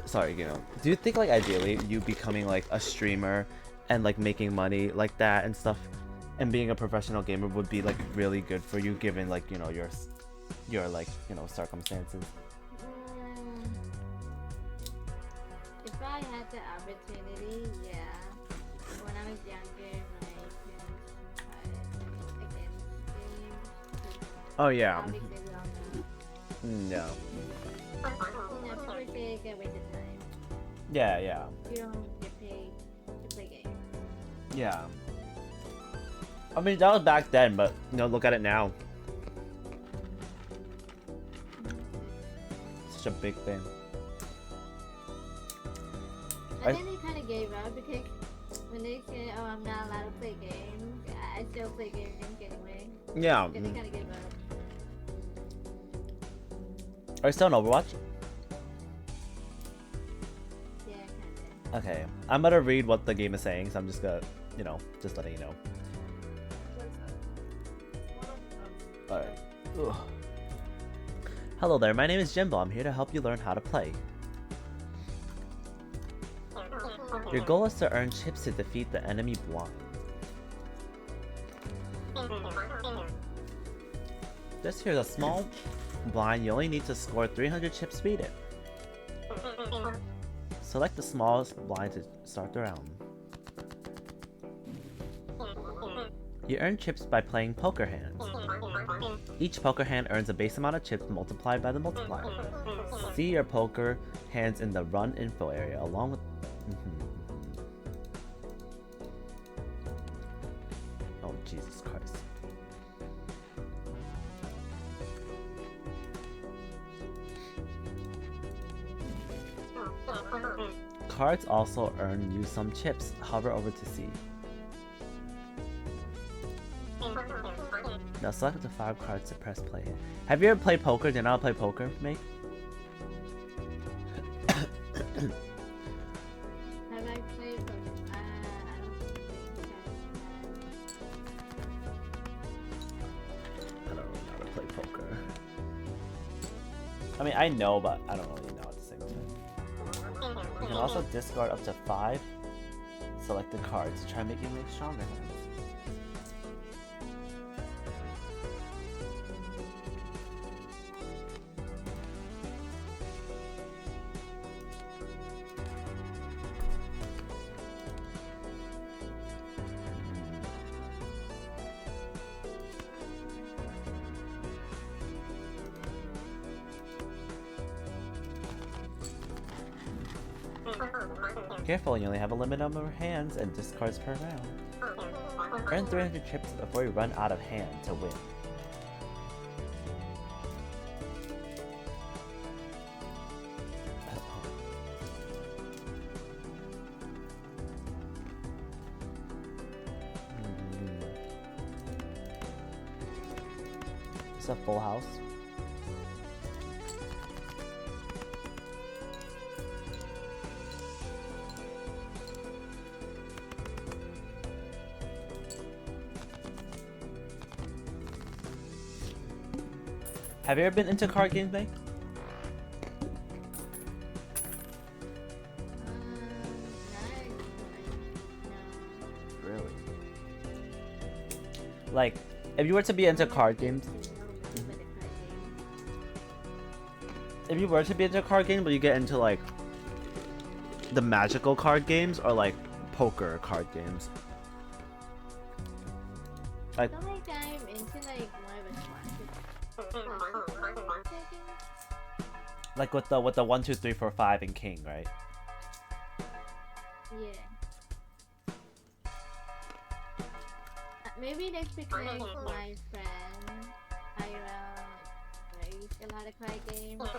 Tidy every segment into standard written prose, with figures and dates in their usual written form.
sorry, you know, do you think like ideally you becoming like a streamer and like making money like that and stuff and being a professional gamer would be like really good for you given like, you know, your like, you know, circumstances? If I had the opportunity, yeah. When I was younger, my parents tried against games. Oh yeah. Obviously, we all know. Yeah. You know, people say it's a waste of time. Yeah, yeah. You don't get paid to play games. Yeah. I mean, that was back then, but, you know, look at it now. Such a big thing. And then they kind of gave up because when they said, "Oh, I'm not allowed to play games," I still play games anyway. Yeah. Then they kind of gave up. Are you still on Overwatch? Yeah, kind of. Okay. I'm gonna read what the game is saying, so I'm just gonna, you know, just letting you know. Alright. Ugh. Hello there, my name is Jimbo. I'm here to help you learn how to play. Your goal is to earn chips to defeat the enemy blind. Just here's a small blind. You only need to score 300 chips to beat it. Select the smallest blind to start the round. You earn chips by playing poker hands. Each poker hand earns a base amount of chips multiplied by the multiplier. See your poker hands in the run info area along with... Oh, Jesus Christ. Cards also earn you some chips. Hover over to see. Now select the 5 cards to press play. Have you ever played poker? Did not play poker, mate? Have I played poker? I don't think I don't really know how to play poker. I mean, I know, but I don't really know at the same time. You can also discard up to 5 selected cards to try making them stronger. Careful, you only have a limited number of hands and discards per round. Earn 300 chips before you run out of hand to win. It's a full house. Have you ever been into card games, Meg? no. Really? Like, if you were to be into card games, if you were to be into card games, would you get into like the magical card games or like poker card games? Like, I feel like I'm into like more of a like with the 1, 2, 3, 4, 5 and king, right? Yeah. Maybe that's because my friend IRL plays a lot of card games. So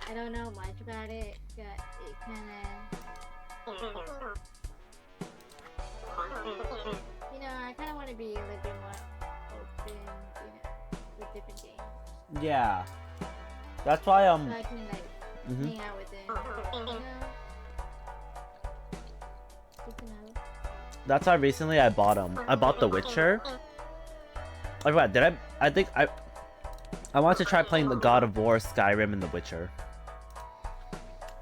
I don't know much about it, but it kind of, you know, I kind of want to be a little bit more open, you know, with different games. Yeah. That's why So I can like hang out with them, you know. Good to know. That's why recently I bought The Witcher. Oh, right, did I think I wanted to try playing the God of War, Skyrim, and The Witcher.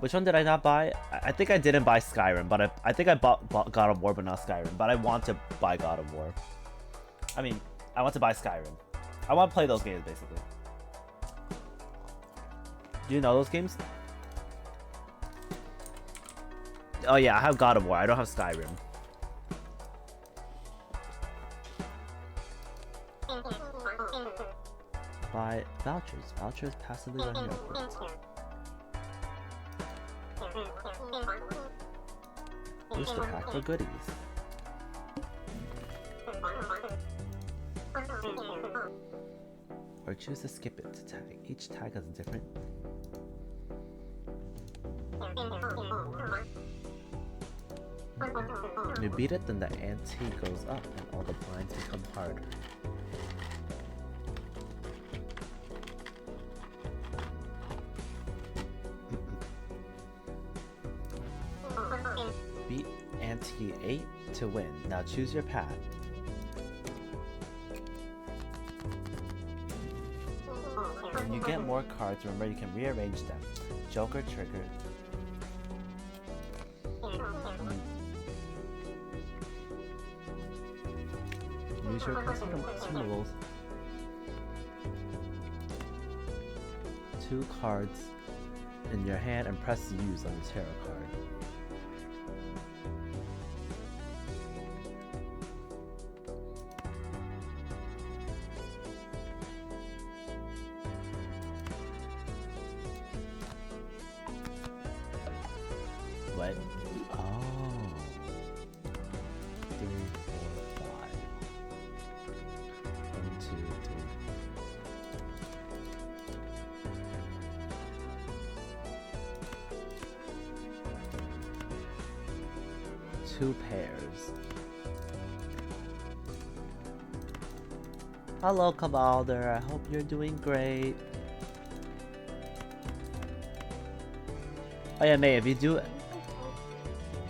Which one did I not buy? I think I didn't buy Skyrim, but I think I bought God of War, but not Skyrim. But I want to buy God of War. I mean, I want to buy Skyrim. I want to play those games, basically. Do you know those games? Oh yeah, I have God of War. I don't have Skyrim. Buy vouchers. Vouchers passively run your upgrades. Booster pack for goodies. Or choose to skip it to tag. Each tag has a different. You beat it, then the ante goes up and all the blinds become harder. Beat ante 8 to win. Now choose your path. When you get more cards, remember you can rearrange them. Joker trigger. Use your consumables. 2 cards in your hand and press use on the tarot card. What? Oh. 3, 4, 5. 1, 2, 3. Two pairs. Hello, Cabalder. I hope you're doing great. Oh yeah, May, if you do...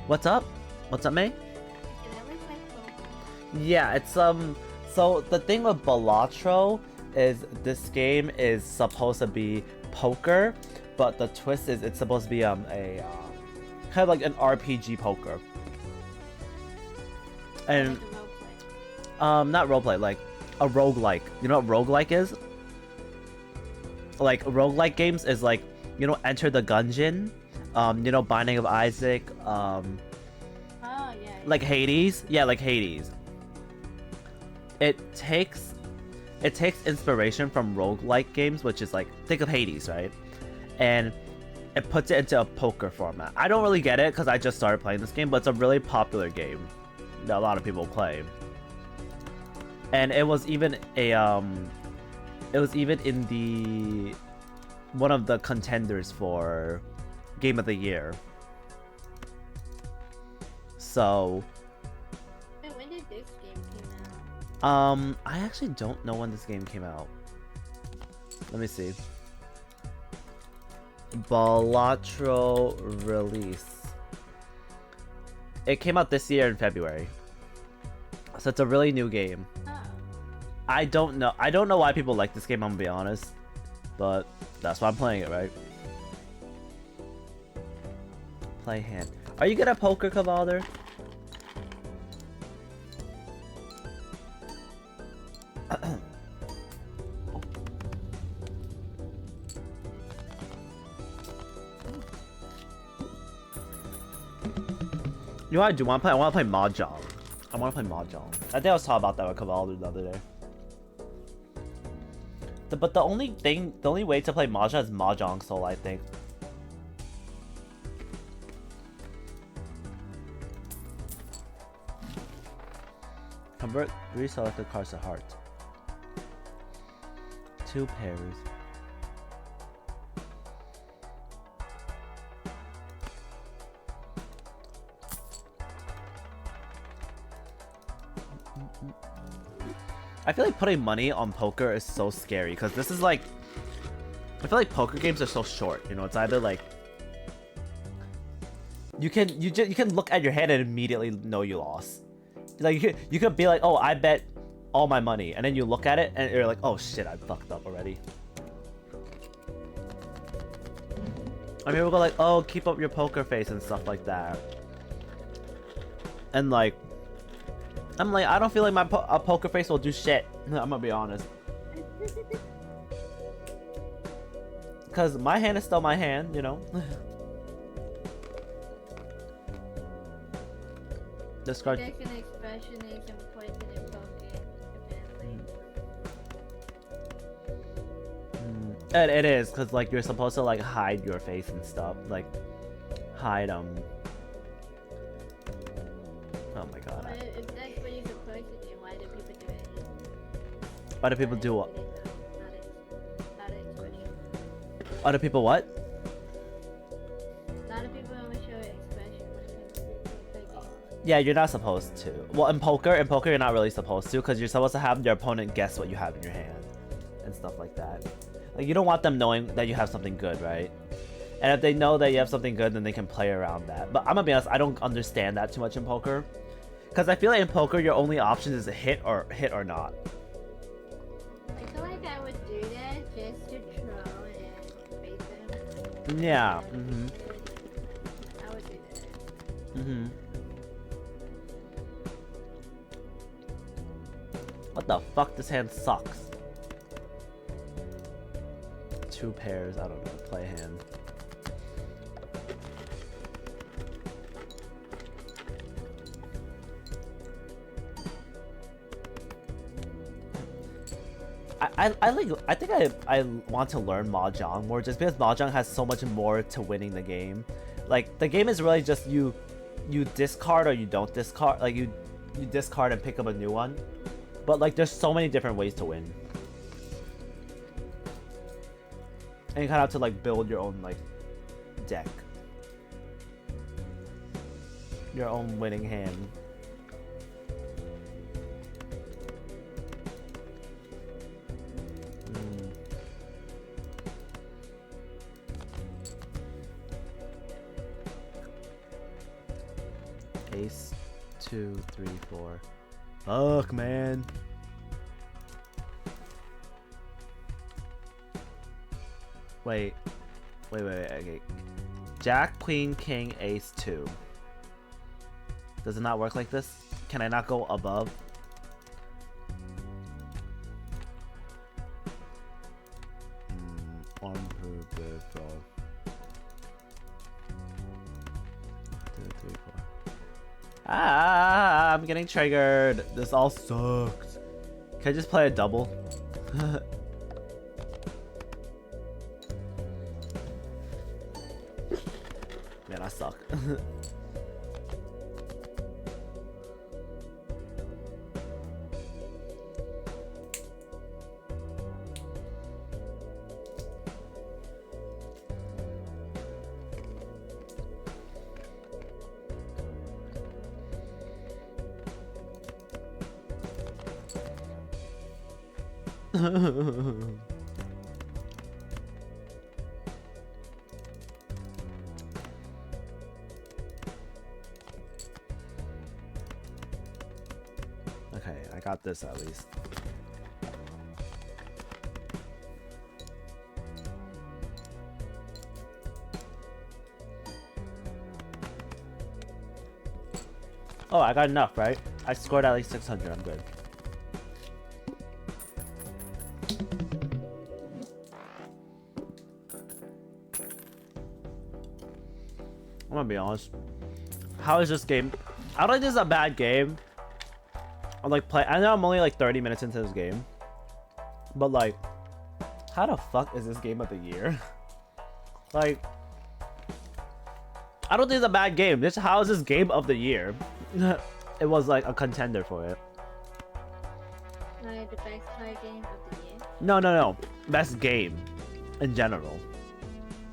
What's up? What's up, May? Yeah, it's so the thing with Balatro is this game is supposed to be poker, but the twist is it's supposed to be a kind of like an RPG poker. And not roleplay, like a roguelike. You know what roguelike is? Like roguelike games is like, you know, Enter the Gungeon, you know, Binding of Isaac, Oh yeah. like Hades. Yeah, like Hades. It takes inspiration from roguelike games, which is like, think of Hades, right? And it puts it into a poker format. I don't really get it because I just started playing this game, but it's a really popular game that a lot of people play. And it was even a it was even in the one of the contenders for Game of the Year. So Wait, when did this game come out? I actually don't know when this game came out. Let me see. Balatro release. It came out this year in February. So it's a really new game. Oh. I don't know why people like this game, I'm gonna be honest. But that's why I'm playing it, right? Play hand. Are you good at poker, Cavalder? You know what I do want to play? I want to play Mahjong. I want to play Mahjong. I think I was talking about that with Cavalder the other day. But the only way to play Mahjong is Mahjong Soul, I think. Convert 3 selected cards to hearts. 2 pairs. I feel like putting money on poker is so scary because this is like, I feel like poker games are so short. You know, it's either like you can look at your hand and immediately know you lost. Like you could be like, oh, I bet all my money, and then you look at it and you're like, oh shit, I fucked up already. I mean, people go like, oh, keep up your poker face and stuff like that. And like, I'm like, I don't feel like my poker face will do shit. I'm gonna be honest. Because my hand is still my hand, you know? Discard. Projection expression is important in poker, apparently. It is, because like you're supposed to like hide your face and stuff. Like, hide Oh my god. Well, if that's what you're supposed to do, why do people do it? Why do people do what? Not an expression. Other people what? A lot of people only show an expression when it comes to the game. Yeah, you're not supposed to. Well, in poker you're not really supposed to, because you're supposed to have your opponent guess what you have in your hand and stuff like that. Like, you don't want them knowing that you have something good, right? And if they know that you have something good, then they can play around that. But I'm gonna be honest, I don't understand that too much in poker, because I feel like in poker your only option is to hit or not. I feel like I would do that just to troll and bait them. Yeah. I would do that. What the fuck? This hand sucks. 2 pairs. I don't know. Play hand. I think I want to learn mahjong more, just because mahjong has so much more to winning the game. Like, the game is really just you discard or you don't discard. Like, you discard and pick up a new one. But like, there's so many different ways to win. And you kind of have to like build your own like deck. Your own winning hand. Ace, 2, 3, 4. Fuck, man. Wait, okay. Jack, Queen, King, Ace, 2. Does it not work like this? Can I not go above? One, two, three, four. 2, 3, 4. Ah, I'm getting triggered. This all sucks. Can I just play a double? Man, I suck. Okay, I got this at least. Oh, I got enough, right? I scored at least 600. I'm good. I'm gonna be honest. How is this game? I don't think this is a bad game. I'm like I know I'm only like 30 minutes into this game, but like, how the fuck is this game of the year? Like, I don't think it's a bad game. Just how is this game of the year? It was like a contender for it. Like the best card game of the year? No. Best game in general.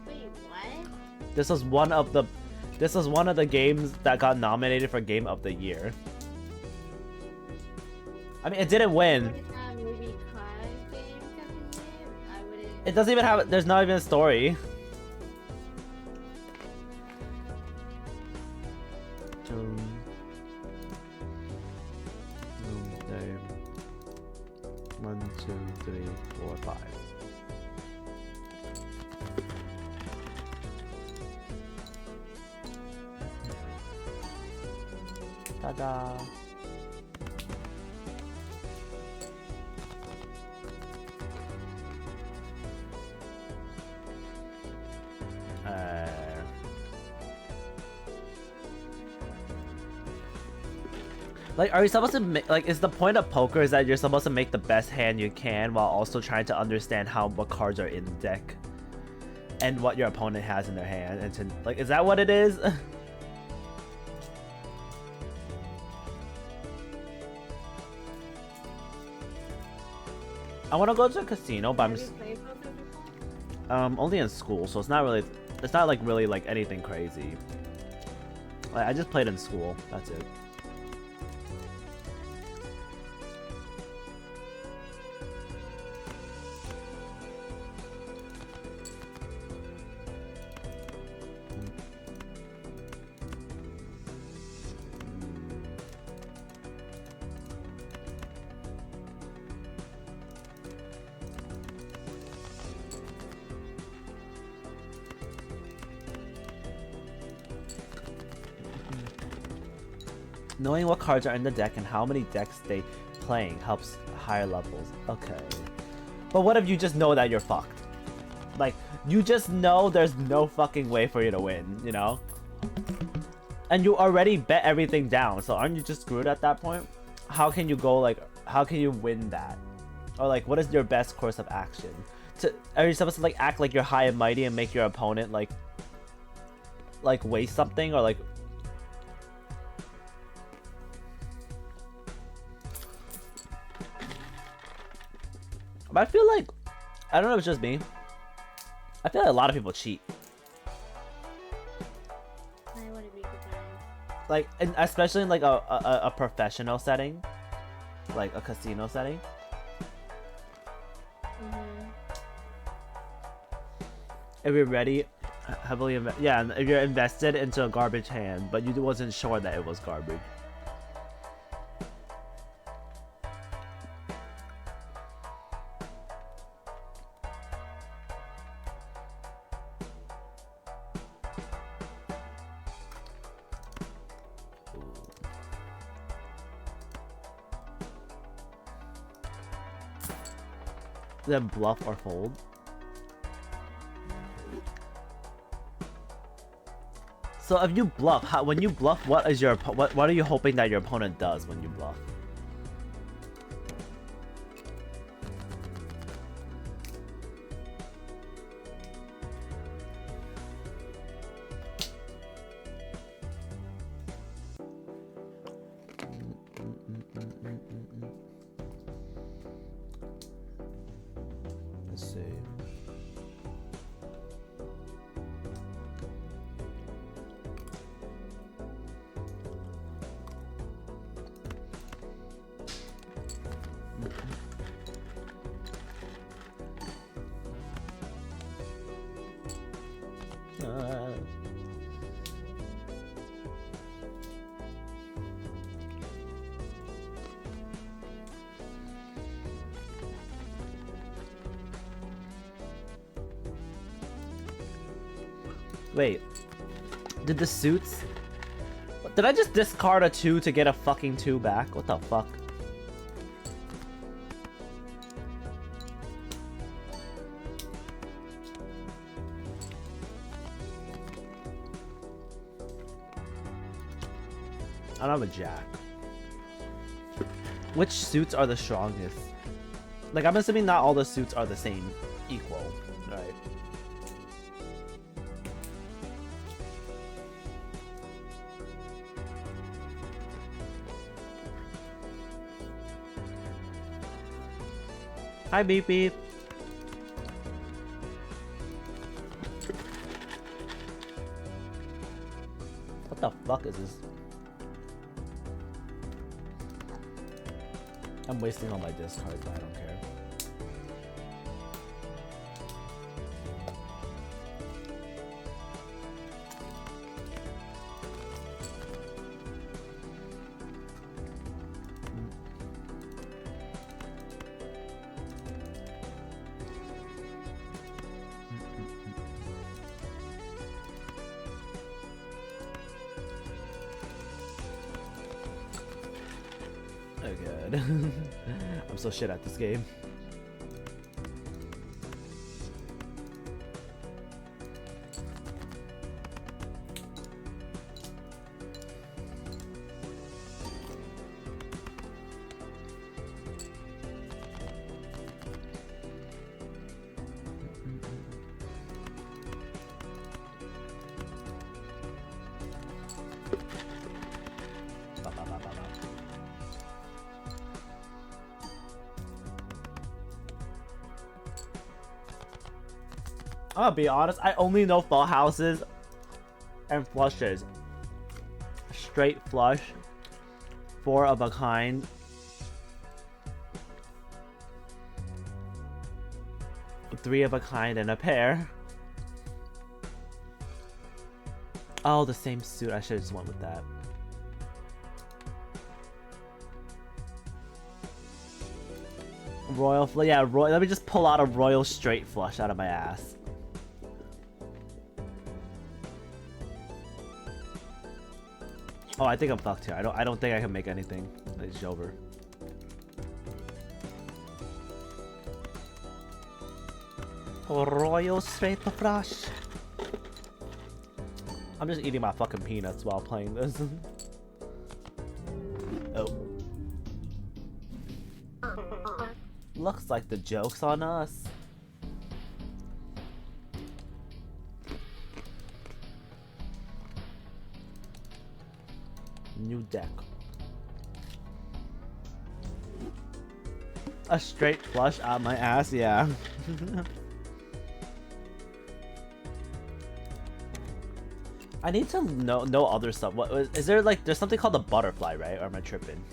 Wait, what? This was one of the games that got nominated for Game of the Year. I mean, it didn't win. It doesn't even have. There's not even a story. One, two, three, four, five. Ta-da. Like, are you supposed to make, like, is the point of poker is that you're supposed to make the best hand you can while also trying to understand what cards are in the deck and what your opponent has in their hand, and to, like, is that what it is? I want to go to a casino, but Have you played poker before? only in school, so it's not like really like anything crazy. Like, I just played in school. That's it. Knowing what cards are in the deck and how many decks they playing helps higher levels. Okay. But what if you just know that you're fucked? Like, you just know there's no fucking way for you to win, you know? And you already bet everything down, so aren't you just screwed at that point? How can you go, like, how can you win that? Or, like, what is your best course of action? Are you supposed to, like, act like you're high and mighty and make your opponent, like waste something? Or, like... But I feel like, I don't know if it's just me, I feel like a lot of people cheat. I wouldn't be surprised. Like, and especially in like a professional setting, like a casino setting. If you're ready, heavily yeah, and if you're invested into a garbage hand, but you wasn't sure that it was garbage. Then bluff or fold. So if you bluff, when you bluff, what are you hoping that your opponent does when you bluff? Let's see. Wait, did the suits... Did I just discard a 2 to get a fucking 2 back? What the fuck? I don't have a jack. Which suits are the strongest? Like, I'm assuming not all the suits are the same, equal, right? Hi, Beep Beep. What the fuck is this? I'm wasting all my discards, but I don't care. good. I'm so shit at this game. I'll be honest, I only know full houses and flushes. Straight flush, 4 of a kind, three of a kind, and a pair. Oh, the same suit. I should have just went with that. Royal, yeah, let me just pull out a royal straight flush out of my ass. Oh, I think I'm fucked here. I don't think I can make anything. It's over. Royal straight flush. I'm just eating my fucking peanuts while playing this. Oh. Looks like the joke's on us. New deck. A straight flush out my ass, yeah. I need to know other stuff. What is there, like, there's something called a butterfly, right? Or am I tripping?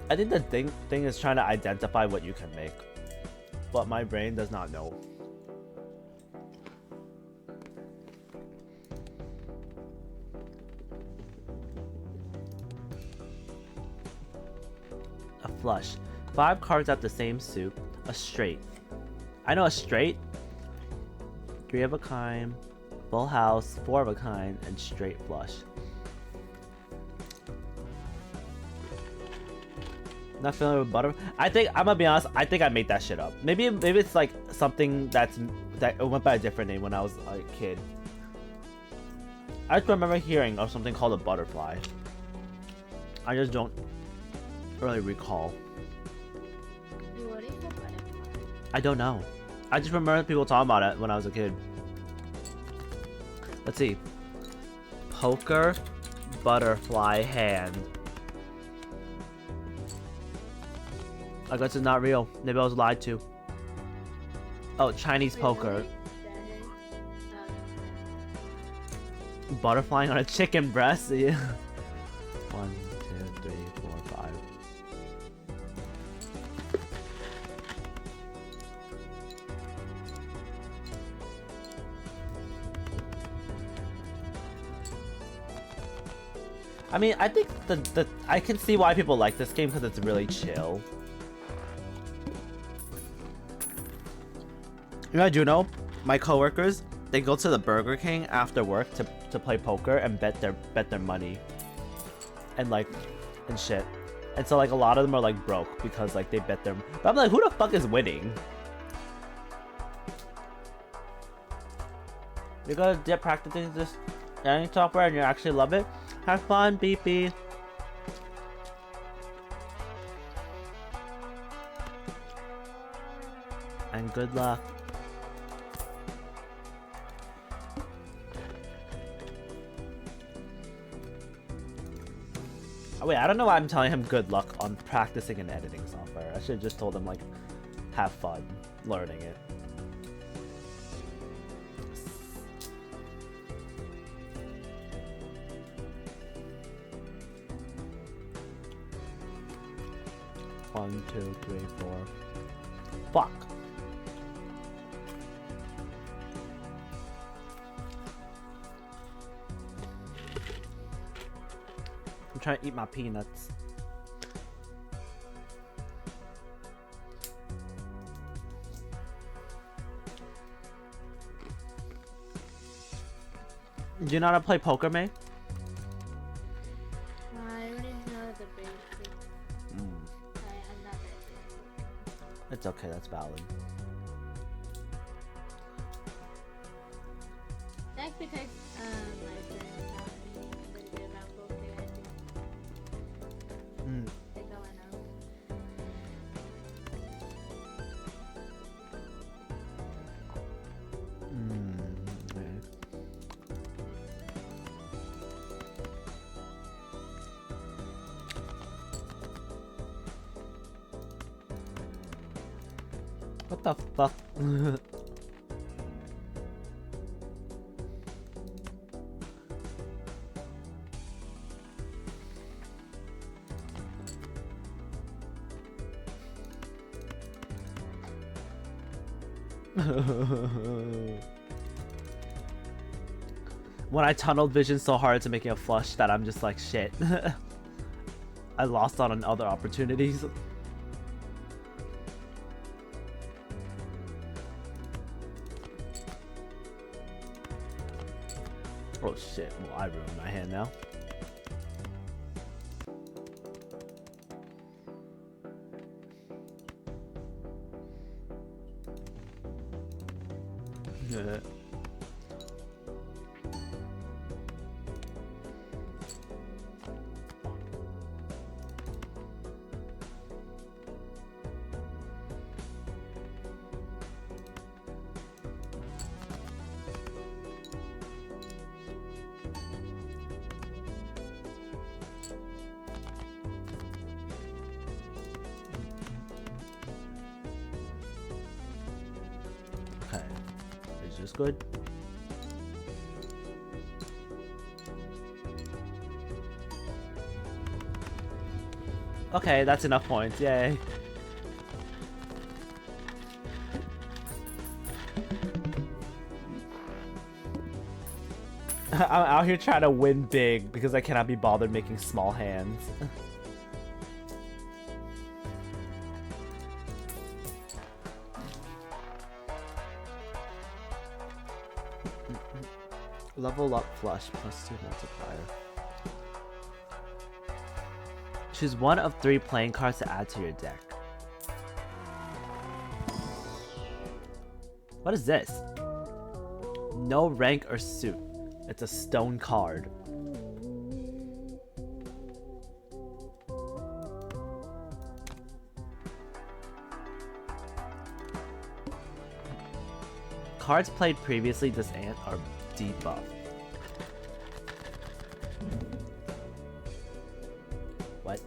I think the thing is trying to identify what you can make, but my brain does not know. A flush. 5 cards at the same suit. A straight. I know a straight. 3 of a kind. Full house. 4 of a kind. And straight flush. Not feeling with butter. I think I'm gonna be honest. I think I made that shit up. Maybe it's like something that went by a different name when I was a kid. I just remember hearing of something called a butterfly. I just don't really recall. What is a butterfly? I don't know. I just remember people talking about it when I was a kid. Let's see. Poker, butterfly, hand. I guess it's not real. Maybe I was lied to. Oh, Chinese poker. Butterflying on a chicken breast? Yeah. 1, 2, 3, 4, 5. I mean, I think I can see why people like this game because it's really chill. You know, I do know my coworkers, they go to the Burger King after work to play poker and bet their money and shit. And so like a lot of them are like broke because like they bet their. But I'm like, who the fuck is winning? You're gonna get practicing this editing software and you actually love it. Have fun, BP. And good luck. Oh, wait, I don't know why I'm telling him good luck on practicing and editing software. I should have just told him, like, have fun learning it. One, two, three, four. Fuck. I'm trying to eat my peanuts. you know how to play poker, May? I already know the basics. I'm not that good. It's okay, that's valid. That's because my friends taught me a little bit about poker. I think all I know. What the fuck? When I tunneled vision so hard to making a flush that I'm just like, shit. I lost out on other opportunities. Oh shit, well I ruined my hand now. Okay, is this good? Okay, that's enough points, yay. I'm out here trying to win big because I cannot be bothered making small hands. Level up flush plus 2 multiplier. Choose one of 3 playing cards to add to your deck. What is this? No rank or suit. It's a stone card. Cards played previously disant are debuffed. What?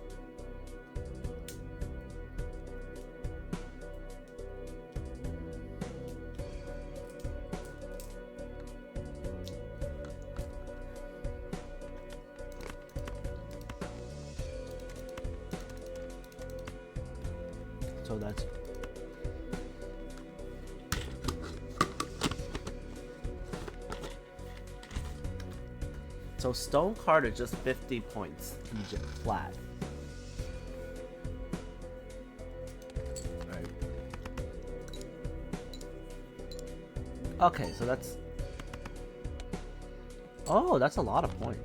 So that's so stone card are just 50 points flat. Right. Okay, so that's oh, that's a lot of points.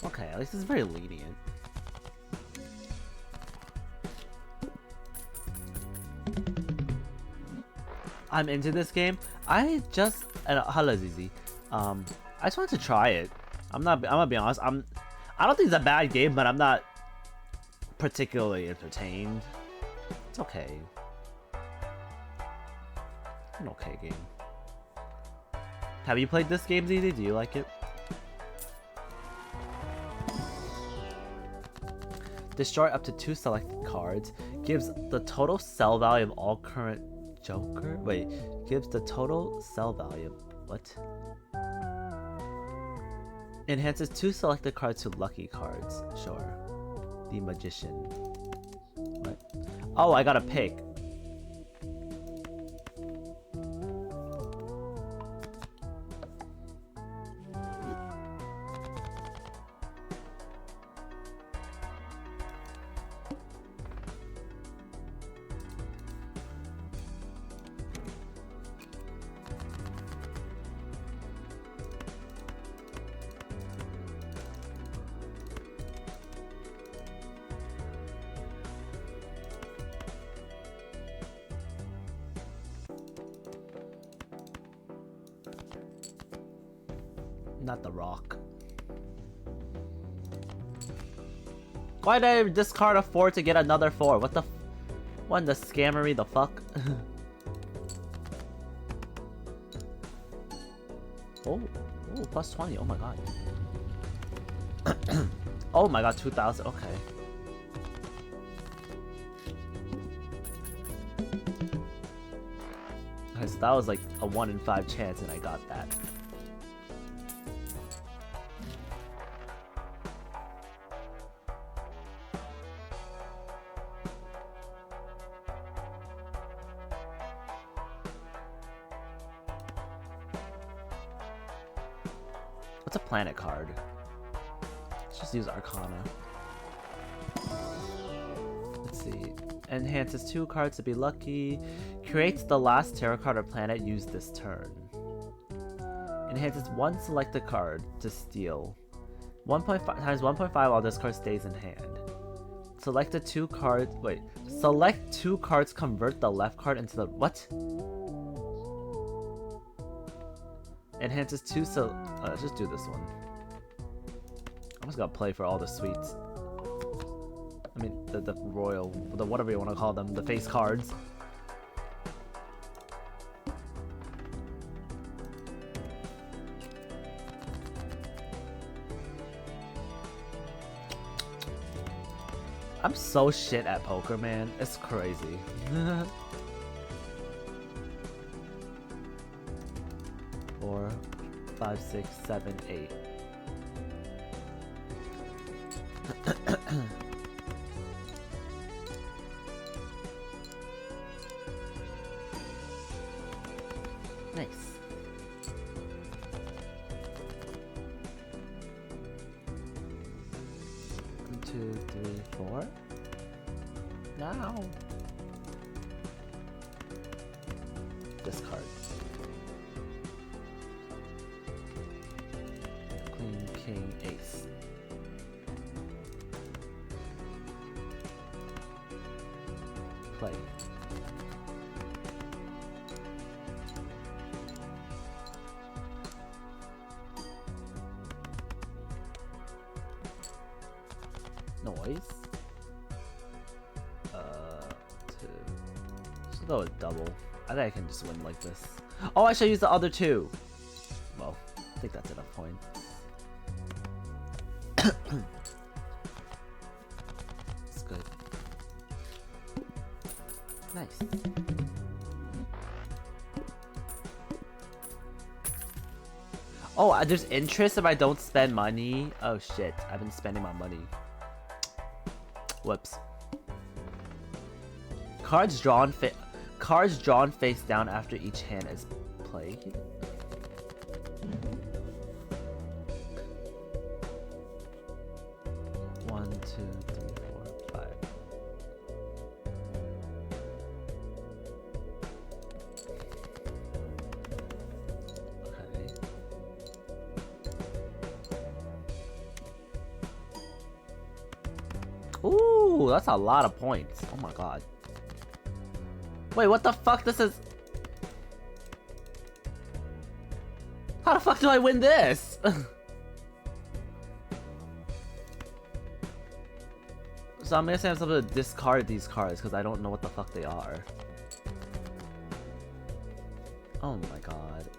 Okay, at least it's very lenient. I'm into this game. I just hello Zizi. I just wanted to try it. I'm gonna be honest. I don't think it's a bad game, but I'm not particularly entertained. It's okay. An okay game. Have you played this game, Zizi? Do you like it? Destroy up to 2 selected cards. Gives the total sell value of all current Joker. Wait, gives the total sell value. What? Enhances 2 selected cards to lucky cards. Sure. The Magician. What? Oh, I gotta pick. Not the rock. Why did I discard a 4 to get another 4? What the what in the scammery the fuck? Oh, plus 20, oh my god. Oh my god, 2,000, okay. Okay, so that was like a 1 in 5 chance and I got that. What's a planet card? Let's just use Arcana. Let's see. Enhances 2 cards to be lucky. Creates the last tarot card or planet used this turn. Enhances 1 selected card to steal. 1.5 times 1.5 while this card stays in hand. Select 2 cards. Wait. Select 2 cards. Convert the left card into the what? Enhances 2. So let's just do this one. I'm just gonna play for all the sweets. I mean, the royal, the whatever you want to call them, the face cards. I'm so shit at poker, man. It's crazy. 4, 5, 6, 7, 8. Nice. 1, 2, 3, 4. Now. Discard. Queen, king, ace. Play. Noise. 2. Just go with double. I think I can just win like this. Oh, I should use the other 2. Well, I think that's enough points. It's good. Nice. Oh, there's interest if I don't spend money. Oh shit, I've been spending my money. Whoops. Cards drawn face down after each hand is played. One, 2, 3, 4, 5. Okay. Ooh, that's a lot of points. Oh my god. Wait, what the fuck? This is... How the fuck do I win this? So I'm guessing I'm supposed to discard these cards because I don't know what the fuck they are. Oh my god.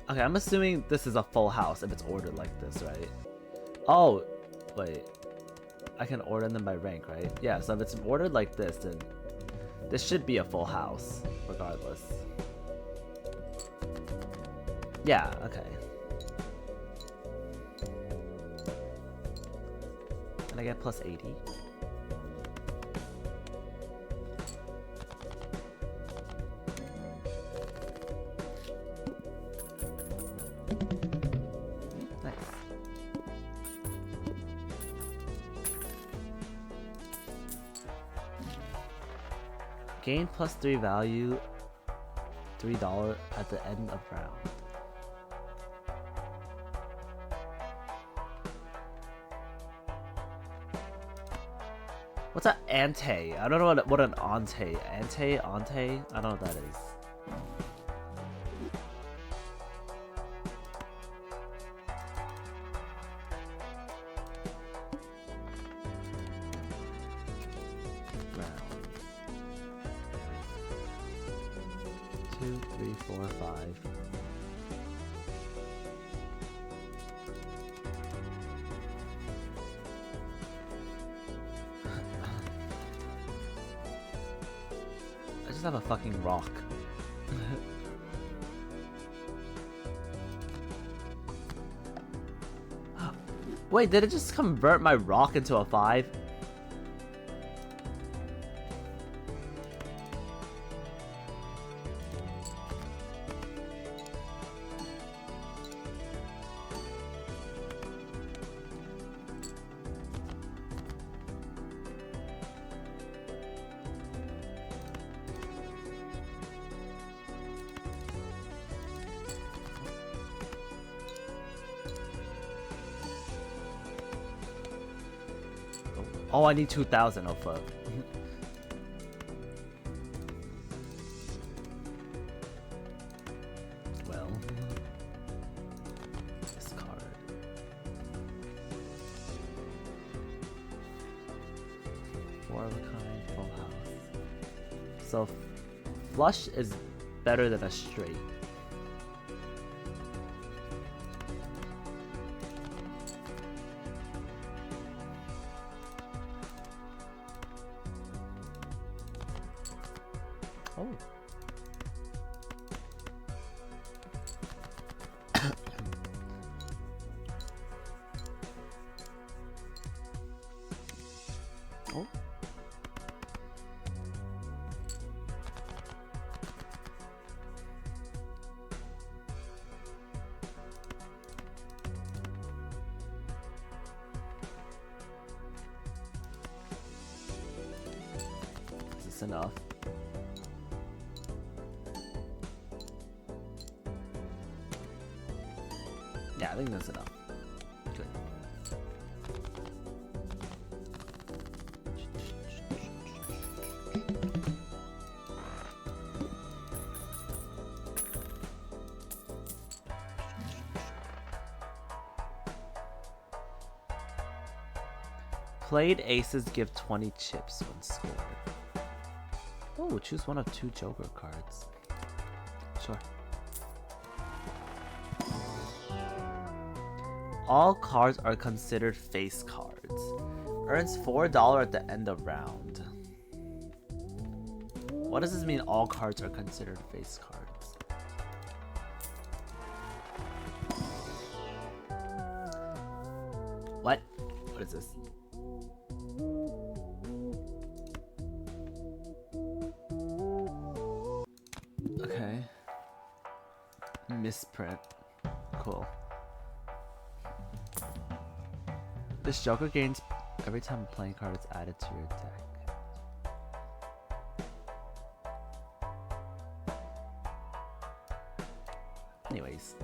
Okay, I'm assuming this is a full house if it's ordered like this, right? Oh, wait. I can order them by rank, right? Yeah, so if it's ordered like this, then this should be a full house, regardless. Yeah, okay. And I get plus 80. Nice. Gain plus 3 value, $3 at the end of round. What's an ante? I don't know what an ante. Ante? I don't know what that is. 2, 3, 4, 5. I just have a fucking rock. Wait, did it just convert my rock into a 5? Oh, I need 2,000. Oh, fuck. Well. Discard. Four of a kind, full house. So, flush is better than a straight. Oh. Oh. Is this enough? Yeah, I think that's enough. Good. Played aces give 20 chips when scored. Oh, choose one of 2 Joker cards. Sure. All cards are considered face cards. Earns $4 at the end of round. What does this mean, all cards are considered face cards? What? What is this? Okay. Misprint. Cool. This Joker gains every time a playing card is added to your deck. Anyways.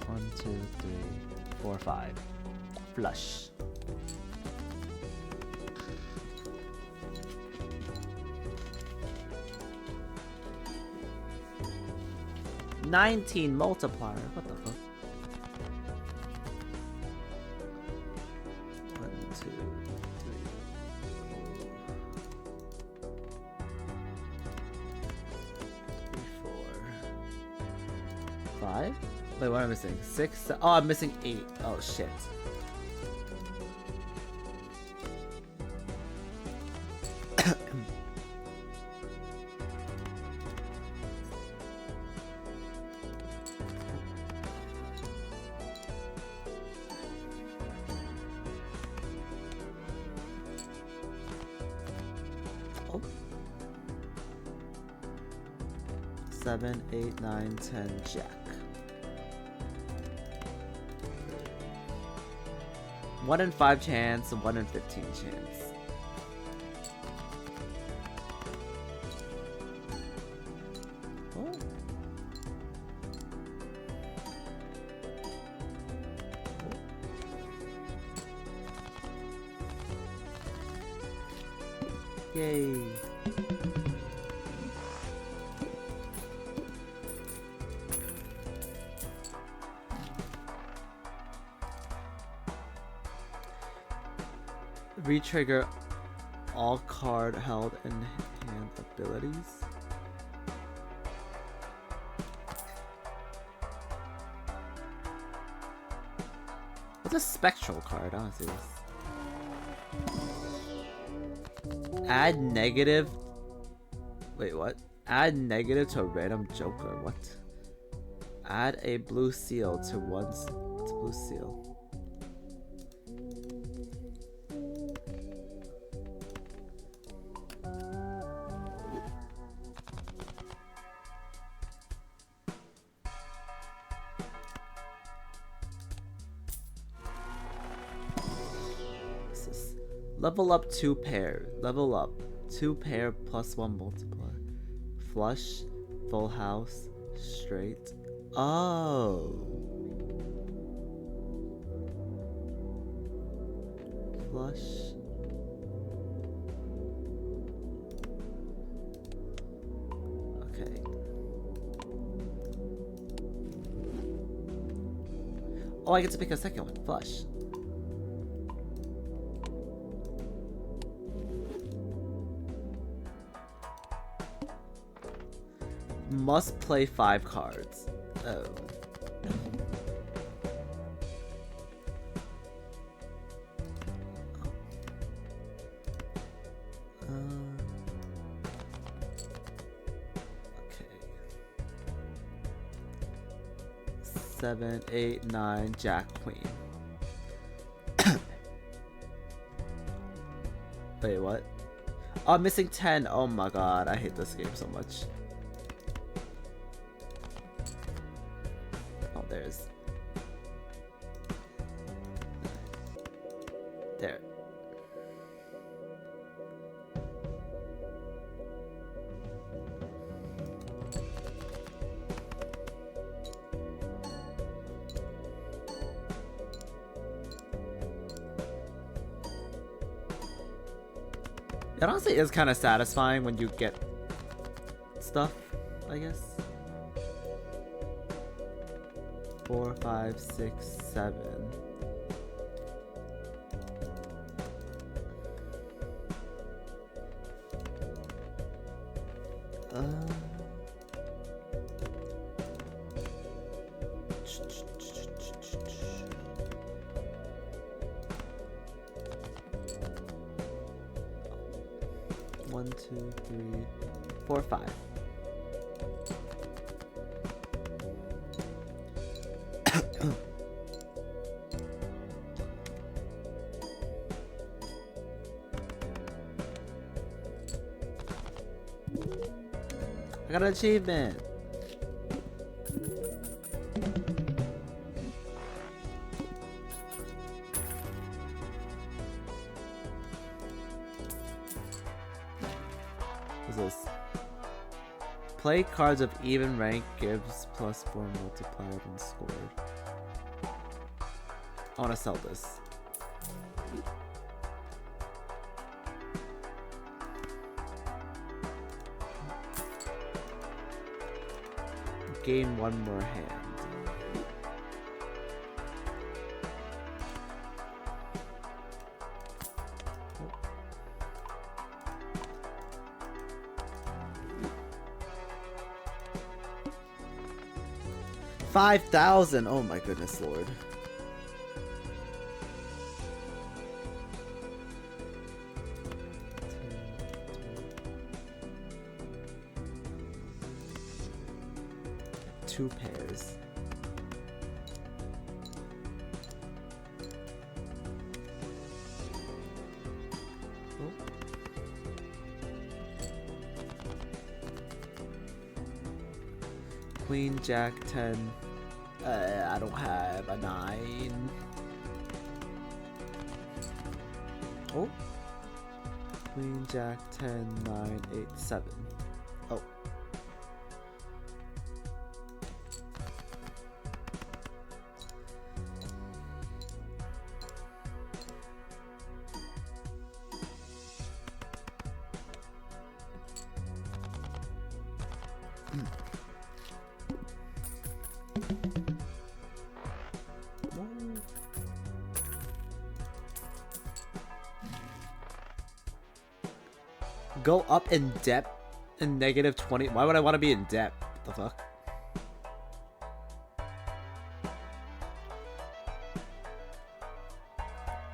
One, two, three, four, 5. Flush. $19 multiplier. What the fuck? 1, 2, 3, 4, 5. Wait, what am I missing? 6. Oh, I'm missing 8. Oh shit. Oh. 7, 8, 9, 10, jack. 1 in 5 chance, 1 in 15 chance. Oh. Yay. Retrigger all card held in hand abilities. What's a spectral card? I don't see this. Add negative. Wait, what? Add negative to a random joker. What? Add a blue seal to one's. What's a blue seal? Level up 2 pair. Level up 2 pair +1 multiplier. Flush, full house, straight. Oh. Flush. Okay. Oh, I get to pick a second one. Flush. Must play 5 cards. Oh. Okay. 7, 8, 9, Jack, Queen. Wait, what? Oh, I'm missing 10. Oh my god, I hate this game so much. There's there. It honestly is kind of satisfying when you get stuff, I guess. 4, 5, 6, 7. One, 2, 3, 4, 5. I got an achievement. What's this? Play cards of even rank gives +4 multiplier when scored. I want to sell this. Gain 1 more hand. $5,000. Oh my goodness, Lord. Two pairs. Oh. Queen, Jack, 10. I don't have a 9. Oh. Queen, Jack, 10, 9, 8, 7. Oh. Go up in debt in negative 20. Why would I want to be in debt? What the fuck?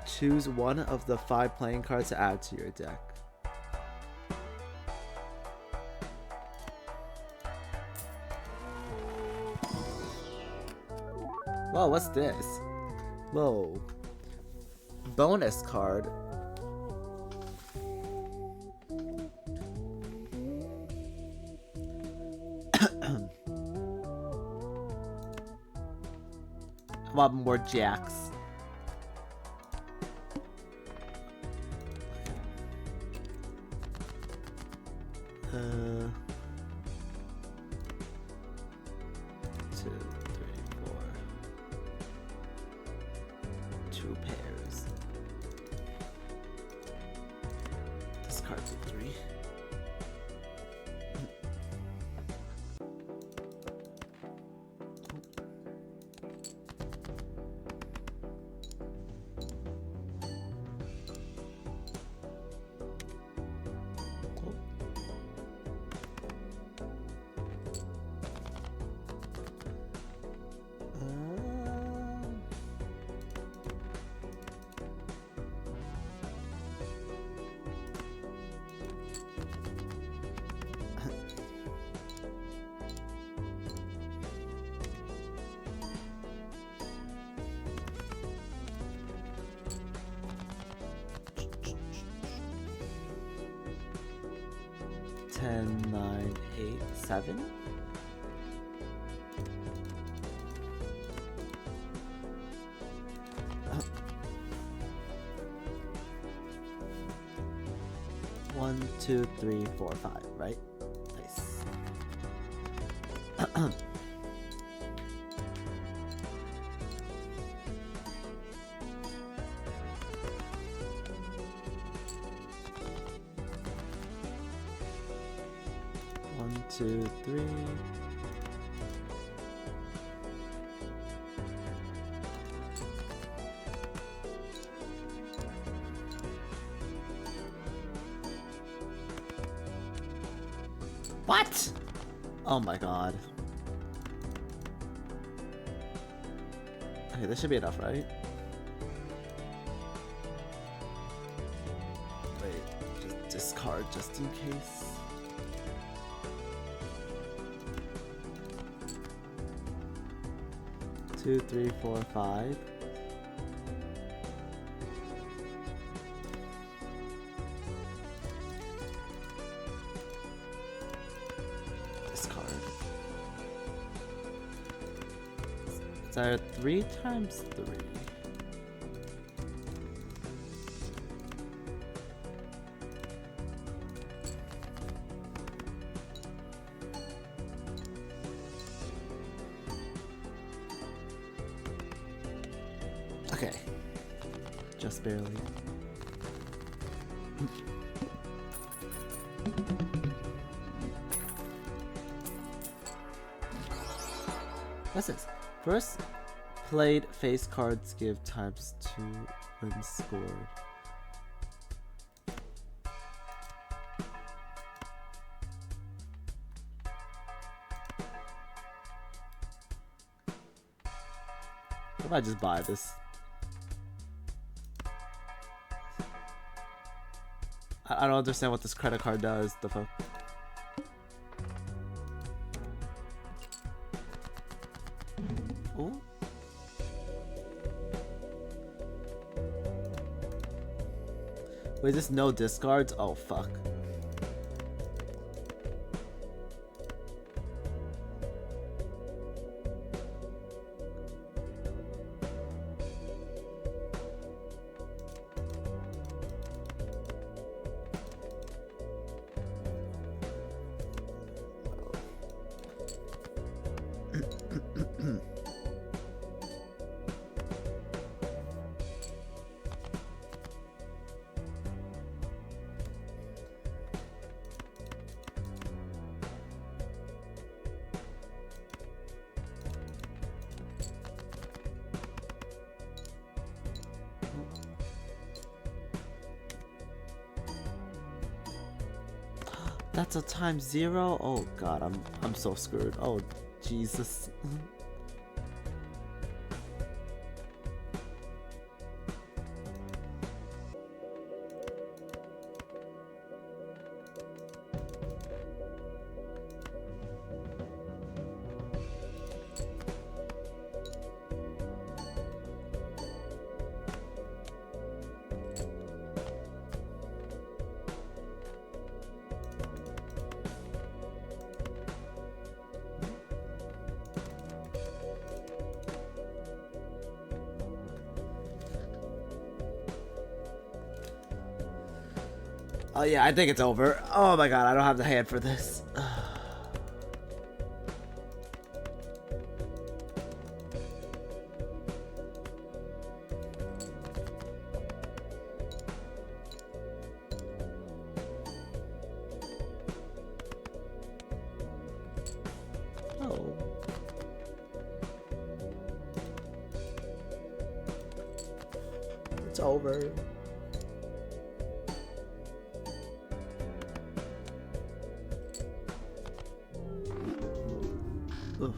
Choose one of the 5 playing cards to add to your deck. Whoa, what's this? Whoa. Bonus card. I want more jacks. Two, three, four. 2 pairs. Discard the 3. Ten, 9, 8, 7. One, 2, 3, 4, 5, right? Nice. 1, 2, 3. What? Oh my god. Okay, this should be enough, right? Wait, just discard just in case. Two, 3, 4, 5. Discard. It's our 3 times 3. Okay. Just barely. What's this? First played face cards give ×2 when scored. What if I just buy this? I don't understand what this credit card does. The fuck? Ooh. Wait, is this no discards? Oh fuck. That's a times 0? Oh god, I'm so screwed. Oh Jesus. Oh yeah, I think it's over. Oh my god, I don't have the hand for this. Oh. It's over. Oof.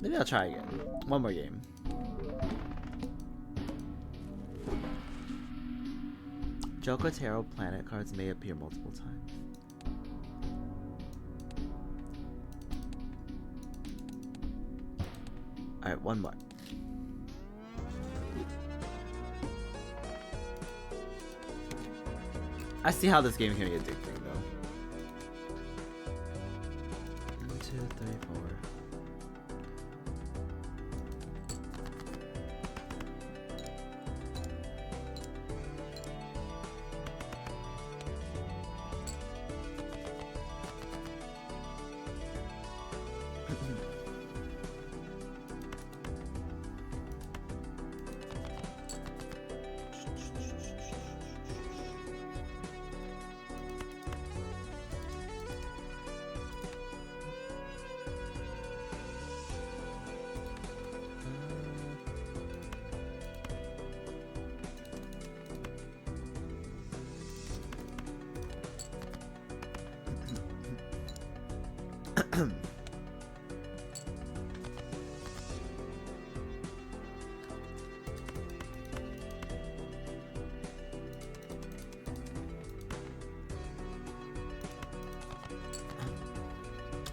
Maybe I'll try again. One more game. Joker Tarot Planet cards may appear multiple times. Alright, one more. I see how this game can be addicting though. 1, 2, 3, 4.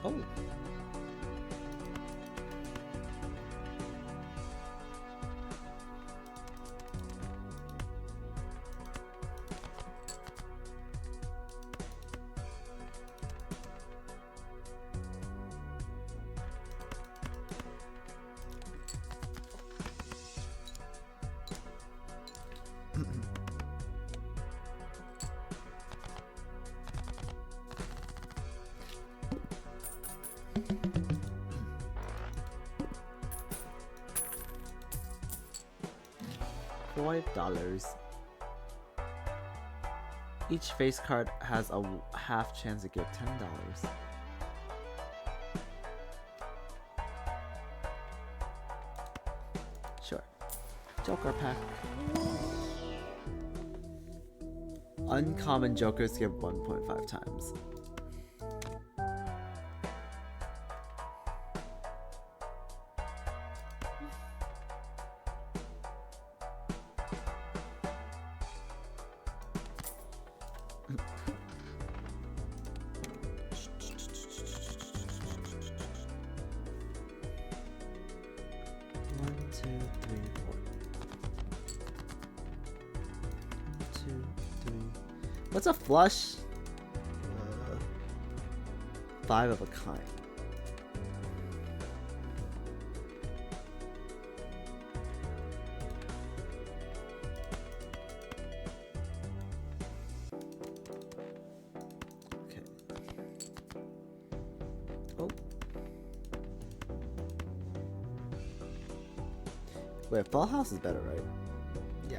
Oh. $5. Each face card has a half chance to get $10. Sure. Joker pack. Uncommon jokers give 1.5 times. What's a flush? 5 of a kind. Okay. Oh. Wait, Full House is better, right? Yeah.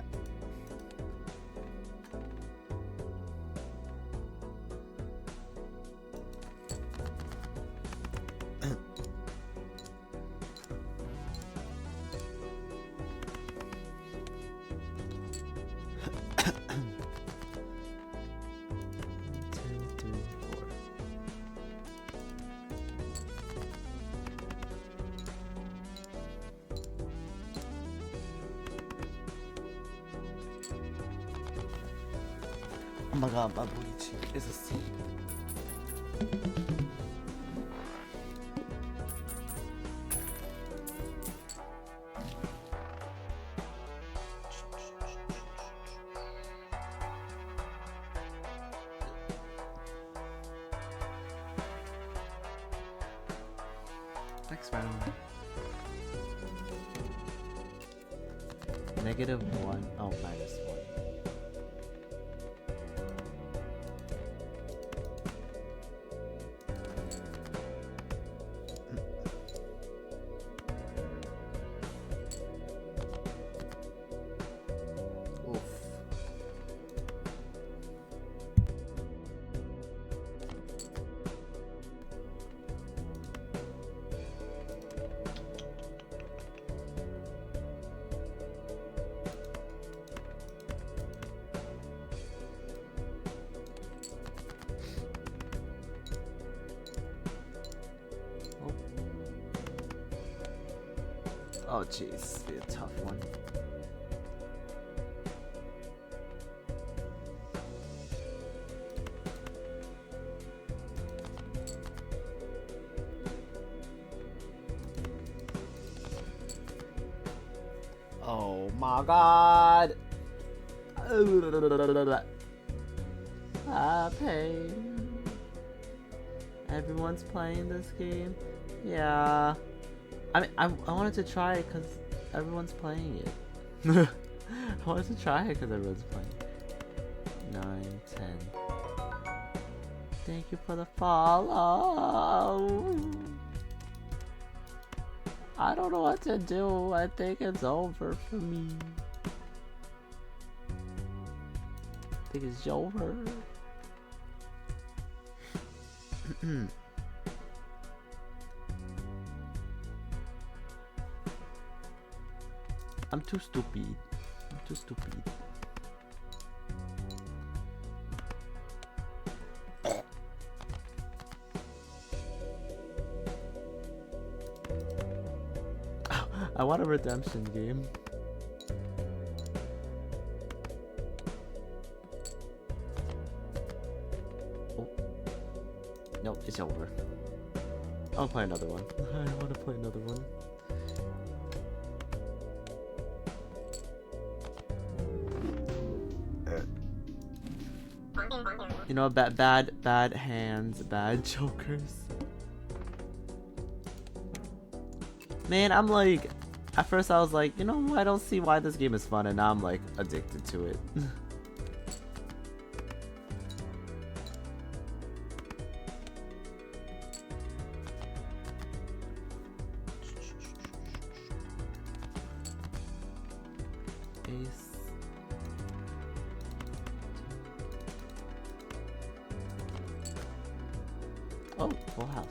my god, my booty cheek is a C. Next round. -1. Oh, -1. Oof. Oh jeez, be a tough one. Oh my god! Ah, pain. Everyone's playing this game? Yeah. I mean, I wanted to try it because everyone's playing it. I wanted to try it because everyone's playing it. 9, 10. Thank you for the follow. I don't know what to do. I think it's over for me. I think it's over. I'm too stupid. I'm too stupid. I want a redemption game. Oh. Nope, it's over. I'll play another one. I want to play another one. You know, bad hands, bad jokers. Man, I'm like, at first I was like, you know, I don't see why this game is fun, and now I'm like addicted to it. Ace. Oh, full house.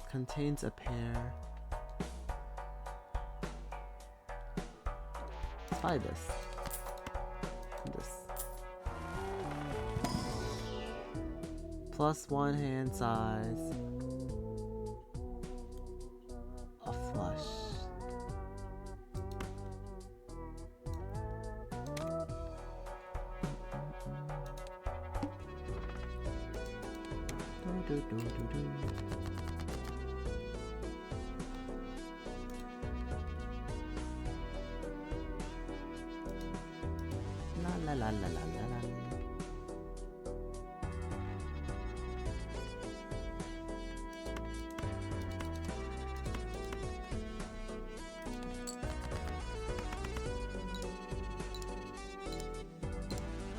Contains a pair. Let's buy this. +1 hand size. A flush. La la la la la la.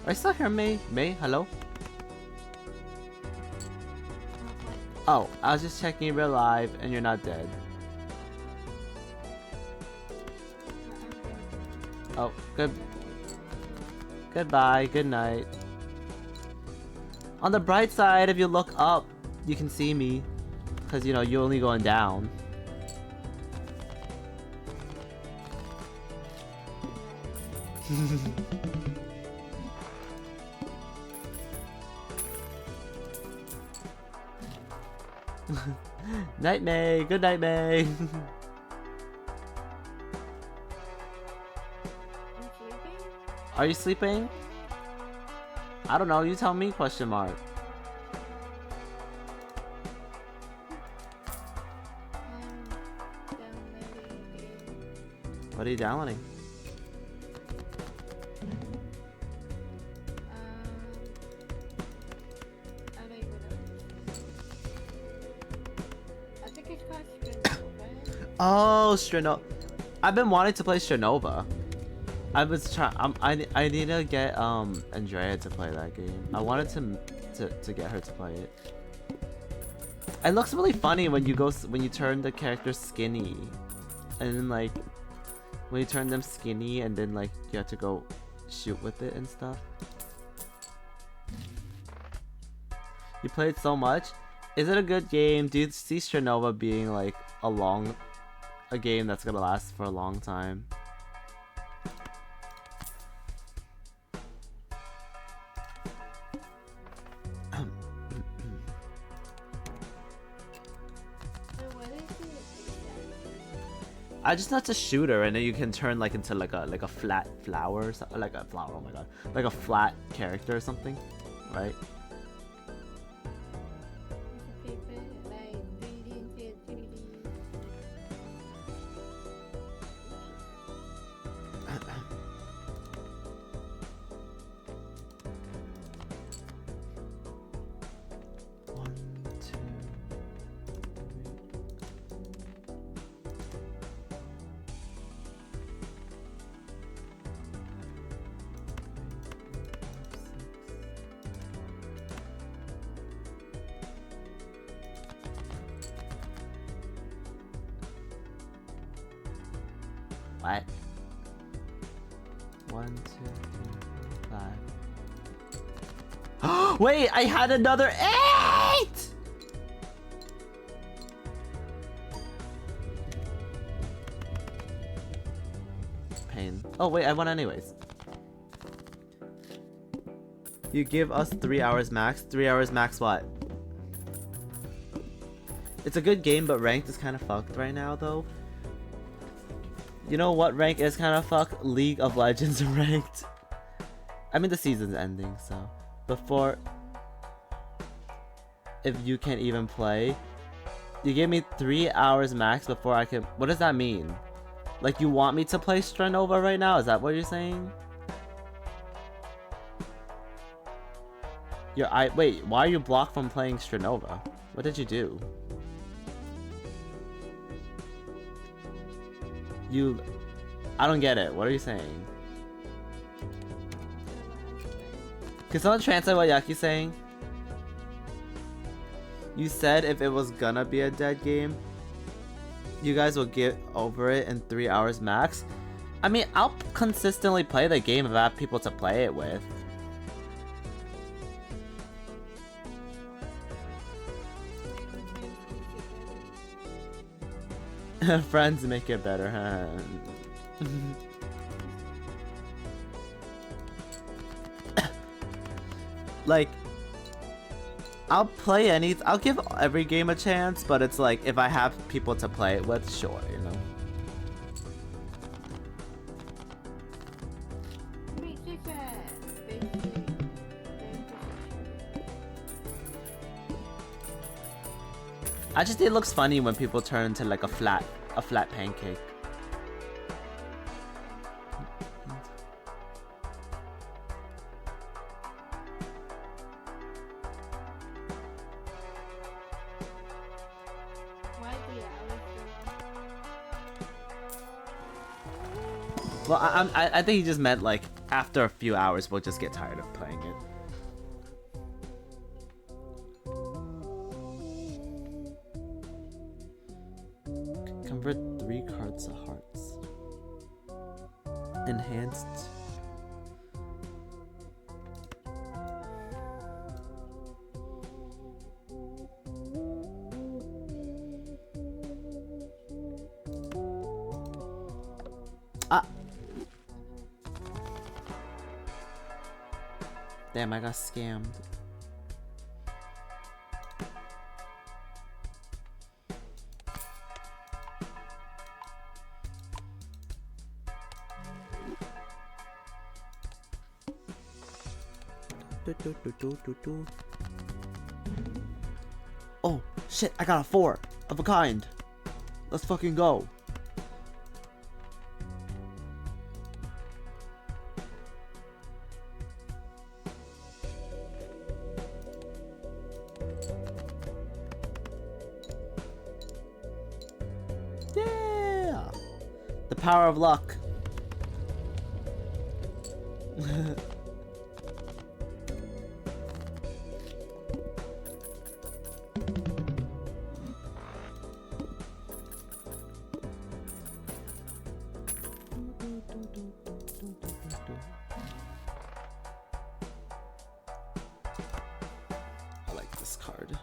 Are you still here, May? May, hello? Oh, I was just checking if you're alive and you're not dead. Oh, good. Goodbye, good night. On the bright side, if you look up, you can see me. Because, you know, you're only going down. Night May, good night May. I'm sleeping? Are you sleeping? I don't know, you tell me, question mark. Downloading a game. What are you downloading? I don't even know. I think it's called Stranova. Oh, Stranova. I've been wanting to play Stranova. I was trying. I need to get Andrea to play that game. I wanted to get her to play it. It looks really funny when you turn the character skinny, and then like when you turn them skinny, and then like you have to go shoot with it and stuff. You played so much. Is it a good game? Do you see Stranova being like a game that's gonna last for a long time? I just know it's a shooter, and then you can turn like into like a flat flower, or something, like a flower. Oh my god, like a flat character or something, right? What? 1, 2, 3, 4, 5. Wait, I had another 8! Pain. Oh wait, I won anyways. You give us 3 hours max. 3 hours max what? It's a good game, but ranked is kind of fucked right now though. You know what rank is kind of fucked? League of Legends ranked. I mean the season's ending, so before, if you can't even play, you gave me 3 hours max before I can. What does that mean? Like you want me to play Stranova right now? Is that what you're saying? Wait, why are you blocked from playing Stranova? What did you do? I don't get it. What are you saying? Can someone translate what Yaki's saying? You said if it was gonna be a dead game, you guys will get over it in 3 hours max. I mean, I'll consistently play the game if I have people to play it with. Friends make it better, huh? Like, I'll give every game a chance, but it's like, if I have people to play it with, sure, you know? I just think it looks funny when people turn into like a flat pancake. Well, I think he just meant like after a few hours we'll just get tired of playing it. Convert 3 cards to hearts. Enhanced. Damn, I got scammed. Oh, shit, I got a 4 of a kind. Let's fucking go. Yeah! The power of luck. I like this card.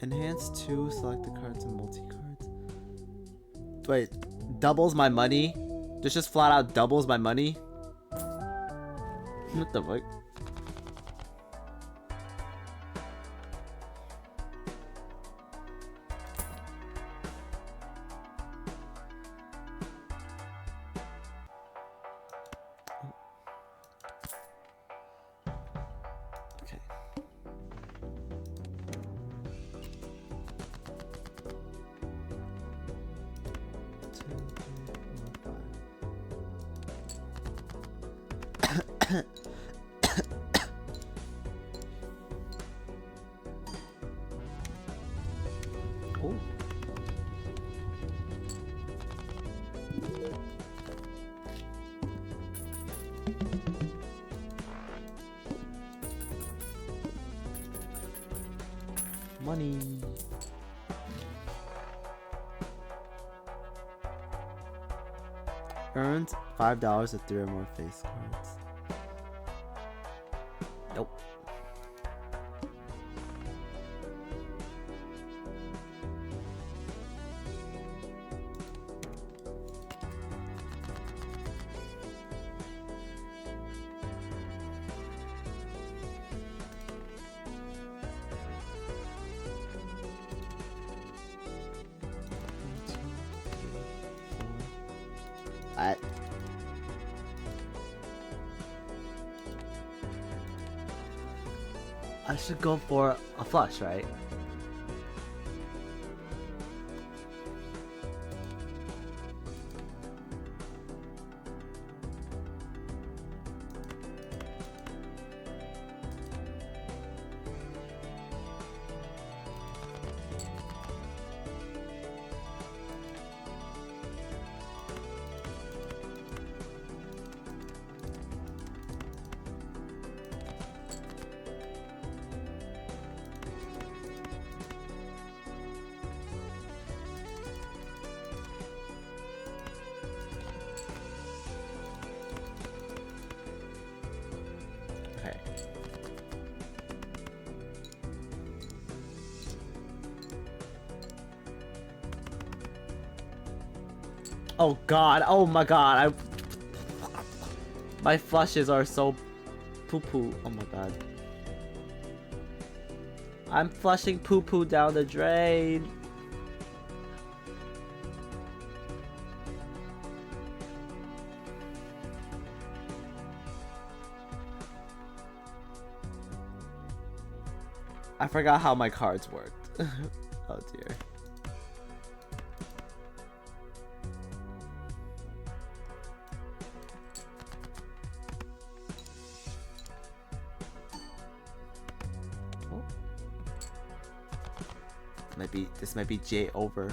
Enhance 2 selected cards and multi-cards. Wait, doubles my money? This just flat out doubles my money? What the fuck? Okay. Oh. Money. Earned $5 with 3 or more face cards. Nope. I should go for a flush, right? Okay. Oh god, oh my god, my flushes are so poo-poo, oh my god. I'm flushing poo-poo down the drain. I forgot how my cards worked. Oh dear. Oh. This might be J over.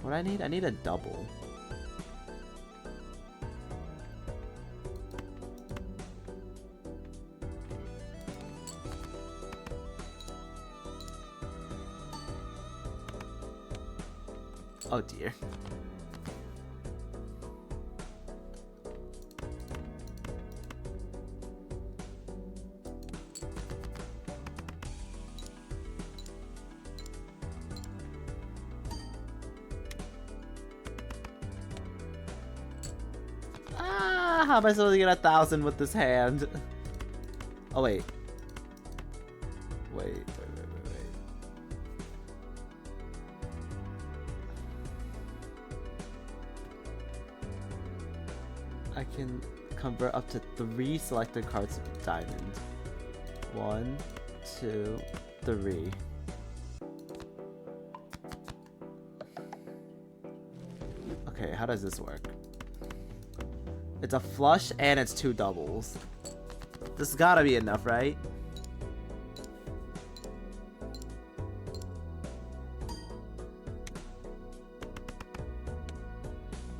What I need? I need a double. Oh dear. Ah, how am I supposed to get 1,000 with this hand? Oh wait. Wait. I can convert up to 3 selected cards of diamond. 1, 2, 3. Okay, how does this work? It's a flush and it's 2 doubles. This has gotta be enough, right?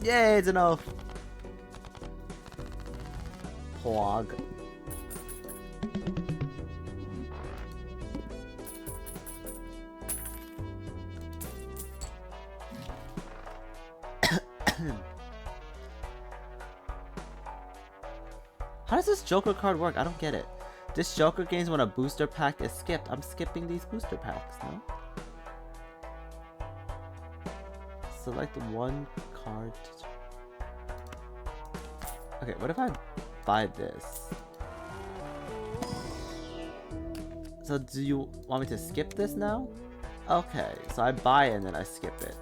Yay, it's enough. Pog. How does this Joker card work? I don't get it. This Joker gains when a booster pack is skipped. I'm skipping these booster packs, no? Select 1 card. Okay, what if I buy this? So do you want me to skip this now? Okay, so I buy it and then I skip it.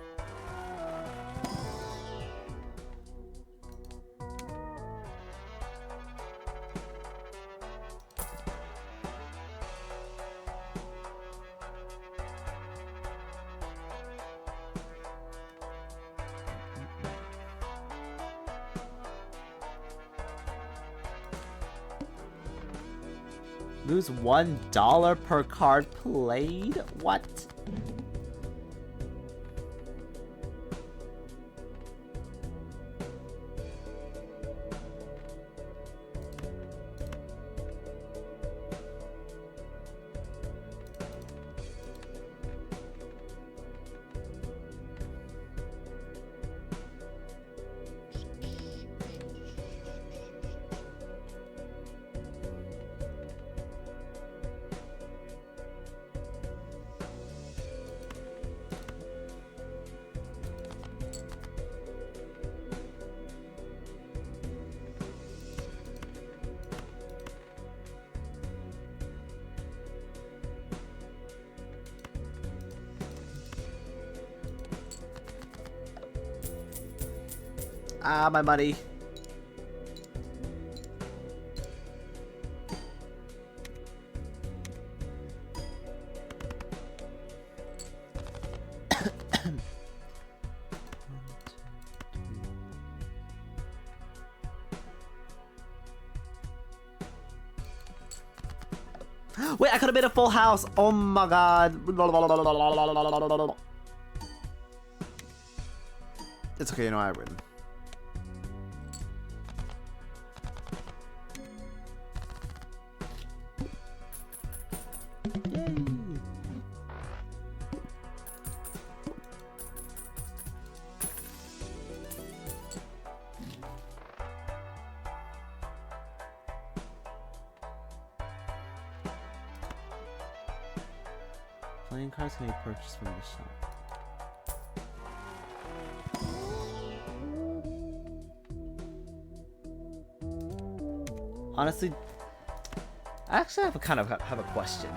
Lose $1 per card played? What? Ah, my money. Wait, I could have made a full house. Oh my god. It's okay, you know I win. Yay. Playing cards can be purchased from the shop. Honestly, I actually have a question,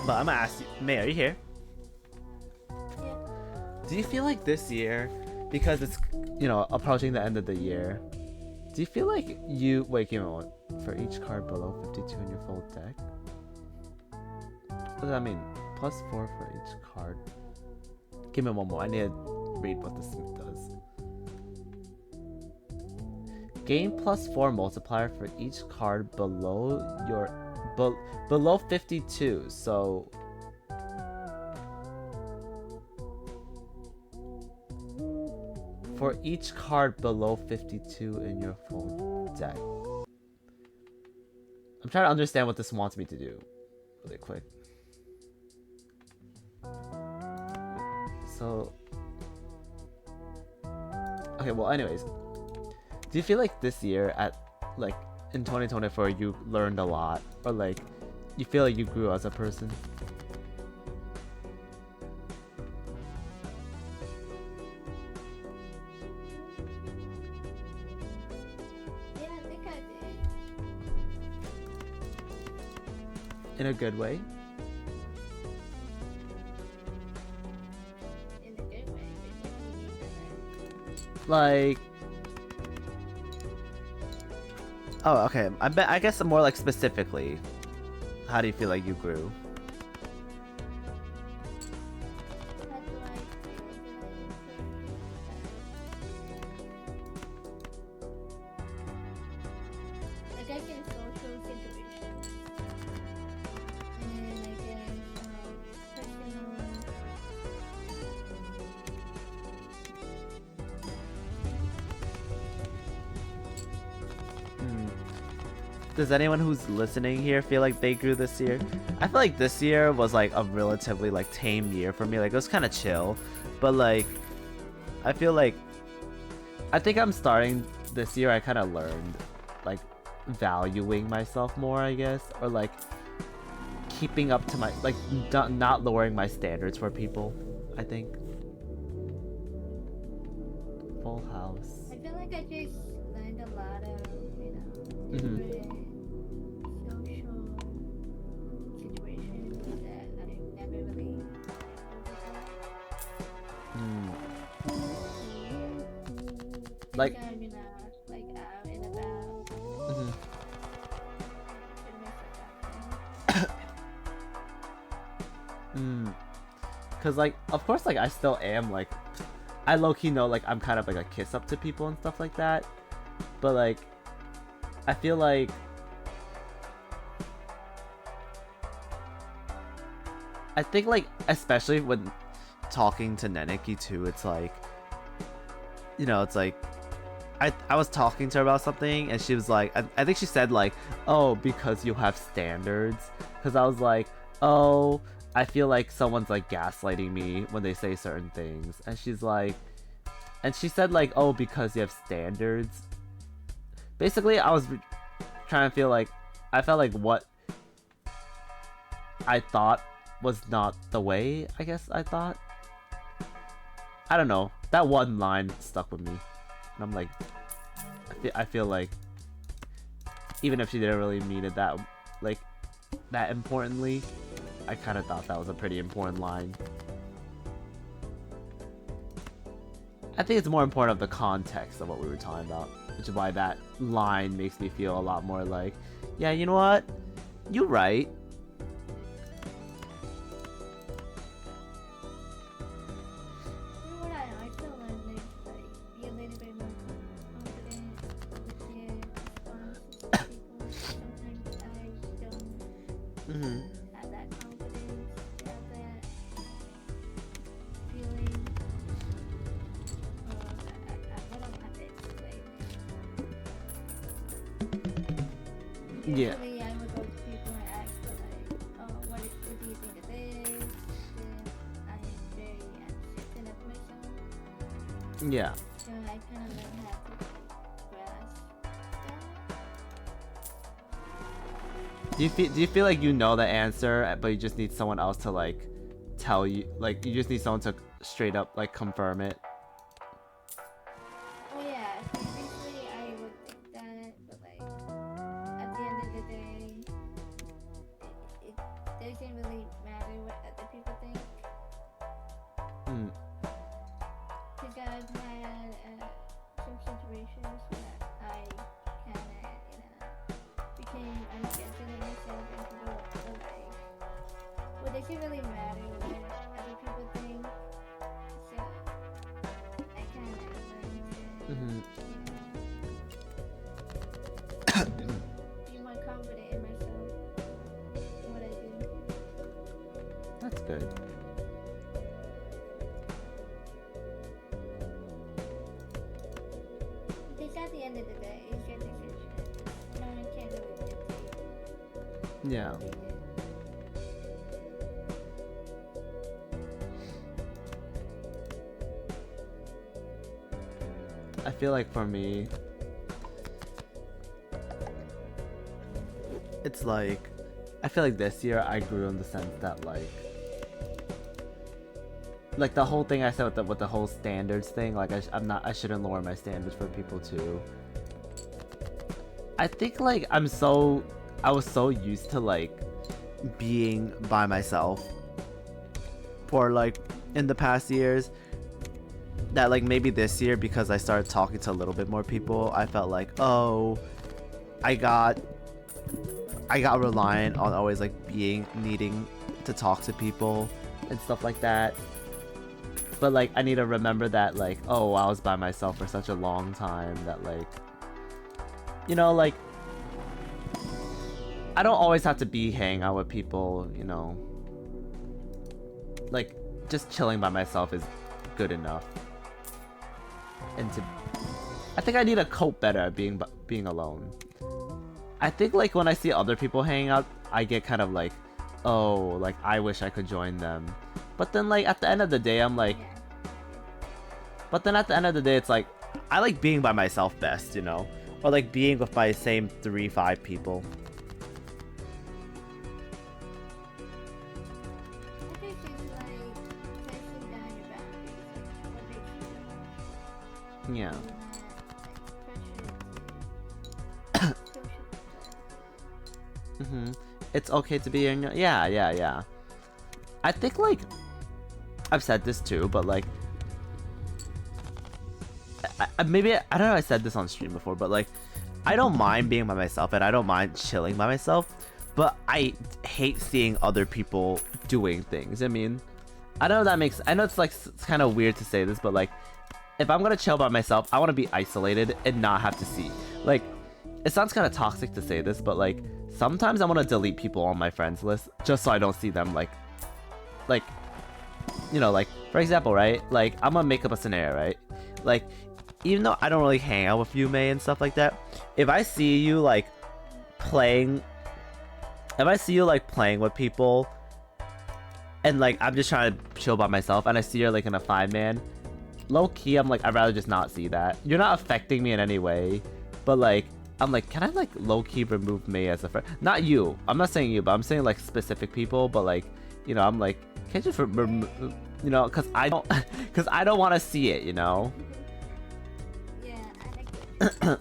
but I'm gonna ask you. May, are you here? Yeah. Do you feel like this year, because it's, you know, approaching the end of the year, do you feel like you give me one for each card below 52 in your full deck? What does that mean? +4 for each card. Give me one more. I need to read what this does. Gain +4 multiplier for each card below your below 52. So for each card below 52 in your full deck. I'm trying to understand what this wants me to do really quick. So Okay, well, anyways, do you feel like this year like in 2024 you learned a lot, or like you feel like you grew as a person? Yeah, I think I did. In a good way? In a good way, but you need to Like, Oh, okay. I guess more like specifically. How do you feel like you grew? How do I feel that I guess in social situations, and I guess personal. Does anyone who's listening here feel like they grew this year? I feel like this year was like a relatively like tame year for me. Like it was kind of chill, but like I feel like I think I'm starting this year. I kind of learned like valuing myself more, I guess, or like keeping up to my like not lowering my standards for people. I think. Full house. I feel like I just learned a lot of, Mhm. different social situations that I've never really Like, I'm, like out and about. mhm. Cause like, of course, like I still am like, I low key know like I'm kind of like a kiss up to people and stuff like that, but like, I feel like I think like especially when talking to Neneki too, it's like, it's like I was talking to her about something and she was like, I think she said like, oh, because you have standards, because I was like, oh, I feel like someone's like gaslighting me when they say certain things, and she's like, and she said like, oh, because you have standards. Basically, I was trying to feel like, I felt like what I thought was not the way, I guess I thought. I don't know. That one line stuck with me. And I'm like, I feel like, even if she didn't really mean it that, like, that importantly, I kind of thought that was a pretty important line. I think it's more important of the context of what we were talking about, which is why that line makes me feel a lot more like, yeah, you know what? You're right. You know what I also learned is like be a little bit more confident with your responses to people. Sometimes I don't have that confidence, have that feeling. I don't have to explain it. Yeah. Usually I would go to people and ask for like, oh, what do you think of this? Then I am very accepting of myself. Yeah. So I kind of learned how to grasp that. Do you feel like you know the answer, but you just need someone else to like tell you, like you just need someone to straight up like confirm it? Oh yeah, previously I would think that, but like at the end of the day, it doesn't really matter what other people think. Because I've had some situations where I kind of, became uncertain of myself and people were like, well, does it really matter what other people think? So I kind of learned to, be more confident in myself and what I do. That's good. Because at the end of the day, it's your decision. No one can really dictate Yeah. what you do. I feel like for me, it's like, I feel like this year I grew in the sense that like the whole thing I said with the whole standards thing, like I shouldn't lower my standards for people too. I think like I was so used to like Being by myself for like in the past years that like maybe this year, because I started talking to a little bit more people, I felt like, oh, I got reliant on always like needing to talk to people and stuff like that. But like I need to remember that like, oh, I was by myself for such a long time that like, you know, like I don't always have to be hang out with people, you know. Like just chilling by myself is good enough. And I think I need to cope better at being alone. I think like when I see other people hanging out, I get kind of like, oh, like I wish I could join them. But then like at the end of the day, I'm like, but then at the end of the day, it's like I like being by myself best, you know, or like being with my same 3-5 people. I think it's like testing down your boundaries, like what makes you feel yeah. not like pressure to social. It's okay to be in your, yeah. I think like I've said this too, but like maybe I don't know, I said this on stream before, but like I don't mind being by myself and I don't mind chilling by myself, but I hate seeing other people doing things. I mean, I know that makes, I know it's like it's kind of weird to say this, but like if I'm gonna chill by myself, I want to be isolated and not have to see. Like it sounds kind of toxic to say this, but like sometimes I want to delete people on my friends list just so I don't see them. Like you know, like for example, right, like I'm gonna make up a scenario, right, like even though I don't really hang out with you, May, and stuff like that, if I see you like playing with people and like I'm just trying to chill by myself and I see you're like in a 5-man, low key I'm like, I'd rather just not see that. You're not affecting me in any way, but like I'm like, can I like low key remove May as a friend? Not you, I'm not saying you, but I'm saying like specific people. But like, you know, I'm like, can't you remove, you know, because I don't want to see it, you know. Yeah, I like it.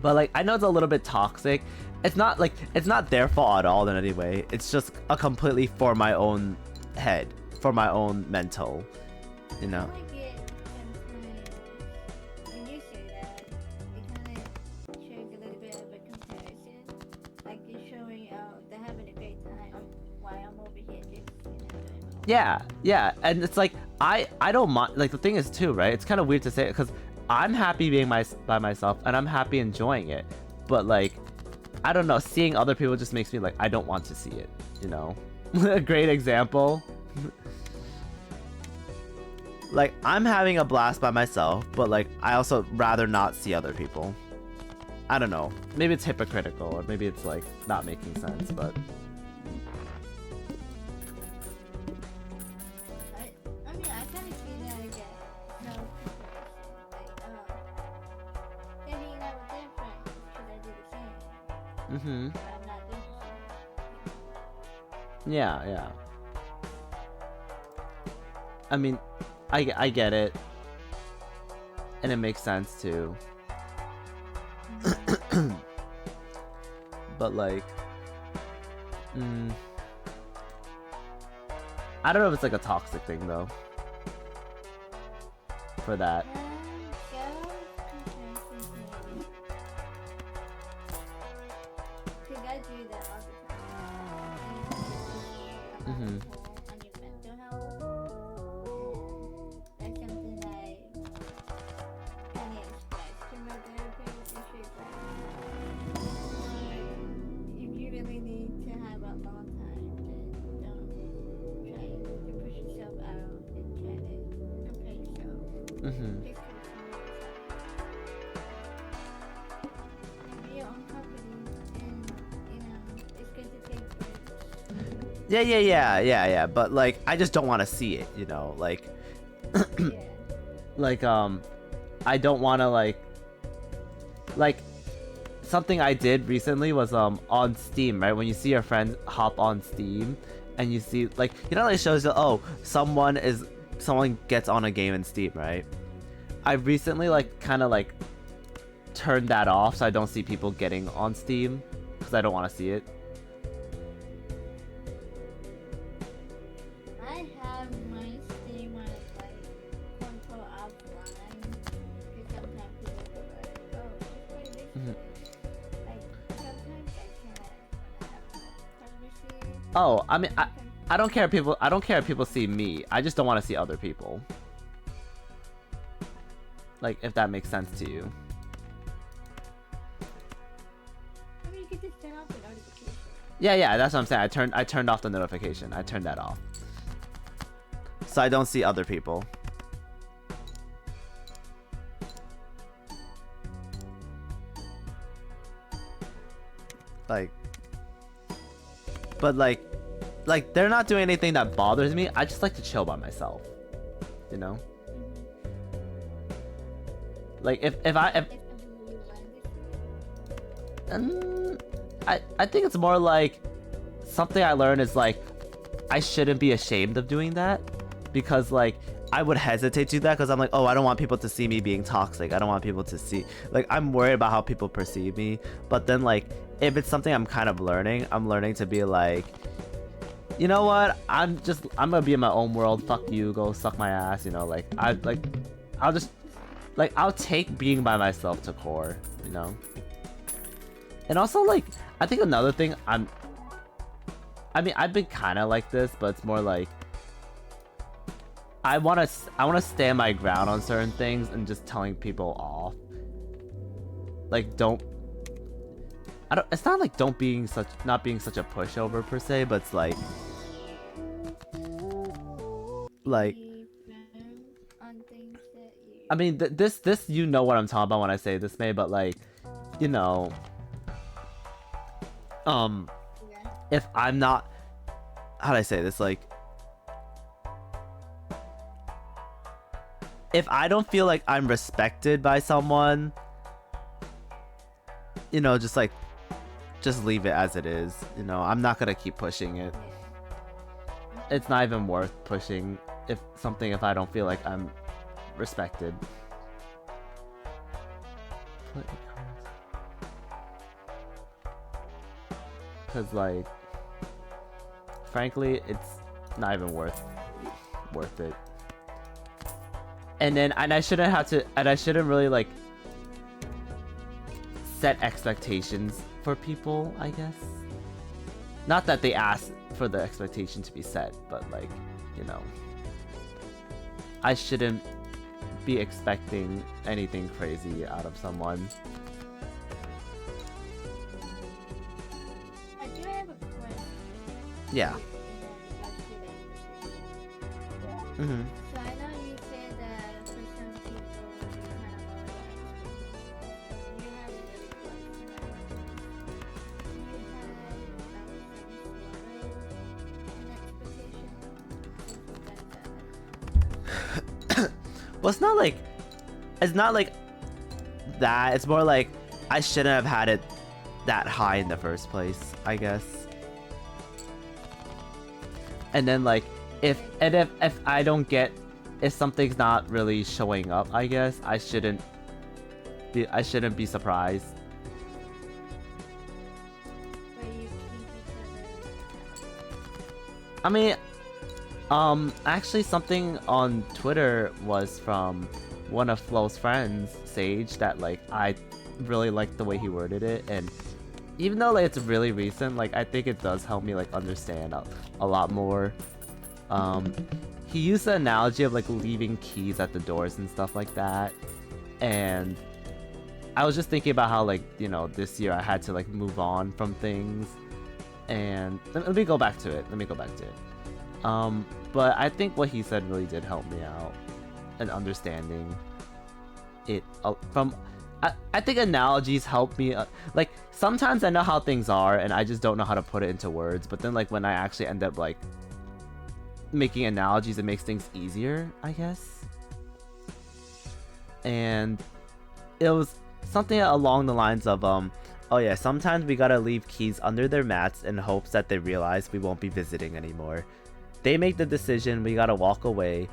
But like I know it's a little bit toxic. It's not like, it's not their fault at all in any way. It's just a completely for my own head, for my own mental, you know. I like it sometimes when you say that, it kind of shows a little bit of a comparison. Like you're showing out, they're having a great time while I'm over here just, you know, doing my own. Yeah, and it's like I don't mind. Like the thing is too, right? It's kind of weird to say it because I'm happy being by myself and I'm happy enjoying it. But like, I don't know, seeing other people just makes me like I don't want to see it. You know, a great example. Like I'm having a blast by myself, but like I also rather not see other people. I don't know. Maybe it's hypocritical, or maybe it's like not making sense, but. I mean, I kind of see that again. No comparison. Like, they're hanging out with their friends. Should I do the same? But I'm not doing the same. Yeah. I mean, I get it, and it makes sense too. But like, I don't know if it's like a toxic thing though. For that. Because I do that all the time. On your mental health. And that's something I kind of express to my therapist. And she's like, if you really need to have a long time, then don't try to push yourself out and try to compare yourself. Just continue yourself. Be your own company, and you know, it's good to take breaks. Yeah. But like I just don't want to see it, you know, like Yeah. like I don't want to like something I did recently was on Steam, right? When you see your friends hop on Steam and you see like, you know, it shows you, oh, someone gets on a game in Steam, right? I recently like kind of like turned that off so I don't see people getting on Steam because I don't want to see it. I have my Steam on like control offline because sometimes people go like, oh, let's play this Mhm. game. Like sometimes I can't have privacy. Oh, I mean, Sometimes I don't care if people see me. I just don't want to see other people. Like, if that makes sense to you. I mean, you can just turn off the notification. Yeah, that's what I'm saying. I turned off the notification. I turned that off. So I don't see other people. Like, but like they're not doing anything that bothers me. I just like to chill by myself, you know. Like if It's something you learn this way. I think it's more like something I learned is like I shouldn't be ashamed of doing that, because like I would hesitate to do that because I'm like, oh, I don't want people to see me being toxic. I don't want people to see, like, I'm worried about how people perceive me. But then like if it's something I'm kind of learning, I'm learning to be like, you know what, I'm gonna be in my own world. Fuck you, go suck my ass, you know. Like I'll take being by myself to core, you know. And also like I think another thing I mean I've been kind of like this, but it's more like I want to stand my ground on certain things and just telling people off. Like it's not like not being such a pushover per se, but it's like Be firm on things that you. I mean this you know what I'm talking about when I say this, May, but like, you know, Yeah. if I'm not, how do I say this, like if I don't feel like I'm respected by someone, you know, just leave it as it is, you know. I'm not gonna keep pushing it. It's not even worth pushing if I don't feel like I'm respected. Cause like, frankly, it's not even worth it. And I shouldn't really like set expectations for people, I guess. Not that they ask for the expectation to be set, but like, you know, I shouldn't be expecting anything crazy out of someone. I do have a question. Yeah. Mm-hmm. So I know you said that for some people you kind of lower the expectations. You have a really question about this. Do you have some sort of an expectation? Well, it's not like that. It's more like I shouldn't have had it that high in the first place, I guess. And then like if I don't get, if something's not really showing up, I guess I shouldn't be surprised. Where you keep each other. I mean, actually something on Twitter was from one of Flo's friends, Sage, that like I really liked the way he worded it, and even though like it's really recent, like I think it does help me like understand a lot more. He used the analogy of like leaving keys at the doors and stuff like that, and I was just thinking about how, like, you know, this year I had to like move on from things, and let me go back to it. But I think what he said really did help me out in understanding it I think analogies help me. Like, sometimes I know how things are and I just don't know how to put it into words, but then like when I actually end up like making analogies, it makes things easier, I guess. and it was something along the lines of oh yeah, sometimes we gotta leave keys under their mats in hopes that they realize we won't be visiting anymore. They make the decision, we gotta walk away.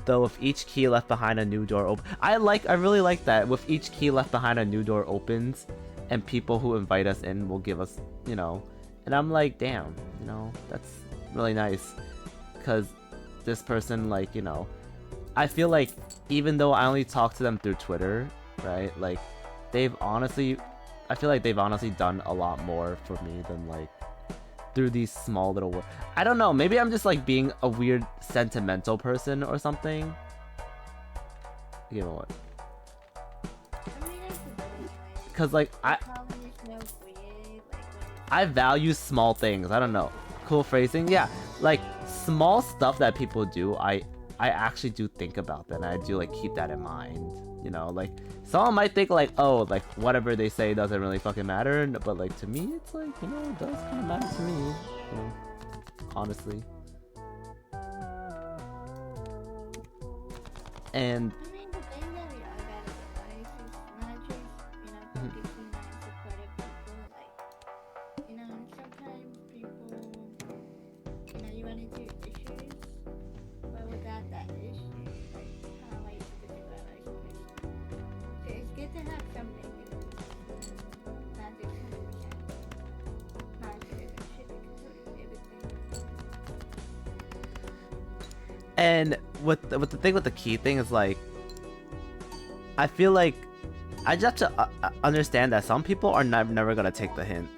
Though with each key left behind, a new door open. I really like that. With each key left behind, a new door opens, and people who invite us in will give us, you know. And I'm like, damn, you know, that's really nice, because this person, like, you know, I feel like even though I only talk to them through Twitter, right? Like, I feel like they've honestly done a lot more for me than like through these small little words. I don't know, maybe I'm just like being a weird sentimental person or something. You know what? Because like I value small things. I don't know. Cool phrasing? Yeah. Like small stuff that people do, I actually do think about that, and I do like keep that in mind. You know, like someone might think like, oh, like whatever they say doesn't really fucking matter, but like to me it's like, you know, it does kind of matter to me, you know, honestly. And I mean, the thing that we all gotta realize is not just, you know, focusing on supportive people. Like, you know, sometimes people, you know, you run into issues, but without that issue, like, how am I supposed to go about it? So it's good to have something, you know, not just 100% positive and shit, because everything. And with the thing with the key thing is like, I feel like I just have to understand that some people are never gonna take the hint,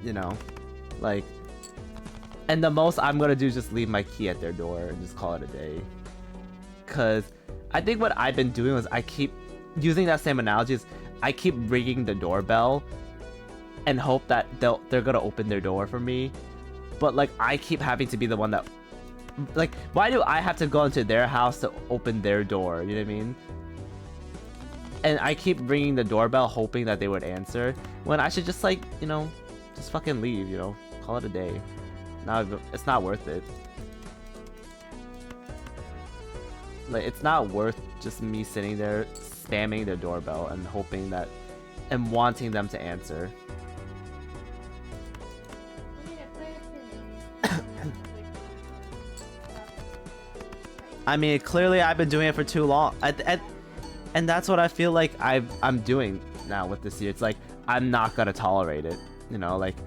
you know, like, and the most I'm gonna do is just leave my key at their door and just call it a day. Cause I think what I've been doing was I keep using that same analogy is I keep ringing the doorbell and hope that they're gonna open their door for me, but like I keep having to be the one that, like, why do I have to go into their house to open their door? You know what I mean? And I keep ringing the doorbell hoping that they would answer, when I should just, like, you know, just fucking leave, you know? Call it a day. Now it's not worth it. Like, it's not worth just me sitting there spamming their doorbell and hoping that, and wanting them to answer. I mean, clearly I've been doing it for too long. And that's what I feel like I'm doing now with this year. It's like, I'm not gonna tolerate it. You know, like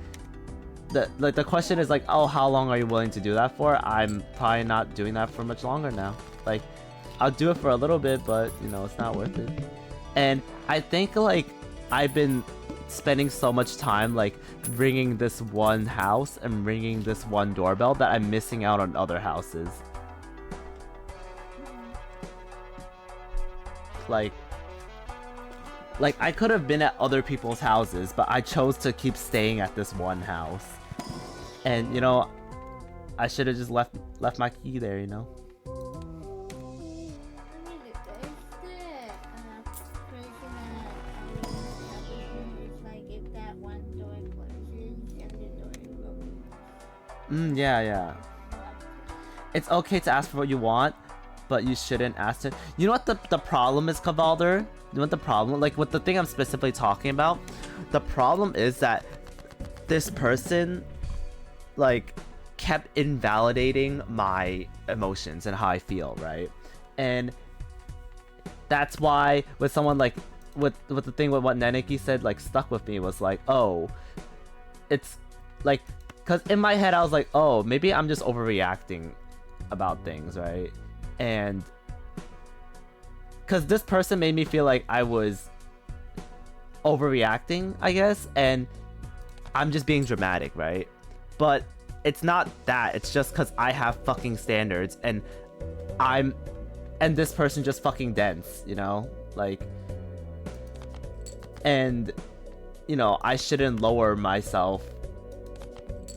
the question is like, oh, how long are you willing to do that for? I'm probably not doing that for much longer now. Like, I'll do it for a little bit, but you know, it's not worth it. And I think like I've been spending so much time like ringing this one house and ringing this one doorbell that I'm missing out on other houses. Like I could have been at other people's houses, but I chose to keep staying at this one house. And you know, I should have just left my key there, you know. Yeah. It's okay to ask for what you want, but you shouldn't ask it. You know what the problem is, Cavalder? You know what the problem? Like, with the thing I'm specifically talking about, the problem is that this person, like, kept invalidating my emotions and how I feel, right? And that's why with someone like, with the thing with what Neneki said, like, stuck with me was like, oh, it's like, because in my head I was like, oh, maybe I'm just overreacting about things, right? And because this person made me feel like I was overreacting, I guess, and I'm just being dramatic, right? But it's not that. It's just because I have fucking standards, and this person just fucking dense, you know? Like, and, you know, I shouldn't lower myself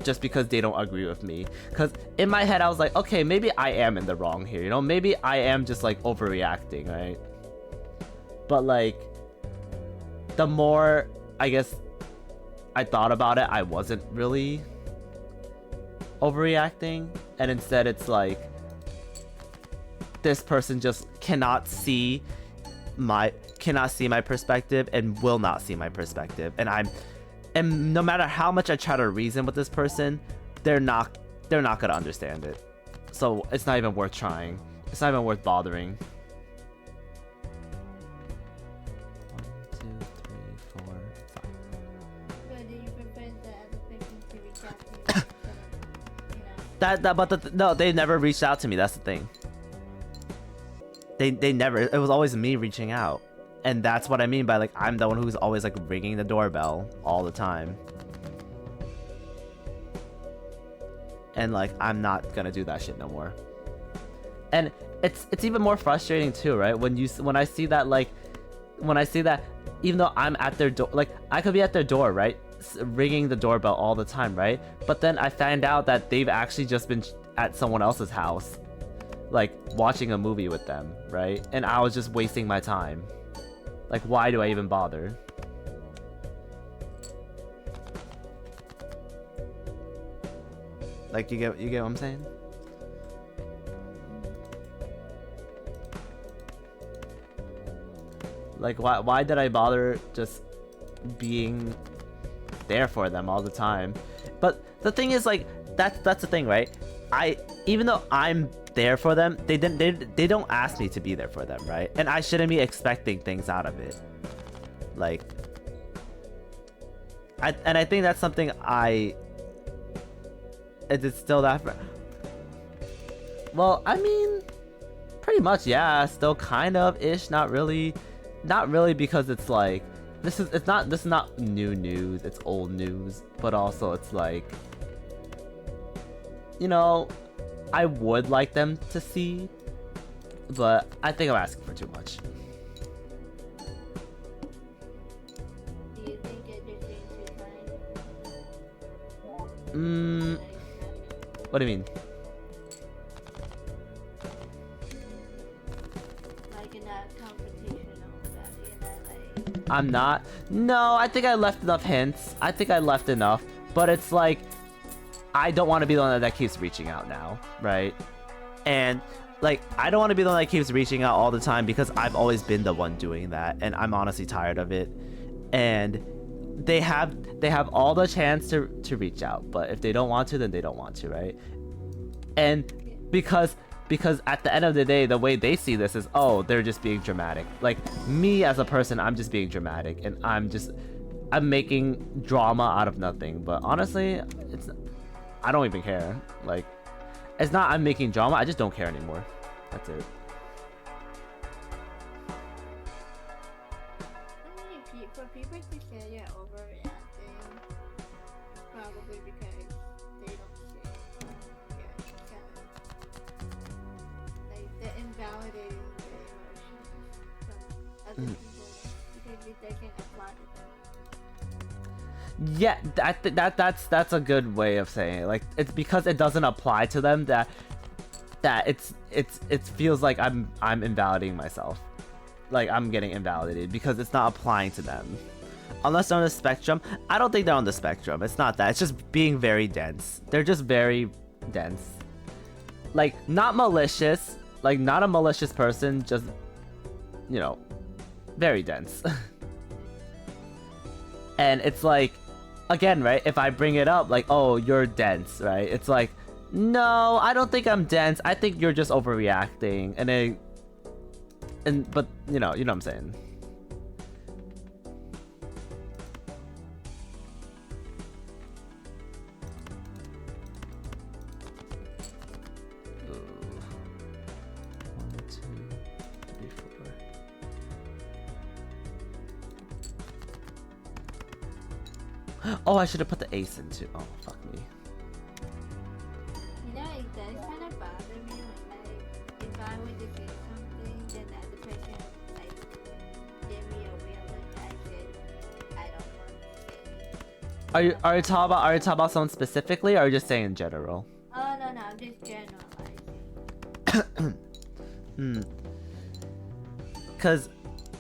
just because they don't agree with me. Because in my head I was like, okay, maybe I am in the wrong here, you know? Maybe I am just like overreacting, right? But like, the more I guess I thought about it, I wasn't really overreacting, and instead it's like this person just cannot see cannot see my perspective and will not see my perspective, and no matter how much I try to reason with this person, they're not gonna understand it. So it's not even worth trying. It's not even worth bothering. 1, 2, 3, 4, 5. But do you prefer the other person to reach out to you instead of, No, they never reached out to me. That's the thing. They never. It was always me reaching out, and that's what I mean by like I'm the one who's always like ringing the doorbell all the time. And like I'm not gonna do that shit no more. And it's even more frustrating too, right? When I see that even though I'm at their door, like I could be at their door, right, ringing the doorbell all the time, right? But then I find out that they've actually just been at someone else's house, like watching a movie with them, right? And I was just wasting my time. Like, why do I even bother? Like, you get what I'm saying? Like, why did I bother just being there for them all the time? But the thing is, like, that's the thing, right? Even though I'm there for them, they don't ask me to be there for them, right? And I shouldn't be expecting things out of it. Like, I think that's something it's still that. Well, I mean, pretty much, yeah. Still kind of ish. Not really because it's like this is not new news. It's old news. But also, it's like, you know, I would like them to see, but I think I'm asking for too much. do you think it just being too kind? What do you mean? Like in that confrontational about it, like I'm not. No, I think I left enough hints. I think I left enough, but it's like I don't want to be the one that keeps reaching out now, right? And like I don't want to be the one that keeps reaching out all the time because I've always been the one doing that, and I'm honestly tired of it. And they have all the chance to reach out, but if they don't want to, then they don't want to, right? And because at the end of the day, the way they see this is, oh, they're just being dramatic. Like me as a person, I'm just being dramatic, and I'm making drama out of nothing. But honestly, I don't even care. Like, it's not I'm making drama, I just don't care anymore. That's it. I mean, for people to say you're overreacting, probably because they don't see you're kind of like they're invalidating the emotions from other people because they can apply to them. Yeah, that's a good way of saying it. Like, it's because it doesn't apply to them that it feels like I'm invalidating myself. Like I'm getting invalidated because it's not applying to them. Unless they're on the spectrum. I don't think they're on the spectrum. It's not that. It's just being very dense. They're just very dense. Like, not malicious. Like, not a malicious person. Just, you know, very dense. And it's like, again, right? If I bring it up, like, oh, you're dense, right? It's like, no, I don't think I'm dense. I think you're just overreacting. But you know what I'm saying. Ooh. 1, 2, 3, 4. Oh, I should have put the ace in too. Oh, fuck me. You know, it does kind of bother me when, like, if I were to say something, then the other person, like, give me a real look at it. I don't want to say. Are you talking about someone specifically, or are you just saying in general? Oh, no, I'm just generalizing. Cause,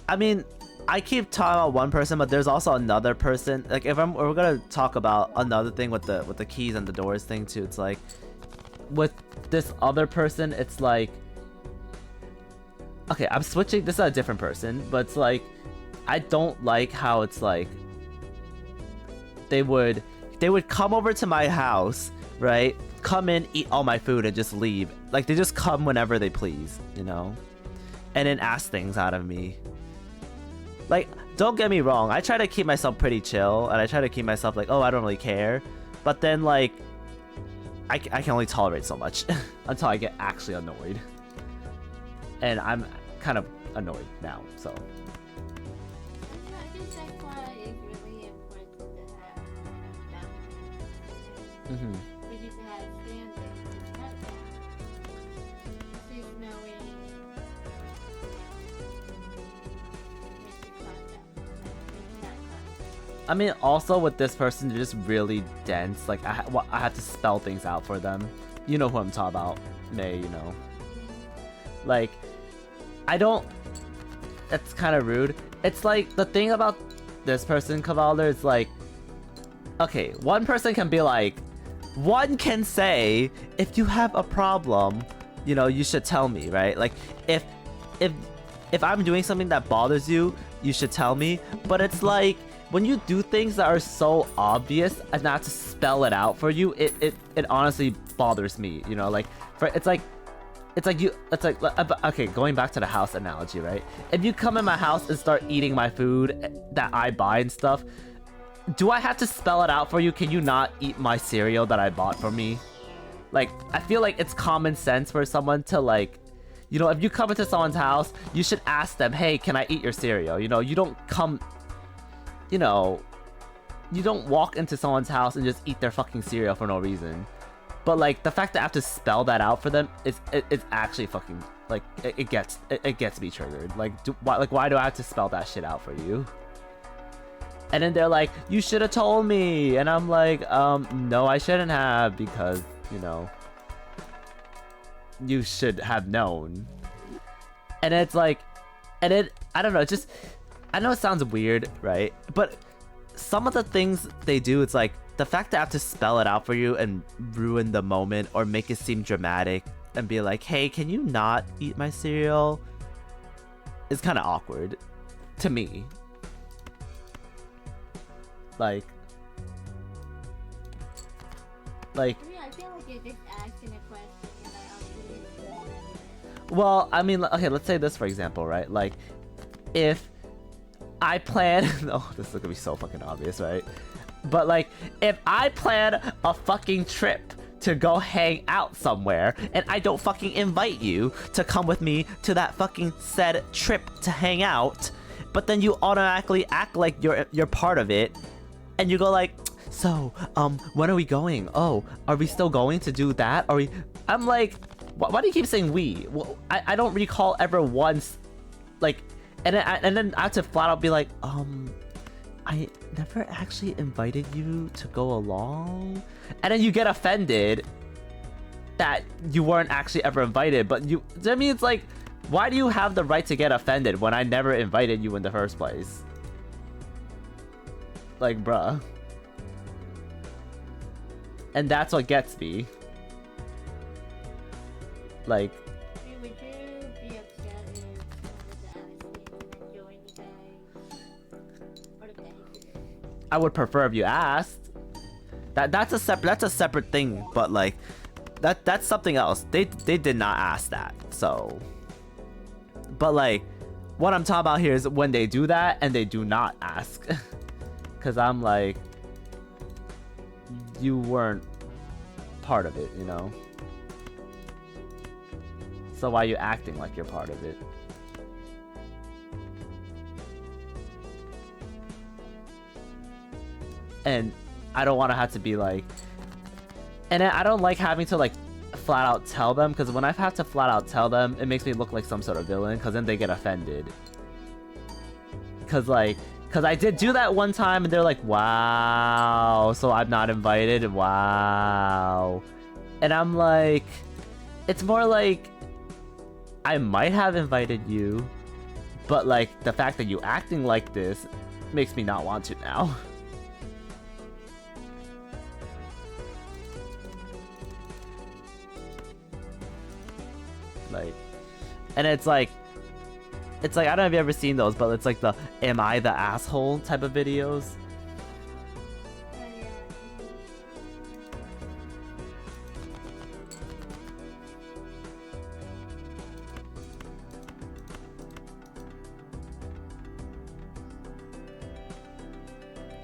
I mean, I keep talking about one person, but there's also another person. Like, if we're gonna talk about another thing with the keys and the doors thing too, it's like with this other person, it's like okay, I'm switching. This is a different person, but it's like, I don't like how it's like they would come over to my house, right? Come in, eat all my food, and just leave. Like, they just come whenever they please, you know? And then ask things out of me. Like, don't get me wrong, I try to keep myself pretty chill, and I try to keep myself like, oh, I don't really care. But then, like, I can only tolerate so much until I get actually annoyed. And I'm kind of annoyed now, so. I guess that's why it's really important to have boundaries. Mm-hmm. We need to have standards and set boundaries. Just knowing I mean, also with this person, they're just really dense. Like, I have to spell things out for them. You know who I'm talking about, May, you know. Like, I don't... It's kind of rude. It's like, the thing about this person, Cavalder, is like... Okay, one person can be like... One can say, if you have a problem, you know, you should tell me, right? Like, if I'm doing something that bothers you, you should tell me. But it's like... When you do things that are so obvious and not to spell it out for you, it honestly bothers me, you know, like, okay, going back to the house analogy, right? If you come in my house and start eating my food that I buy and stuff, do I have to spell it out for you? Can you not eat my cereal that I bought for me? Like, I feel like it's common sense for someone to, like, you know, if you come into someone's house, you should ask them, hey, can I eat your cereal? You know, you don't come... You know, you don't walk into someone's house and just eat their fucking cereal for no reason. But like the fact that I have to spell that out for them is it's actually fucking like it gets me triggered. Like why do I have to spell that shit out for you? And then they're like, you should have told me, and I'm like, no, I shouldn't have, because you know, you should have known. And it's like, and it I don't know, it's just. I know it sounds weird, right? But some of the things they do, it's like the fact that I have to spell it out for you and ruin the moment or make it seem dramatic and be like, hey, can you not eat my cereal? Is kind of awkward to me. Like, I mean, I feel like you're just asking a question and I don't really. well, I mean, okay, let's say this for example, right? Like, if I plan... Oh, this is gonna be so fucking obvious, right? But like, if I plan a fucking trip to go hang out somewhere and I don't fucking invite you to come with me to that fucking said trip to hang out, but then you automatically act like you're part of it, and you go like, so, when are we going? Oh, are we still going to do that? Are we... I'm like, why do you keep saying we? Well, I don't recall ever once, like... And then I have to flat out be like, I never actually invited you to go along. And then you get offended that you weren't actually ever invited. But you, I mean, it's like, why do you have the right to get offended when I never invited you in the first place? Like, bruh. And that's what gets me. Like, Would you be upset if someone was asking to join you guys? Or the guys? I would prefer if you asked. That's a separate thing, but like that's something else. They did not ask that. So, but like what I'm talking about here is when they do that and they do not ask. Cuz I'm like, you weren't part of it, you know? So why are you acting like you're part of it? And I don't want to have to be like... And I don't like having to like flat out tell them, because when I have to flat out tell them, it makes me look like some sort of villain, because then they get offended. Because I did do that one time and they're like, wow, so I'm not invited? Wow. And I'm like... It's more like... I might have invited you, but like the fact that you acting like this makes me not want to now. Like, and it's like, it's like, I don't know if you've ever seen those, but it's like the "Am I the asshole" type of videos. Oh, yeah.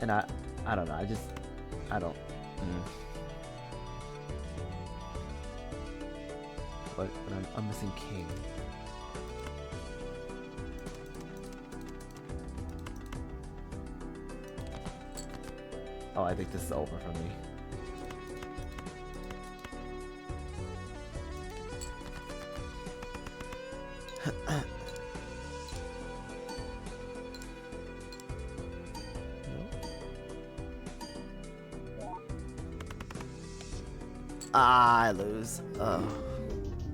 And I don't know. I don't. But I'm missing king. Oh, I think this is over for me. I lose. Oh.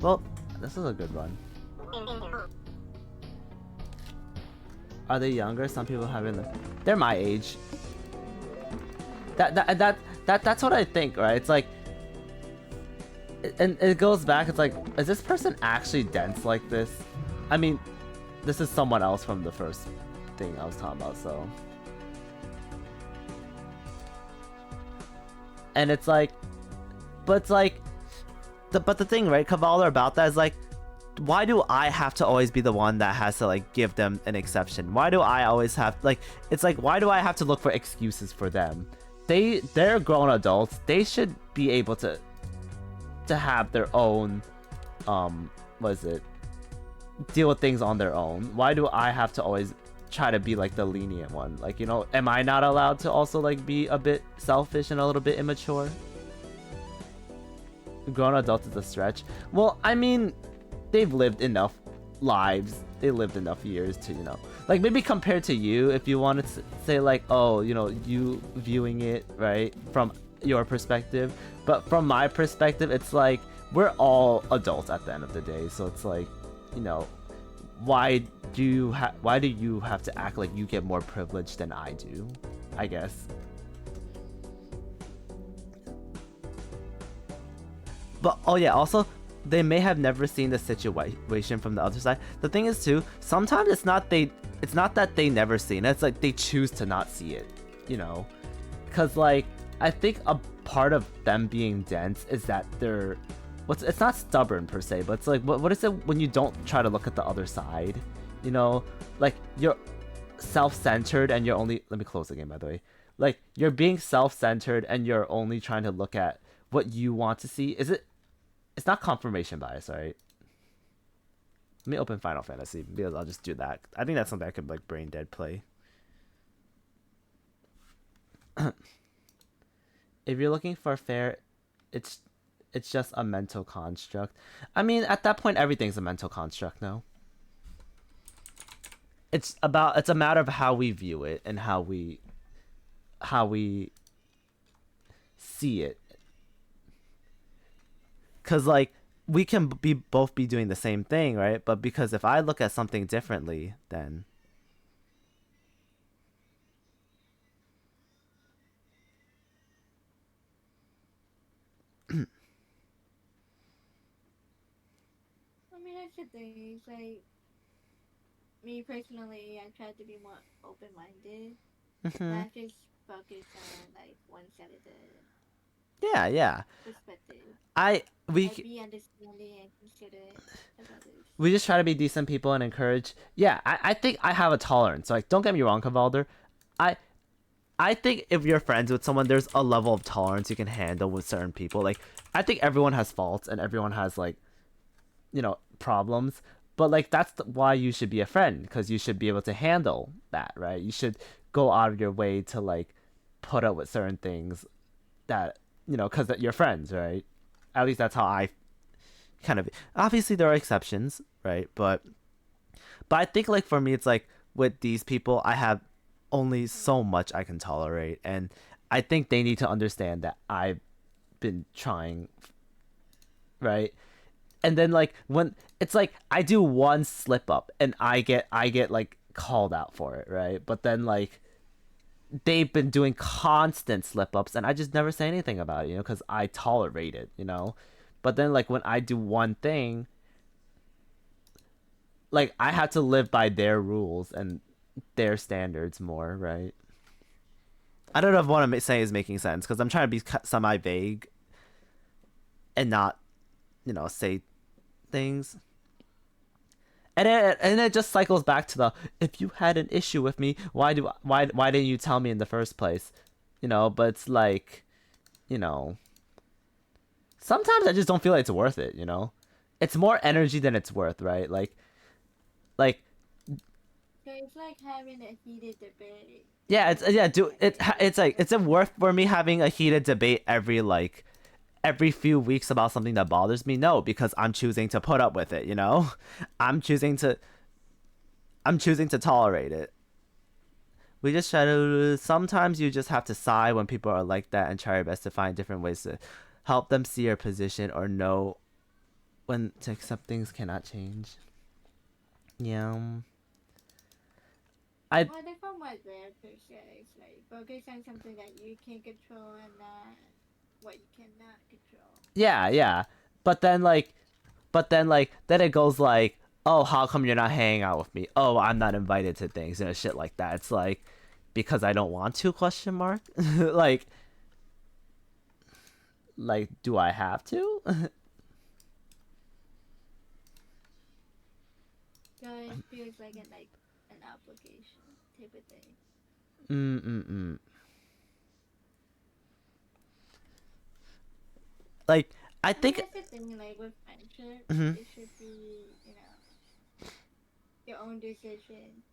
Well, this is a good run. Are they younger? Some people haven't. They're my age. That's what I think, right? It's like, and it goes back. It's like, is this person actually dense like this? I mean, this is someone else from the first thing I was talking about, so. And it's like, but it's like, but the thing, right, Cavalier, about that is like, why do I have to always be the one that has to like give them an exception? Why do I always have like, it's like, why do I have to look for excuses for them? They're grown adults. They should be able to have their own, what is it? Deal with things on their own. Why do I have to always try to be like the lenient one? Like, you know, am I not allowed to also like be a bit selfish and a little bit immature? Grown adults is a stretch. Well, I mean, they've lived enough lives. They lived enough years to, you know, like maybe compared to you, if you wanted to say like, oh, you know, you viewing it right from your perspective, but from my perspective, it's like we're all adults at the end of the day. So it's like, you know, why do you have to act like you get more privilege than I do? I guess. But oh yeah, also they may have never seen the situation from the other side. The thing is too, sometimes it's not that they never seen it, it's like they choose to not see it, you know? Cause like, I think a part of them being dense is that they're, it's not stubborn per se, but it's like, what is it when you don't try to look at the other side? You know, like you're self-centered and you're only, let me close the game by the way. Like you're being self-centered and you're only trying to look at what you want to see. It's not confirmation bias, right? Let me open Final Fantasy because I'll just do that. I think that's something I could like brain dead play. If you're looking for fair, it's just a mental construct. I mean, at that point, everything's a mental construct, no? It's a matter of how we view it and how we see it. Cause like we can both be doing the same thing, right? But because if I look at something differently, then I mean, that's the thing. It's like, me personally, I try to be more open-minded. Not just focus on like one side of the yeah. perspective. We be understanding and considerate of others. We just try to be decent people and encourage. Yeah, I think I have a tolerance. Like, don't get me wrong, Cavalder. I think if you're friends with someone, there's a level of tolerance you can handle with certain people. Like, I think everyone has faults and everyone has like, you know, problems. But like that's why you should be a friend, because you should be able to handle that, right? You should go out of your way to like put up with certain things that, you know, because you're friends, right? At least that's how I kind of. Obviously, there are exceptions, right? But I think like for me, it's like with these people, I have only so much I can tolerate, and I think they need to understand that I've been trying, right? And then like when it's like I do one slip up and I get like called out for it, right? But then like they've been doing constant slip ups and I just never say anything about it, you know, because I tolerate it, you know. But then like when I do one thing, like I have to live by their rules and their standards more, right? I don't know if what I'm saying is making sense because I'm trying to be semi vague and not, say things. And it just cycles back to the if you had an issue with me, why didn't you tell me in the first place? But it's like, you know, sometimes I just don't feel like it's worth it, It's more energy than it's worth, right? Like So it's like having a heated debate. yeah, it's like it's worth for me having a heated debate every few weeks about something that bothers me? No, because I'm choosing to put up with it, I'm choosing to tolerate it. We just try to sometimes you just have to sigh when people are like that and try your best to find different ways to help them see your position or know when to accept things cannot change. Yeah. Well, the from what their picture is like focus on something that you can control and not what you cannot control. Yeah. But then it goes like, oh, how come you're not hanging out with me? Oh, I'm not invited to things and shit like that. It's like because I don't want to question mark like do I have to? So it feels like an obligation type of thing. Like I think That's the thing, like with friendship, it should be, your own decision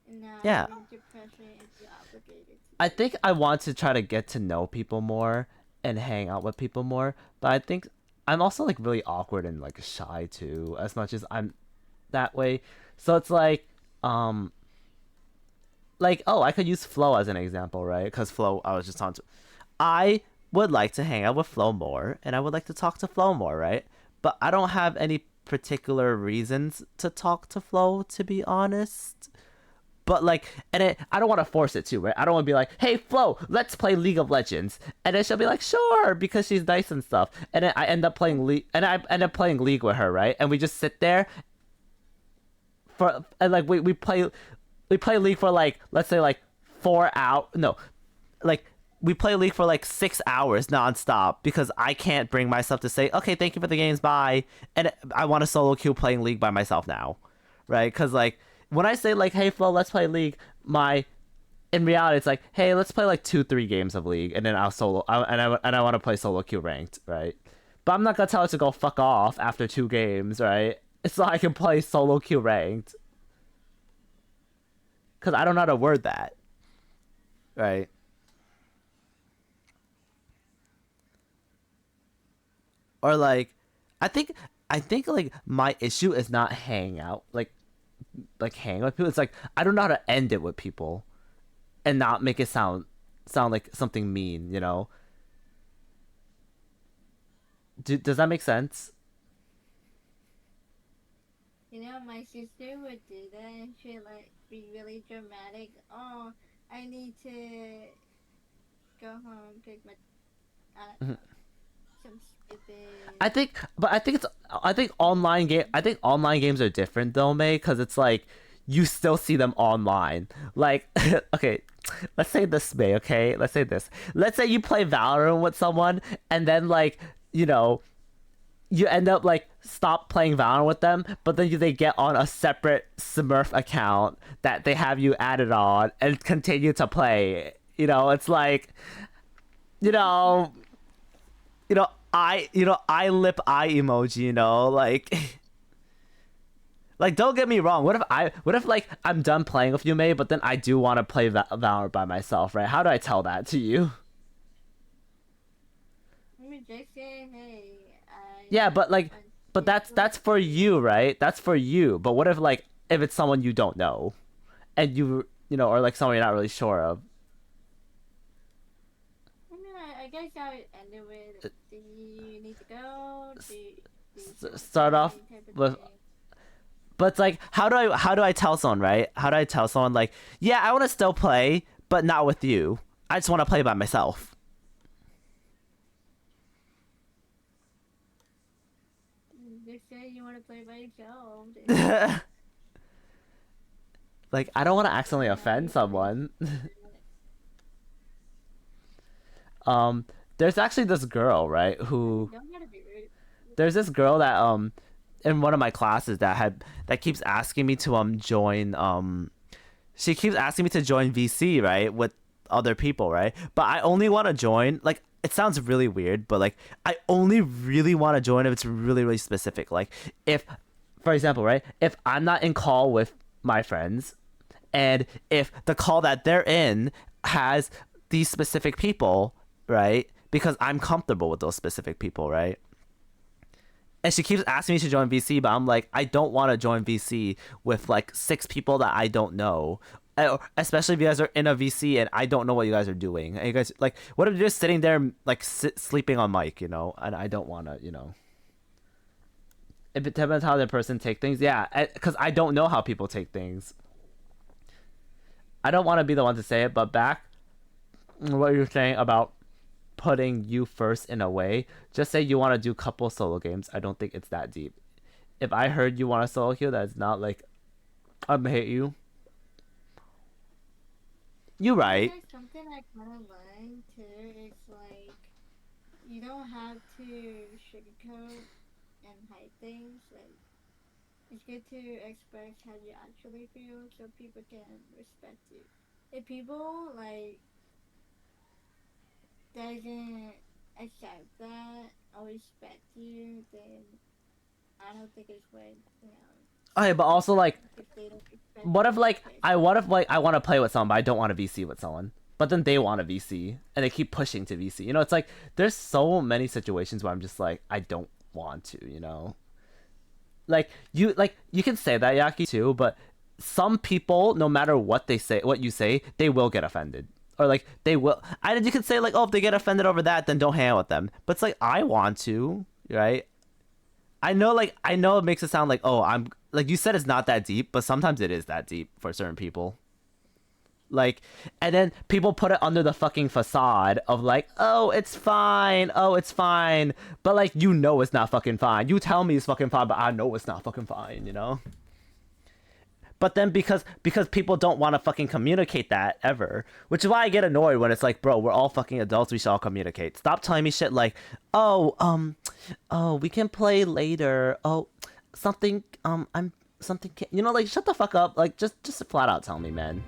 and not yeah. having to pressure and be obligated to I do. think I want to try to get to know people more and hang out with people more, but I think I'm also like really awkward and like shy too, as much as I'm that way. So it's like oh, I could use Flo as an example, right? Because Flo, I was just on to. I would like to hang out with Flo more, and I would like to talk to Flo more, right? But I don't have any particular reasons to talk to Flo, to be honest. But I don't want to force it too, right? I don't want to be like, "Hey, Flo, let's play League of Legends," and then she'll be like, "Sure," because she's nice and stuff. And then I end up playing League, and I end up playing League with her, right? And we just sit there and like we play League for like let's say like 4 hours. No, like we play League for like 6 hours nonstop because I can't bring myself to say, "Okay, thank you for the games, bye." And I want to solo queue playing League by myself now, right? Because like when I say like, "Hey Flo, let's play League," in reality it's like, "Hey, let's play like 2-3 games of League," and then I want to play solo queue ranked, right? But I'm not gonna tell her to go fuck off after 2 games, right? It's so I can play solo queue ranked because I don't know how to word that, right? Or like, I think like my issue is not hanging out like hang with people. It's like I don't know how to end it with people and not make it sound like something mean, does that make sense? My sister would do that and she'd like be really dramatic. Oh, I need to go home, take my, I don't know, some stupid. I think online games are different though, May, because it's like you still see them online. Like, okay, let's say this, May. Okay, let's say this. Let's say you play Valorant with someone, and then you know you end up like stop playing Valorant with them, but then they get on a separate Smurf account that they have you added on and continue to play. It's like, you know, I lip eye emoji, like, like don't get me wrong. What if like I'm done playing with you, May, but then I do want to play Valorant by myself, right? How do I tell that to you? Let me just say, hey, Yeah, but that's for you, right? That's for you. But what if it's someone you don't know, and or like someone you're not really sure of? I guess I would end it with, do you need to go? Start off with, but it's like how do I tell someone, right? How do I tell someone like, yeah, I want to still play, but not with you. I just want to play by myself. Just say you want to play by yourself. Like, I don't want to accidentally offend someone. um, there's actually this girl, right? Who Don't gotta be rude. there's this girl that in one of my classes that keeps asking me to join she keeps asking me to join VC, right, with other people, right? But I only want to join, like, it sounds really weird, but like I only really want to join if it's really really specific. Like, if, for example, right, if I'm not in call with my friends, and if the call that they're in has these specific people, right? Because I'm comfortable with those specific people, right? And she keeps asking me to join VC, but I'm like, I don't want to join VC with like 6 people that I don't know. Especially if you guys are in a VC and I don't know what you guys are doing. And you guys, like, what if you're just sitting there like sleeping on mic, you know? And I don't want to, you know. It depends how the person take things. Yeah, because I don't know how people take things. I don't want to be the one to say it, but back what you're saying about putting you first in a way, just say you want to do couple solo games. I don't think it's that deep. If I heard you want a solo queue, that's not like I'm gonna hate you. You right. There's something I kind of learned too. It's like you don't have to sugarcoat and hide things. Like it's good to express how you actually feel so people can respect you. If people like doesn't accept that or respect you, then I don't think it's worth, Okay, but also like, if they don't respect what if you, like it's I what if like I want to play with someone, but I don't want to VC with someone, but then they want to VC and they keep pushing to VC. You know, it's like there's so many situations where I'm just like I don't want to. You know, like you can say that, Yaki, too, but some people, no matter what they say, what you say, they will get offended. Or like they will. You could say like, oh, if they get offended over that, then don't hang out with them. But it's like I want to, right? I know, like I know it makes it sound like, oh, I'm like you said, it's not that deep, but sometimes it is that deep for certain people. Like, and then people put it under the fucking facade of like, oh, it's fine, oh, it's fine, but like you know it's not fucking fine. You tell me it's fucking fine, but I know it's not fucking fine, you know. But then because people don't want to fucking communicate that ever, which is why I get annoyed when it's like, bro, we're all fucking adults, we should all communicate. Stop telling me shit like, oh, we can play later. Oh, something, I'm something, you know, like shut the fuck up. Like just flat out tell me, man.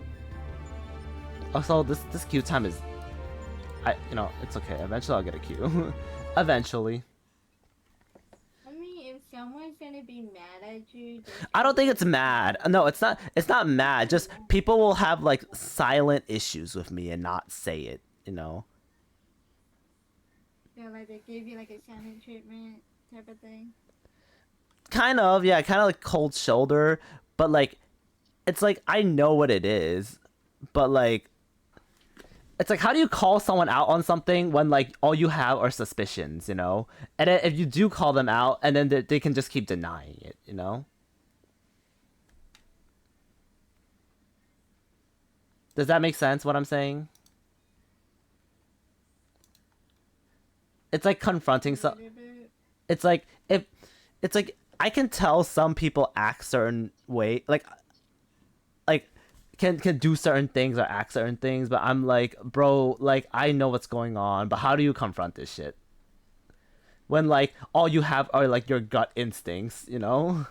Also, this queue time is, you know, it's okay. Eventually I'll get a queue. Eventually. I mean, if someone's gonna be mad at you, I don't think it's mad. No, it's not. It's not mad. Just people will have like silent issues with me and not say it. You know. so like they give you like a silent treatment type of thing. Kind of, yeah. Kind of like cold shoulder, but like, it's like I know what it is, but like, it's like how do you call someone out on something when like all you have are suspicions, you know? And then if you do call them out, and then they can just keep denying it, you know? Does that make sense? What I'm saying? It's like confronting some. It's like if it's like I can tell some people act certain way, like can do certain things or act certain things, but I'm like, bro, like I know what's going on, but how do you confront this shit when like all you have are like your gut instincts, you know?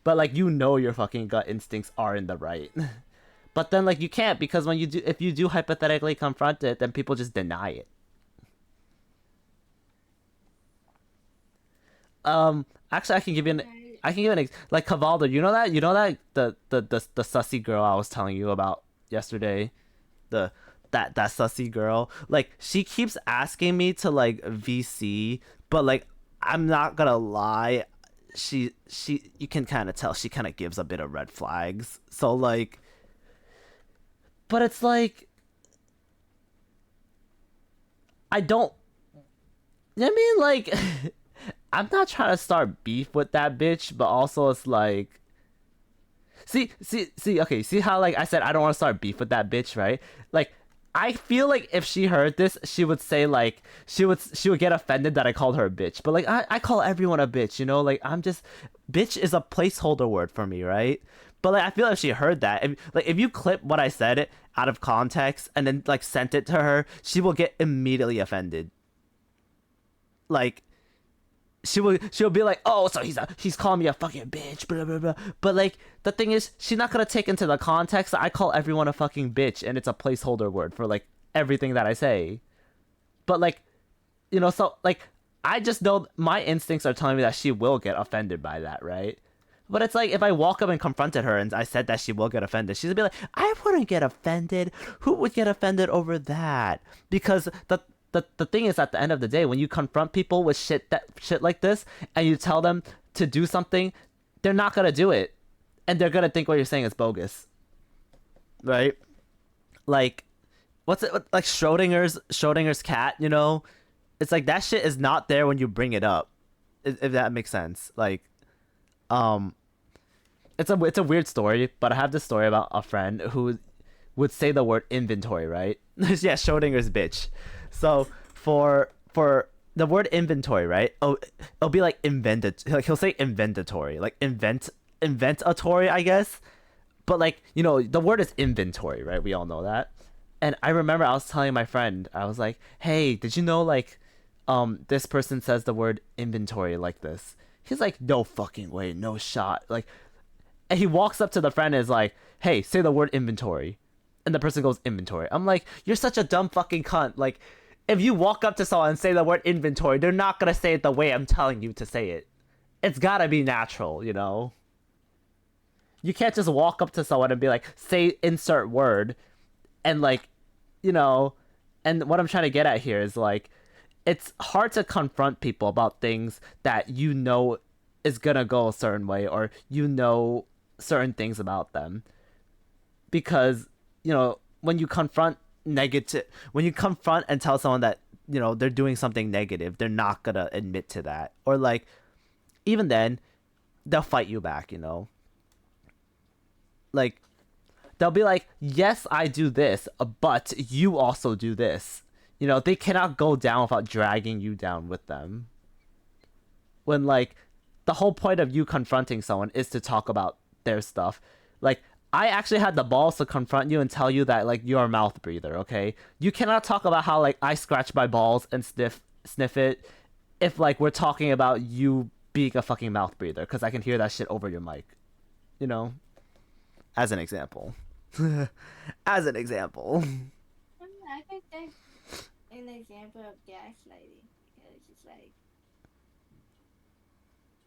But like you know your fucking gut instincts are in the right. But then like you can't, because when you do, if you do hypothetically confront it, then people just deny it. Actually, I can give an like Cavaldo. You know that the sussy girl I was telling you about yesterday, that sussy girl. Like she keeps asking me to like VC, but like I'm not gonna lie, she you can kind of tell she kind of gives a bit of red flags. So like, but it's like I don't. I mean like. I'm not trying to start beef with that bitch, but also it's like, see, okay, see how like I said I don't want to start beef with that bitch, right? Like, I feel like if she heard this, she would say like she would get offended that I called her a bitch. But like I call everyone a bitch, you know? Like I'm just, bitch is a placeholder word for me, right? But like I feel like she heard that. If you clip what I said out of context and then like sent it to her, she will get immediately offended. She'll be like, oh, so he's calling me a fucking bitch, blah blah blah. But like the thing is, she's not gonna take into the context that I call everyone a fucking bitch, and it's a placeholder word for like everything that I say. But like, so like I just know my instincts are telling me that she will get offended by that, right? But it's like if I walk up and confronted her and I said that she will get offended, she's gonna be like, I wouldn't get offended. Who would get offended over that? Because the thing is, at the end of the day, when you confront people with shit like this and you tell them to do something, they're not gonna do it, and they're gonna think what you're saying is bogus, right? Like, what's it like Schrodinger's cat? It's like that shit is not there when you bring it up, if that makes sense. Like, it's a weird story, but I have this story about a friend who would say the word inventory, right? Yeah, Schrodinger's bitch. So for the word inventory, right? Oh, it'll be like invented. Like he'll say inventatory, like inventatory, I guess. But like the word is inventory, right? We all know that. And I remember I was telling my friend, I was like, hey, did you know like, this person says the word inventory like this? He's like, no fucking way, no shot. Like, and he walks up to the friend and is like, hey, say the word inventory. And the person goes, inventory. I'm like, you're such a dumb fucking cunt. Like, if you walk up to someone and say the word inventory, they're not gonna say it the way I'm telling you to say it. It's gotta be natural, You can't just walk up to someone and be like, say insert word. And like, and what I'm trying to get at here is like, it's hard to confront people about things that is gonna go a certain way, or certain things about them. Because when you confront and tell someone that they're doing something negative, they're not gonna admit to that, or like even then they'll fight you back. Like they'll be like, yes, I do this, but you also do this. They cannot go down without dragging you down with them, when like the whole point of you confronting someone is to talk about their stuff. Like, I actually had the balls to confront you and tell you that like you're a mouth breather, okay? You cannot talk about how like I scratch my balls and sniff it if like we're talking about you being a fucking mouth breather, because I can hear that shit over your mic. As an example. As an example. I think that's an example of gaslighting, because it's like,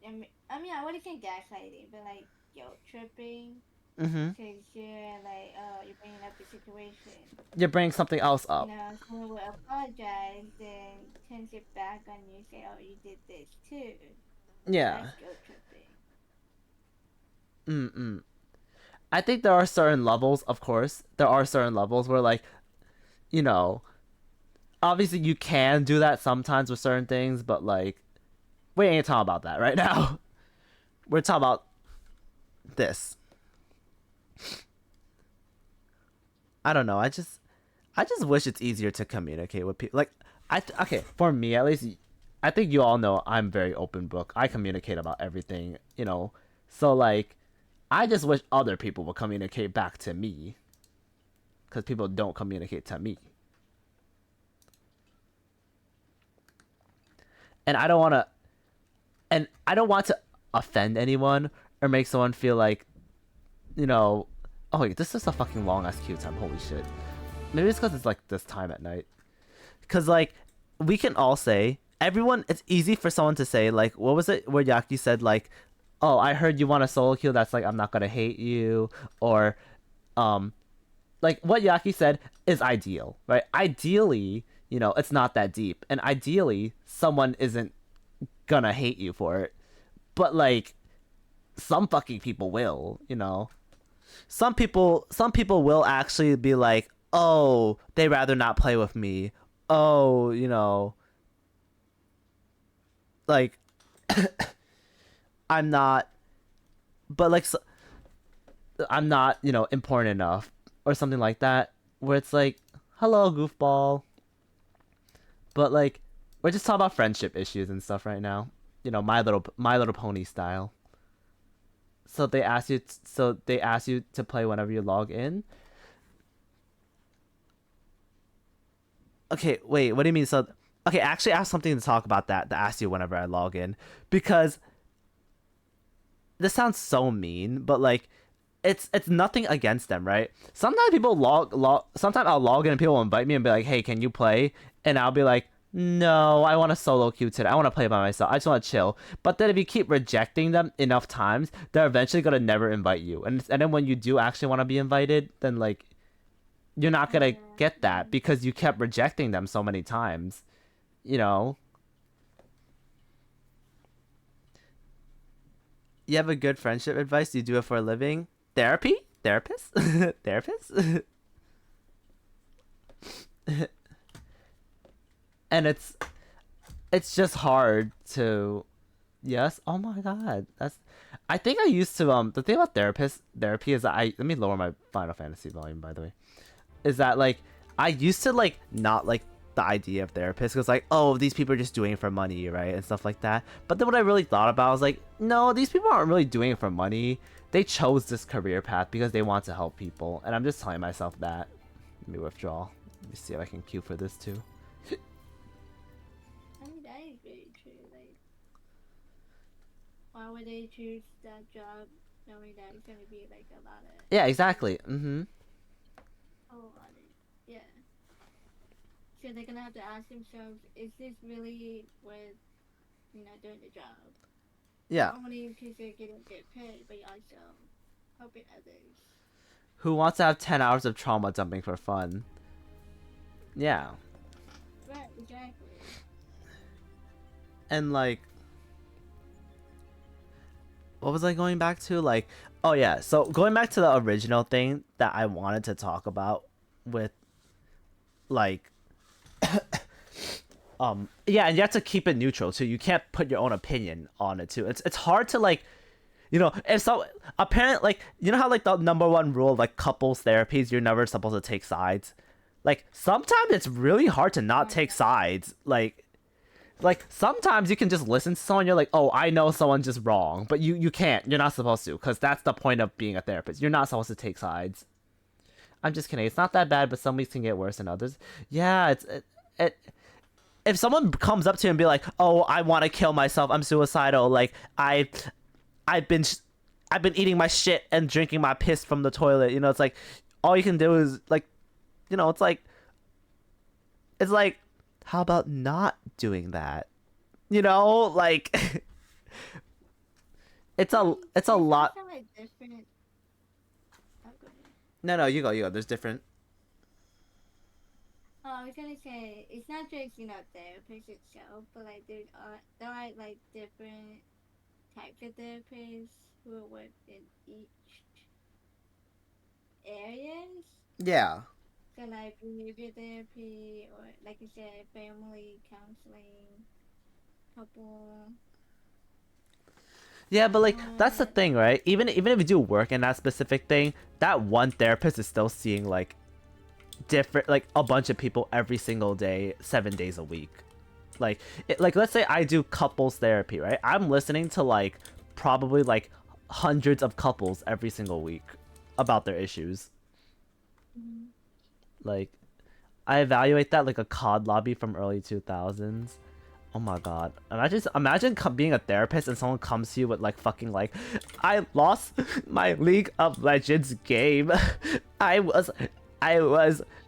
I wouldn't say gaslighting, but like guilt tripping. Mm-hmm. Because you're like, oh, you're bringing up the situation. You're bringing something else up. Someone will apologize, then turns it back on you, say, oh, you did this too. Yeah. That's guilt tripping. I think there are certain levels, of course. There are certain levels where like, obviously you can do that sometimes with certain things, but like, we ain't talking about that right now. We're talking about this. I don't know. I just wish it's easier to communicate with people. Like, okay, for me at least, I think you all know I'm very open book. I communicate about everything, So like, I just wish other people would communicate back to me, because people don't communicate to me. And I don't want to offend anyone or make someone feel like, oh wait, this is a fucking long ass queue time. Holy shit. Maybe it's because it's like this time at night. Because like, we can all say, it's easy for someone to say like, what was it where Yaki said like, oh, I heard you want a solo queue that's like, I'm not gonna hate you, or like what Yaki said is ideal, right? Ideally, it's not that deep, and ideally someone isn't gonna hate you for it, but like some fucking people will. Some people will actually be like, oh, they rather not play with me. Oh, like I'm not, but like, I'm not, important enough or something like that, where it's like, hello, goofball. But like, we're just talking about friendship issues and stuff right now. My Little Pony style. So they ask you. So they ask you to play whenever you log in. Okay, wait. What do you mean? So, okay, actually, I have something to talk about that. To ask you whenever I log in, because this sounds so mean, but like, it's nothing against them, right? Sometimes people Sometimes I'll log in and people will invite me and be like, "Hey, can you play?" And I'll be like, "No, I want to solo queue today. I want to play by myself. I just want to chill." But then if you keep rejecting them enough times, they're eventually gonna never invite you. And then when you do actually want to be invited, then like you're not gonna get that because you kept rejecting them so many times. You know. You have a good friendship advice? You do it for a living? Therapy? Therapist? Therapist? And it's just hard to yes. Oh my god. That's I think I used to the thing about therapy is that I let me lower my Final Fantasy volume by the way. Is that like I used to like not like the idea of therapists because like oh these people are just doing it for money, right, and stuff like that. But then what I really thought about I was like no, these people aren't really doing it for money. They chose this career path because they want to help people, and I'm just telling myself that. Let me withdraw. Let me see if I can queue for this too. I mean, that is very true. Like, why would they choose that job knowing that it's gonna be like a lot of Yeah, exactly. Mm-hmm. a lot of yeah. So they're gonna have to ask themselves, is this really worth doing the job? Yeah. Not only because they're getting get paid, but also helping others. Who wants to have 10 hours of trauma dumping for fun? Yeah. Right, exactly. And like what was I going back to? Like oh yeah, so going back to the original thing that I wanted to talk about with like yeah, and you have to keep it neutral too. You can't put your own opinion on it too. It's hard to like if so apparent like you know how like the number one rule of like couples therapies you're never supposed to take sides. Like sometimes it's really hard to not take sides. Like sometimes you can just listen to someone. You're like, oh, I know someone's just wrong, but you can't. You're not supposed to, because that's the point of being a therapist. You're not supposed to take sides. I'm just kidding. It's not that bad, but some weeks can get worse than others. Yeah, it if someone comes up to you and be like, oh, I want to kill myself. I'm suicidal. Like I've been eating my shit and drinking my piss from the toilet. It's like all you can do is like, it's like how about not doing that? Like it's a lot. Like different. Oh, go ahead. No, you go. There's different. Oh, I was gonna say it's not just therapist itself, but like there are like different types of therapists who work in each areas. Yeah. So like behavior therapy or like you said, family counseling, couple. Yeah, but like that's the thing, right? Even if you do work in that specific thing, that one therapist is still seeing like different like a bunch of people every single day, 7 days a week. Like let's say I do couples therapy, right? I'm listening to like probably like hundreds of couples every single week about their issues. Mm-hmm. Like I evaluate that like a COD lobby from early 2000s. Oh my god. Imagine being a therapist and someone comes to you with like fucking like I lost my League of Legends game. I was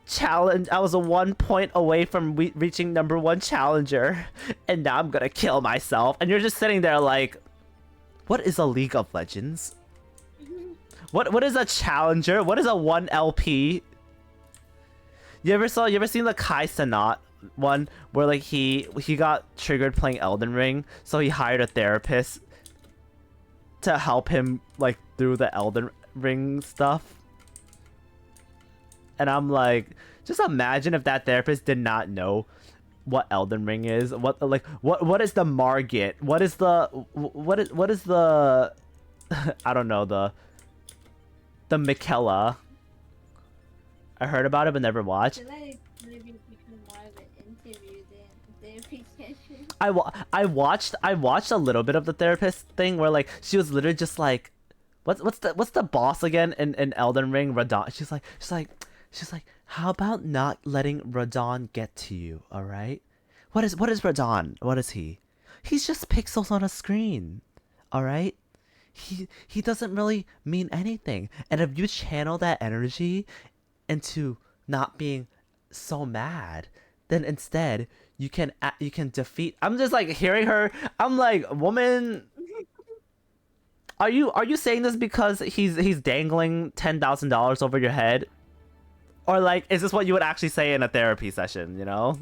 challenged. I was a 1 point away from reaching #1 challenger, and now I'm gonna kill myself. And you're just sitting there like, what is a League of Legends? What is a challenger? What is a 1 LP? You ever seen the Kai Sanat one where like he got triggered playing Elden Ring, so he hired a therapist to help him like through the Elden Ring stuff? And I'm like, just imagine if that therapist did not know what Elden Ring is. What is the Margit? What is the I don't know, the Michaela. I heard about it but never watched. I feel like maybe become more of an interview than a therapy session. I watched a little bit of the therapist thing where like she was literally just like, what's the boss again in Elden Ring? Radon. She's like, how about not letting Radon get to you? All right. What is Radon? What is he? He's just pixels on a screen. All right. He doesn't really mean anything. And if you channel that energy into not being so mad, then instead you can defeat. I'm just like hearing her. I'm like, woman, are you saying this because he's dangling $10,000 over your head, or like is this what you would actually say in a therapy session? You know.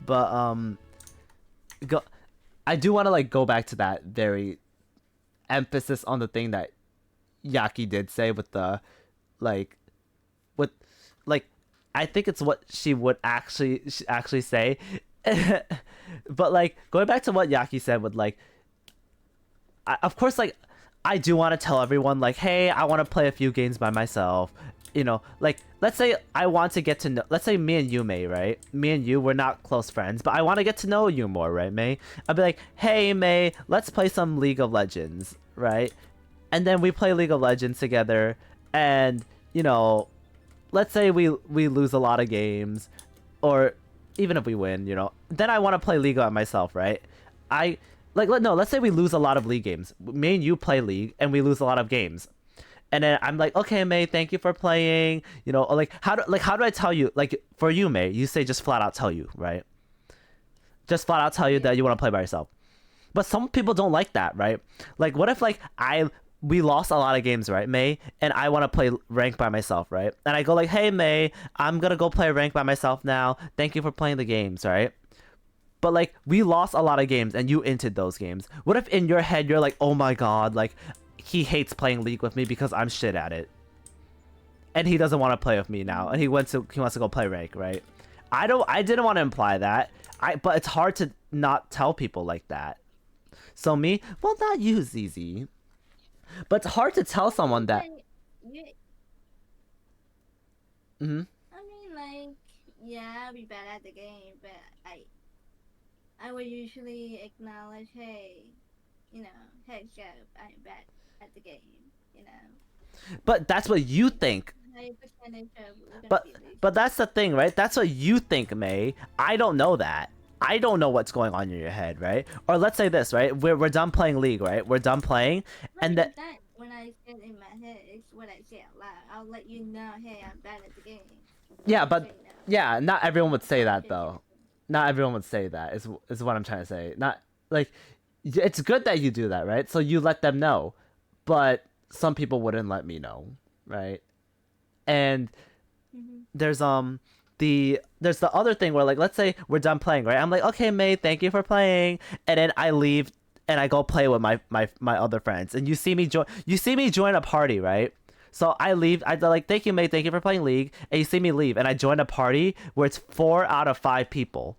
But go. I do want to like go back to that very emphasis on the thing that Yaki did say with the like with like I think it's what she would actually say. But like going back to what Yaki said with like of course like I do want to tell everyone like, hey, I want to play a few games by myself. You know, like let's say I want to get to know, let's say me and you, May, right? Me and you, we're not close friends, but I want to get to know you more, right, May? I'll be like, hey, May, let's play some League of Legends, right? And then we play League of Legends together, and you know, let's say we lose a lot of games, or even if we win, you know, then I want to play League on myself, right? Let's say we lose a lot of League games. Me and you play League, and we lose a lot of games. And then I'm like, okay, May, thank you for playing. You know, like how do I tell you? Like for you, May, you say just flat out tell you, right? Just flat out tell you that you want to play by yourself. But some people don't like that, right? Like what if like we lost a lot of games, right, May, and I want to play rank by myself, right? And I go like, hey, May, I'm gonna go play rank by myself now. Thank you for playing the games, right? But like we lost a lot of games and you entered those games. What if in your head you're like, oh my god, like he hates playing League with me because I'm shit at it, and he doesn't want to play with me now, and he wants to go play rank, right? I didn't want to imply that. But it's hard to not tell people like that. So me, well, not you, ZZ, but it's hard to tell someone that. Mm-hmm. I mean, like, yeah, I'll be bad at the game, but I would usually acknowledge, hey, you know, heads up, I'm bad at the game, you know. But that's what you think. But that's the thing, right? That's what you think, May. I don't know that. I don't know what's going on in your head, right? Or let's say this, right? We're done playing League, right? We're done playing, and that when I said in my head, it's what I say out loud. I'll let you know, hey, I'm bad at the game. Yeah, but yeah, not everyone would say that though. Not everyone would say that. Is what I'm trying to say. Not like it's good that you do that, right? So you let them know, but some people wouldn't let me know, right? And there's the other thing where like let's say we're done playing, right? I'm like, okay, May, thank you for playing, and then I leave and I go play with my other friends, and you see me join a party, right? So I leave. I like, thank you, May, thank you for playing League, and you see me leave, and I join a party where it's 4 out of 5 people.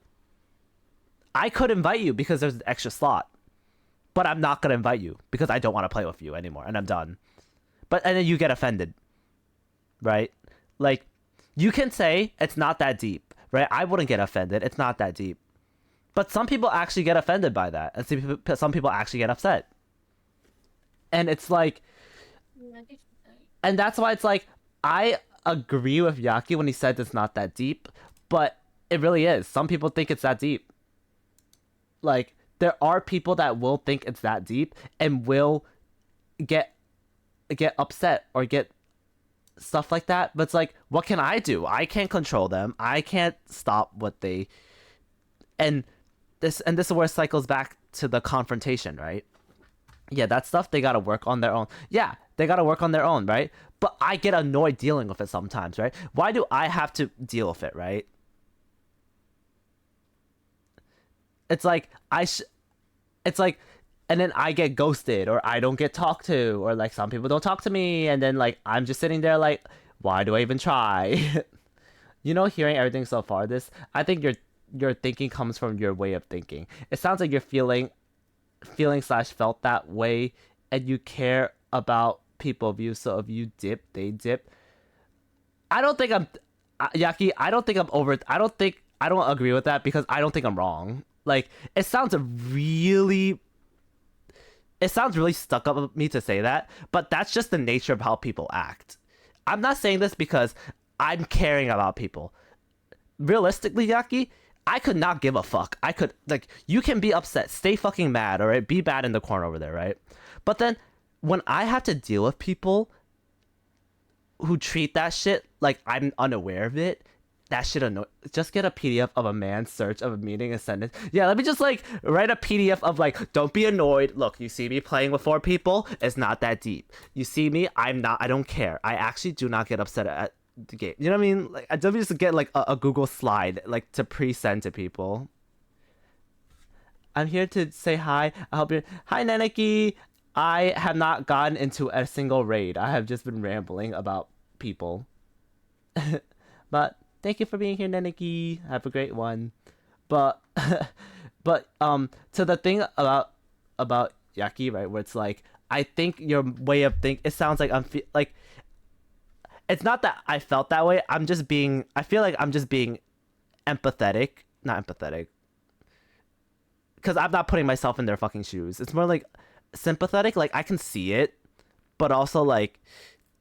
I could invite you because there's an extra slot, but I'm not gonna invite you because I don't want to play with you anymore, and I'm done. And then you get offended, right? Like, you can say it's not that deep, right? I wouldn't get offended. It's not that deep. But some people actually get offended by that, and some people actually get upset. And it's like, and that's why it's like, I agree with Yaki when he said it's not that deep, but it really is. Some people think it's that deep. Like, there are people that will think it's that deep and will get upset or get stuff like that. But it's like, what can I do? I can't control them. I can't stop what they. And this is where it cycles back to the confrontation, right? Yeah, that stuff they gotta work on their own. Yeah, they gotta work on their own, right? But I get annoyed dealing with it sometimes, right? Why do I have to deal with it, right? It's like it's like, and then I get ghosted, or I don't get talked to, or like some people don't talk to me, and then like I'm just sitting there like, why do I even try? You know, hearing everything so far, I think your thinking comes from your way of thinking. It sounds like you're feeling / felt that way, and you care about people views. So if you dip, they dip. I don't think I'm Yaki. I don't think I'm over. I don't agree with that because I don't think I'm wrong. Like, it sounds really stuck up of me to say that, but that's just the nature of how people act. I'm not saying this because I'm caring about people. Realistically, Yaki, I could not give a fuck. I could, like, you can be upset, stay fucking mad, all right? Be bad in the corner over there, right? But then when I have to deal with people who treat that shit like I'm unaware of it, that shit annoy. Just get a PDF of a man's search of a meaning a sentence. Yeah, let me just like write a PDF of like, don't be annoyed. Look, you see me playing with 4 people. It's not that deep. You see me. I don't care. I actually do not get upset at the game. You know what I mean? Like, I don't just get like a Google slide like to pre-send to people. I'm here to say hi. I hope you're. Hi, Neneki. I have not gotten into a single raid. I have just been rambling about people. But thank you for being here, Neneki. Have a great one. But to the thing about Yaki, right, where it's like, I think your way of think, it sounds like like, it's not that I felt that way. I feel like I'm just being empathetic, not empathetic, because I'm not putting myself in their fucking shoes. It's more like sympathetic. Like, I can see it, but also like,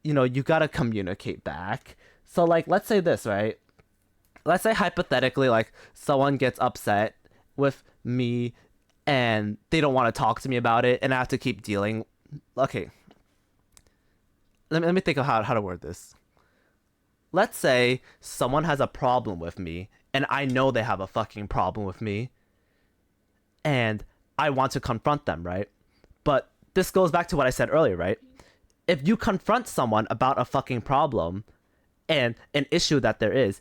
you know, you gotta communicate back. So like, let's say this, right? Let's say hypothetically, like, someone gets upset with me and they don't want to talk to me about it, and I have to keep dealing. Okay, let me think of how to word this. Let's say someone has a problem with me, and I know they have a fucking problem with me, and I want to confront them, right? But this goes back to what I said earlier, right? If you confront someone about a fucking problem and an issue that there is,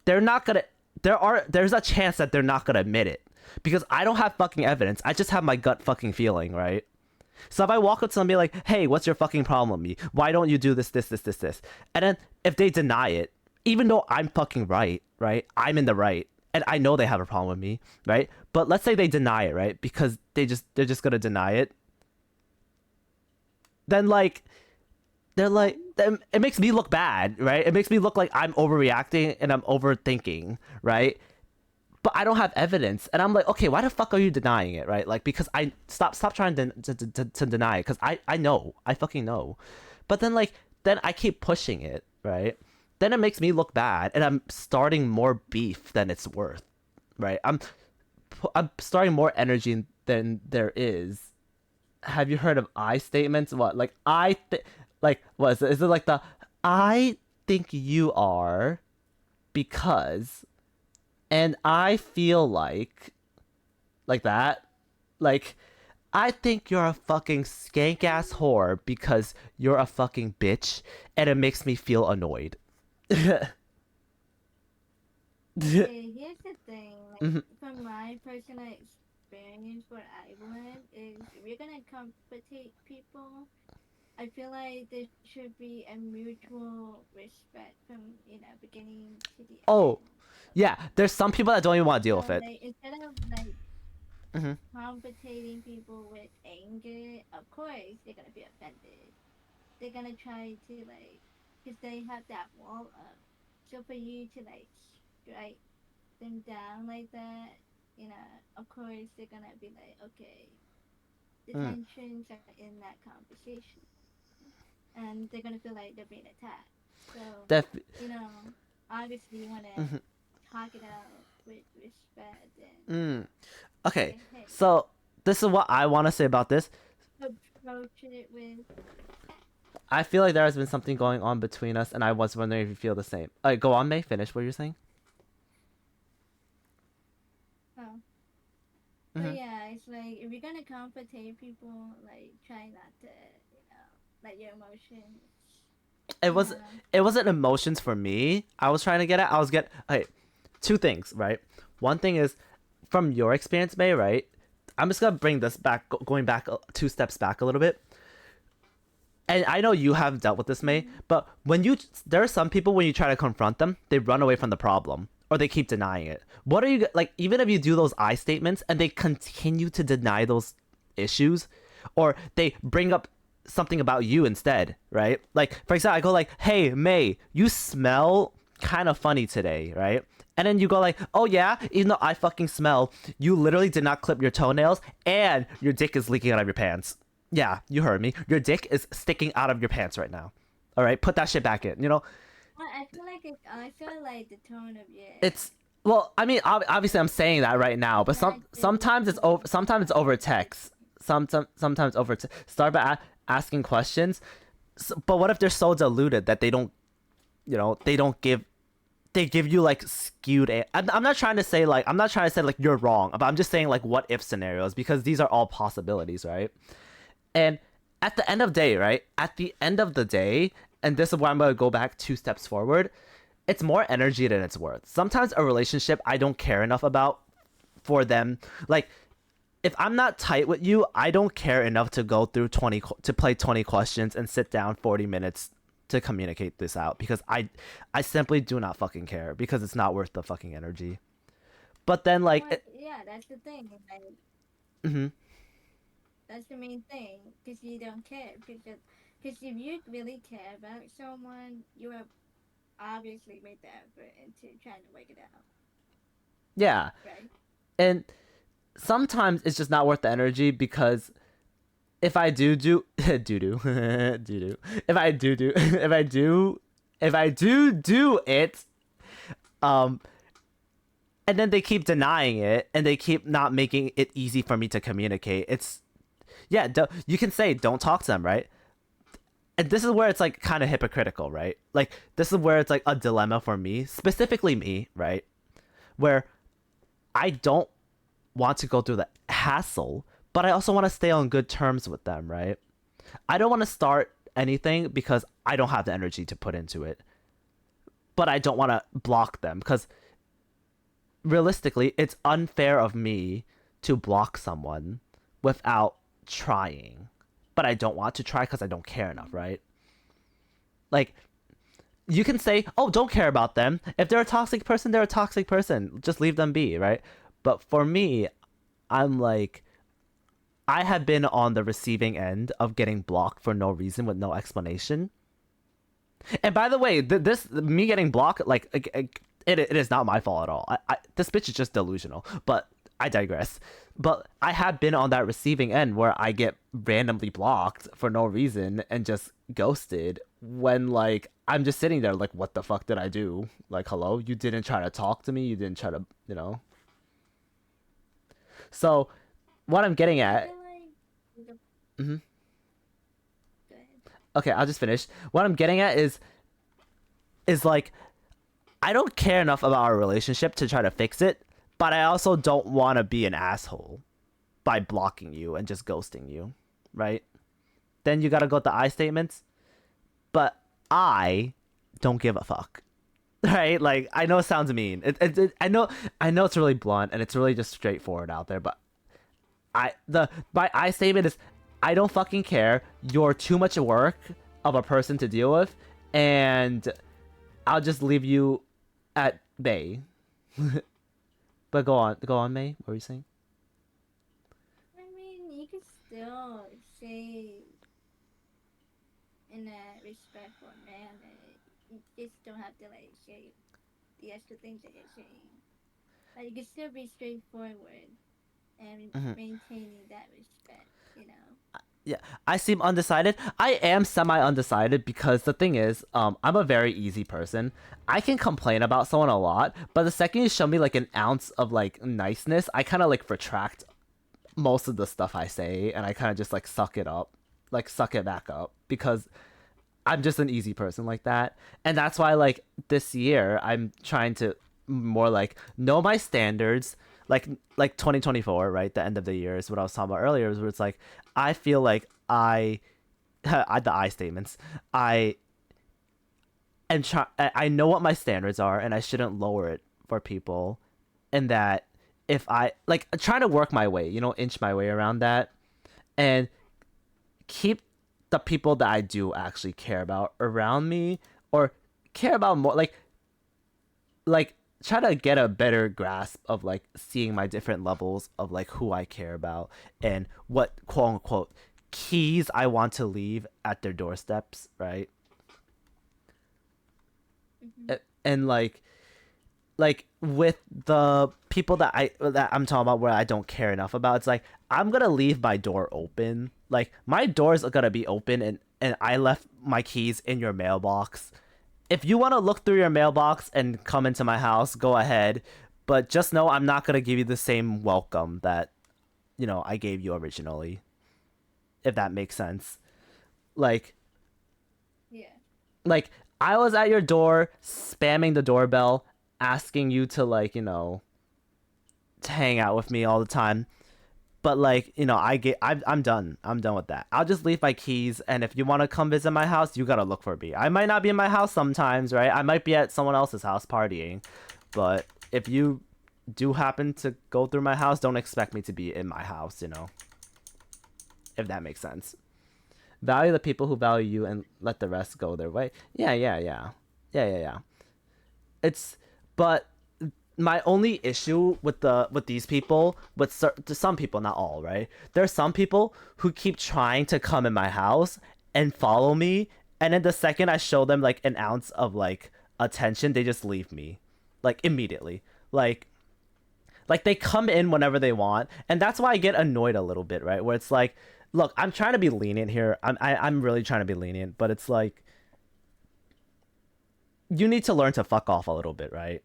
they're not gonna. There's a chance that they're not gonna admit it because I don't have fucking evidence. I just have my gut fucking feeling, right? So if I walk up to them and be like, hey, what's your fucking problem with me? Why don't you do this? And then if they deny it, even though I'm fucking right? I'm in the right. And I know they have a problem with me, right? But let's say they deny it, right? Because they're just gonna deny it. Then like, then it makes me look bad, right? It makes me look like I'm overreacting and I'm overthinking, right? But I don't have evidence, and I'm like, okay, why the fuck are you denying it, right? Like, because I stop trying to deny it, because I know, I fucking know. But then like, then I keep pushing it, right? Then it makes me look bad, and I'm starting more beef than it's worth, right? I'm starting more energy than there is. Have you heard of I statements? What, like, like, what is it? Is it like the I think you are because, and I feel like that? Like, I think you're a fucking skank ass whore because you're a fucking bitch, and it makes me feel annoyed. Okay, here's the thing. Like, from my personal experience, what I learned is if you're gonna compensate people, I feel like there should be a mutual respect from beginning to the end. Oh, yeah. There's some people that don't even want to deal with it. Like, instead of like compensating people with anger, of course they're gonna be offended. They're gonna try to like, cause they have that wall up. So for you to like strike them down like that, of course they're gonna be like, okay, the tensions are in that conversation, and they're gonna feel like they're being attacked. So obviously you wanna talk it out with respect and okay. So this is what I want to say about this. approach it with. I feel like there has been something going on between us, and I was wondering if you feel the same. Alright, go on, May. Finish what you're saying. Oh. But yeah, it's like if you're gonna compensate people, like try not to, let your emotions. It wasn't emotions for me. I was trying to get at. Okay, 2 things, right? One thing is from your experience, May, right? I'm just gonna bring this back, going back 2 steps back a little bit. And I know you have dealt with this, May, but there are some people when you try to confront them, they run away from the problem or they keep denying it. What are you like? Even if you do those I statements and they continue to deny those issues, or they bring up something about you instead, right? Like, for example, I go like, "Hey, May, you smell kind of funny today," right? And then you go like, oh yeah, even though I fucking smell, you literally did not clip your toenails and your dick is leaking out of your pants. Yeah, you heard me. Your dick is sticking out of your pants right now. All right, put that shit back in. I feel like the tone of your It's well, I mean, obviously I'm saying that right now, but sometimes it's over. Sometimes it's over text. Sometimes over. Start by asking questions. But what if they're so diluted that they don't, they don't give. They give you like skewed. I'm not trying to say like you're wrong, but I'm just saying like what if scenarios because these are all possibilities, right? And at the end of the day, right? At the end of the day, and this is where I'm gonna go back 2 steps forward. It's more energy than it's worth. Sometimes a relationship I don't care enough about for them. Like, if I'm not tight with you, I don't care enough to go through to play 20 questions and sit down 40 minutes to communicate this out because I simply do not fucking care because it's not worth the fucking energy. But then like, yeah, that's the thing. Like, mm-hmm. that's the main thing because you don't care because if you really care about someone, you have obviously made the effort into trying to work it out. Yeah. Right. And sometimes it's just not worth the energy because if I do if I do it, and then they keep denying it and they keep not making it easy for me to communicate. It's you can say don't talk to them, right? And this is where it's like kind of hypocritical, right? Like this is where it's like a dilemma for me, specifically me, right? Where I don't want to go through the hassle, but I also want to stay on good terms with them, right? I don't want to start anything because I don't have the energy to put into it. But I don't want to block them because realistically, it's unfair of me to block someone without trying. But I don't want to try because I don't care enough, right? Like, you can say, oh, don't care about them. If they're a toxic person, they're a toxic person. Just leave them be, right? But for me, I'm like, I have been on the receiving end of getting blocked for no reason with no explanation. And by the way, me getting blocked, like, it is not my fault at all. This bitch is just delusional. But I digress. But I have been on that receiving end where I get randomly blocked for no reason and just ghosted when like I'm just sitting there like, what the fuck did I do? Like, hello, you didn't try to talk to me. You didn't try to, So, what I'm getting at. Mm-hmm. Okay, I'll just finish. What I'm getting at is like, I don't care enough about our relationship to try to fix it, but I also don't want to be an asshole by blocking you and just ghosting you, right? Then you gotta go with the I statements, but I don't give a fuck, right? Like, I know it sounds mean. I know it's really blunt and it's really just straightforward out there, but my I statement is I don't fucking care. You're too much work of a person to deal with, and I'll just leave you at bay. But go on, May. What were you saying? I mean, you could still say in a respectful manner. You just don't have to like say the extra things that you're saying. Like you can still be straightforward and maintaining that respect. Yeah, I seem undecided. I am semi-undecided because the thing is, I'm a very easy person. I can complain about someone a lot, but the second you show me like an ounce of like niceness, I kind of like retract most of the stuff I say, and I kind of just like suck it back up because I'm just an easy person like that. And that's why like this year I'm trying to more like know my standards. Like 2024, right? The end of the year is what I was talking about earlier. Where it's like I feel like the I statements. I know what my standards are, and I shouldn't lower it for people. And that if I like trying to work my way, inch my way around that, and keep the people that I do actually care about around me, or care about more, like try to get a better grasp of like seeing my different levels of like who I care about and what quote unquote keys I want to leave at their doorsteps, right? And like like with the people that I'm talking about where I don't care enough about, it's like I'm gonna leave my door open. Like my door's gonna be open, and I left my keys in your mailbox. If you want to look through your mailbox and come into my house, go ahead. But just know I'm not gonna give you the same welcome that I gave you originally. If that makes sense. Like Yeah. like I was at your door spamming the doorbell, asking you to to hang out with me all the time. But I'm done. I'm done with that. I'll just leave my keys, and if you want to come visit my house, you gotta look for me. I might not be in my house sometimes, right? I might be at someone else's house partying, but if you do happen to go through my house, don't expect me to be in my house. If that makes sense. Value the people who value you, and let the rest go their way. Yeah. It's but my only issue with these people, to some people, not all, right? There's some people who keep trying to come in my house and follow me, and then the second I show them like an ounce of like attention, they just leave me, like immediately. Like they come in whenever they want, and that's why I get annoyed a little bit, right? Where it's like, look, I'm trying to be lenient here. I'm really trying to be lenient, but it's like you need to learn to fuck off a little bit, right?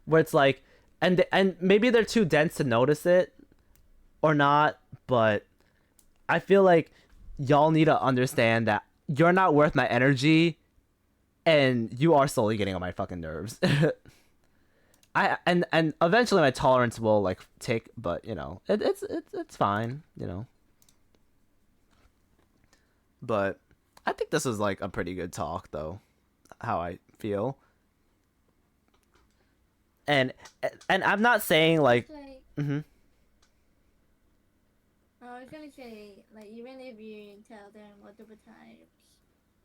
Where it's like, and maybe they're too dense to notice it or not, but I feel like y'all need to understand that you're not worth my energy, and you are slowly getting on my fucking nerves. And eventually my tolerance will like take, but it's fine, But I think this was like a pretty good talk, though. How I feel. And I'm not saying like. Like, Mhm. I was gonna say, like, even if you tell them multiple times,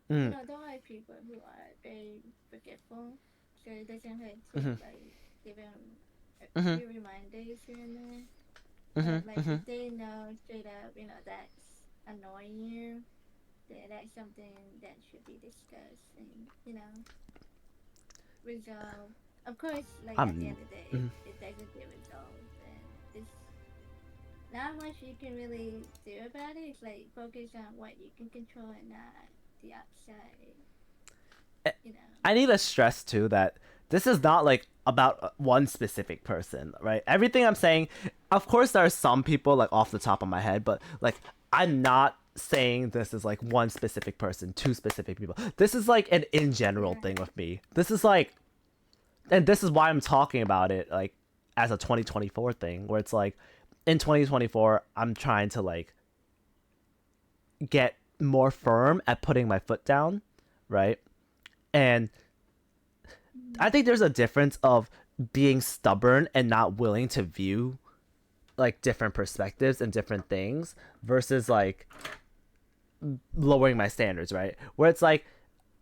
Mm. there are people who are very forgetful, so it doesn't hurt to Mhm. like give them a Mhm. few reminders here and there. Mhm. But like, Mhm. if they know straight up, that's annoying you, then that's something that should be discussed and resolved. Of course, like at the I'm. end of the day, if Mhm. it doesn't get resolved, then there's not much you can really do about it. It's like focus on what you can control and not the outside. You know. I need to stress too that this is not like about one specific person, right? Everything I'm saying, of course, there are some people like off the top of my head, but like I'm not saying this is like one specific person, two specific people. This is like an in general Yeah. thing with me. This is like, and this is why I'm talking about it like as a 2024 thing, where it's like in 2024, I'm trying to like get more firm at putting my foot down, right? And I think there's a difference of being stubborn and not willing to view like different perspectives and different things versus like lowering my standards, right? Where it's like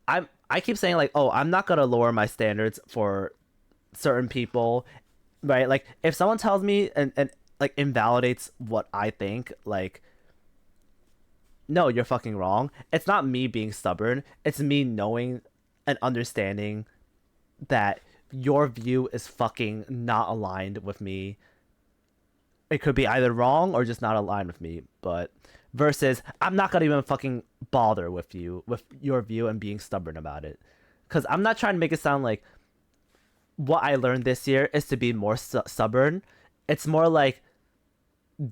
I keep saying like, "Oh, I'm not going to lower my standards for certain people." Right? Like if someone tells me and like invalidates what I think, like no, you're fucking wrong. It's not me being stubborn. It's me knowing and understanding that your view is fucking not aligned with me. It could be either wrong or just not aligned with me, but versus I'm not gonna even fucking bother with your view and being stubborn about it. Cause I'm not trying to make it sound like what I learned this year is to be more stubborn. It's more like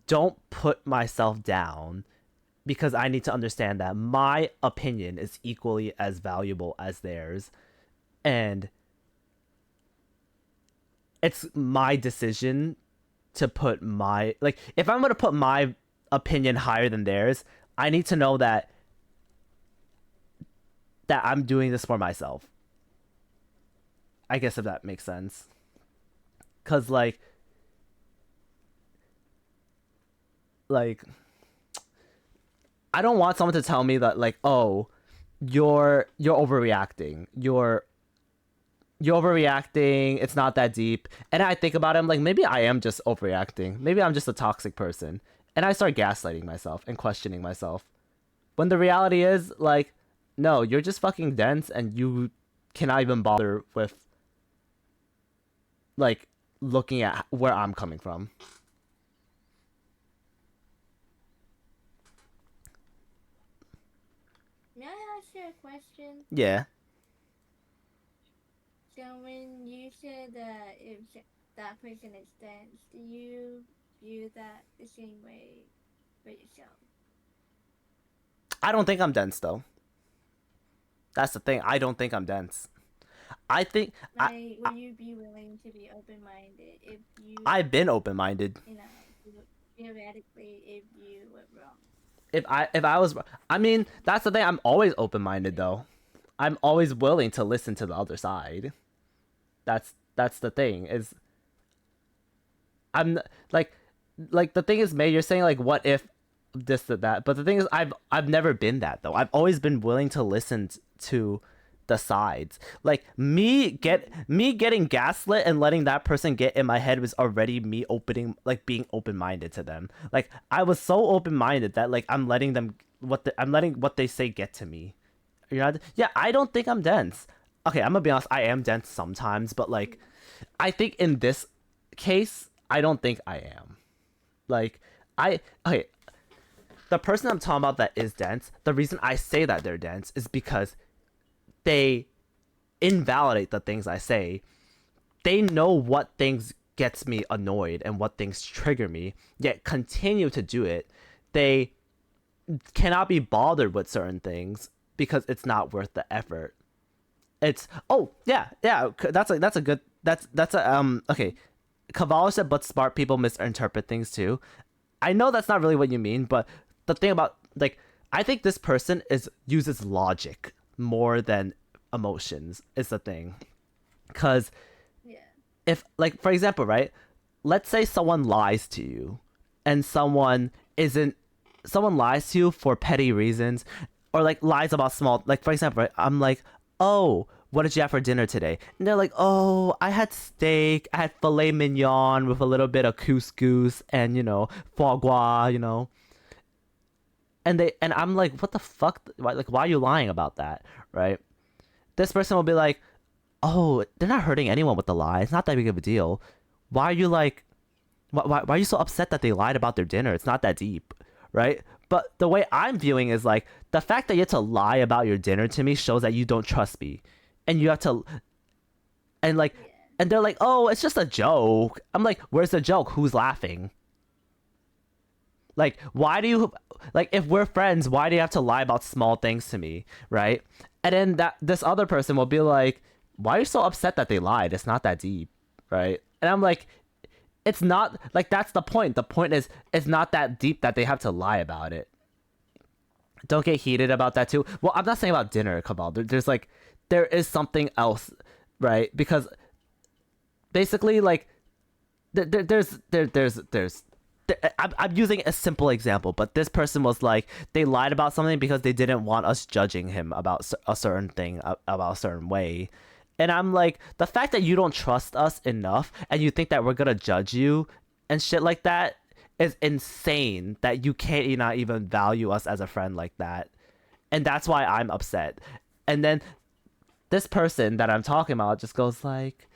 don't put myself down because I need to understand that my opinion is equally as valuable as theirs. And it's my decision to put my like if I'm gonna put my opinion higher than theirs, I need to know that I'm doing this for myself. I guess if that makes sense. Cause like I don't want someone to tell me that like, oh, you're overreacting. You're overreacting. It's not that deep. And I think about it, I'm like, maybe I am just overreacting. Maybe I'm just a toxic person. And I start gaslighting myself and questioning myself. When the reality is, like, no, you're just fucking dense and you cannot even bother with like looking at where I'm coming from. May I ask you a question? Yeah. So when you said that if that person is dense, do you view that the same way for yourself? I don't think I'm dense though. That's the thing. I don't think I'm dense. I think Like, would you be willing to be open-minded if you, I've been open-minded. you know, theoretically, if you were wrong? If I was, I mean, that's the thing. I'm always open-minded though. I'm always willing to listen to the other side. That's the thing. Is I'm like the thing is, May, you're saying like what if this or that, but the thing is I've never been that though. I've always been willing to listen to the sides. Like me getting gaslit and letting that person get in my head was already me opening, like being open-minded to them. Like I was so open-minded that like I'm letting them I'm letting what they say get to me. You know? Yeah, I don't think I'm dense. Okay, I'm gonna be honest, I am dense sometimes, but like I think in this case I don't think I am. Like okay, the person I'm talking about that is dense, the reason I say that they're dense is because they invalidate the things I say. They know what things gets me annoyed and what things trigger me, yet continue to do it. They cannot be bothered with certain things because it's not worth the effort. It's that's a good that's a okay. Cavallo said, but smart people misinterpret things too. I know that's not really what you mean, but the thing about like I think this person uses logic more than emotions is the thing. Cause Yeah. if like for example, right? Let's say someone lies to you and someone lies to you for petty reasons or like lies about small, like for example, right? I'm like, "Oh, what did you have for dinner today?" And they're like, "Oh, I had steak. I had filet mignon with a little bit of couscous and, foie gras, And I'm like, "What the fuck? Why are you lying about that?" Right? This person will be like, "Oh, they're not hurting anyone with the lie. It's not that big of a deal. Why are you like why are you so upset that they lied about their dinner? It's not that deep." Right? But the way I'm viewing is like the fact that you have to lie about your dinner to me shows that you don't trust me. And you have to and like Yeah. and they're like, "Oh, it's just a joke." I'm like, "Where's the joke? Who's laughing?" Like, why do you like if we're friends, why do you have to lie about small things to me, right? And then this other person will be like, "Why are you so upset that they lied? It's not that deep." Right? And I'm like, it's not like that's the point. The point is it's not that deep that they have to lie about it. Don't get heated about that too. Well, I'm not saying about dinner, Cabal. There's like there is something else, right? Because basically like there's I'm using a simple example, but this person was like they lied about something because they didn't want us judging him about a certain thing, about a certain way. And I'm like, the fact that you don't trust us enough and you think that we're gonna judge you and shit like that is insane, that you can't not even value us as a friend like that. And that's why I'm upset. And then this person that I'm talking about just goes like,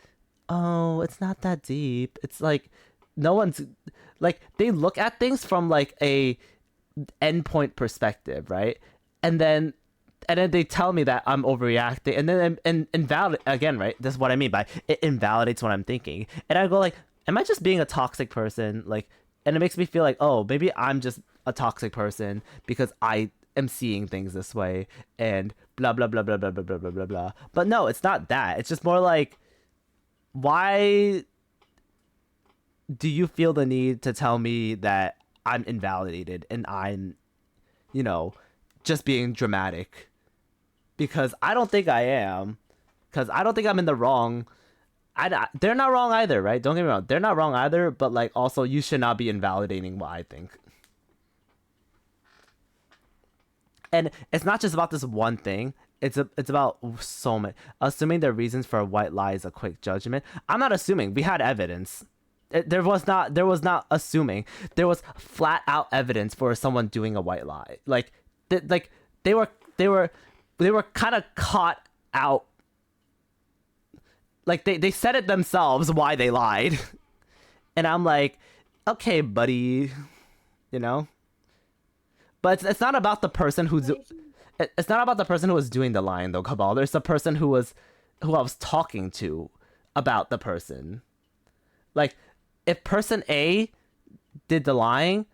"Oh, it's not that deep." It's like no one's like they look at things from like a endpoint perspective, right? And then they tell me that I'm overreacting, and then and invalid again, right? This is what I mean by it invalidates what I'm thinking, and I go like, am I just being a toxic person? Like, and it makes me feel like, oh, maybe I'm just a toxic person because I am seeing things this way, and blah blah blah blah blah blah blah blah blah blah. But no, it's not that. It's just more like, why do you feel the need to tell me that I'm invalidated and I'm, just being dramatic? Because I don't think I am. Because I don't think I'm in the wrong. They're not wrong either, right? Don't get me wrong. They're not wrong either, but like also you should not be invalidating what I think. And it's not just about this one thing. It's about so many. Assuming their reasons for a white lie is a quick judgment. I'm not assuming. We had evidence. There was not assuming. There was flat out evidence for someone doing a white lie. Like they were kind of caught out. like they said it themselves why they lied. And I'm like, okay, buddy, you know. But it's not about the person who's. It's not about the person who was doing the lying though, Cabal. There's the person who I was talking to about the person. Like, if person A did the lying,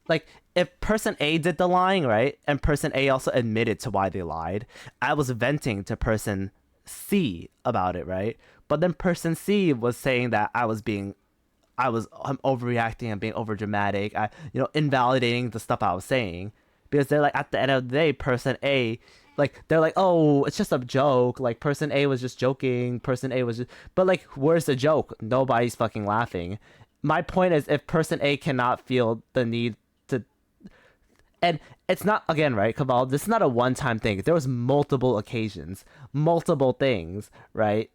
like if person A did the lying, right, and person A also admitted to why they lied, I was venting to person C about it, right? But then person C was saying that I'm overreacting and being overdramatic. Invalidating the stuff I was saying, because they're like, at the end of the day, person A, like, they're like, oh, it's just a joke. Like, person A was just joking. Person A was just, but like, where's the joke? Nobody's fucking laughing. My point is, if person A cannot feel the need to, and it's not, again, right, Cabal, this is not a one-time thing. There was multiple occasions, multiple things, right?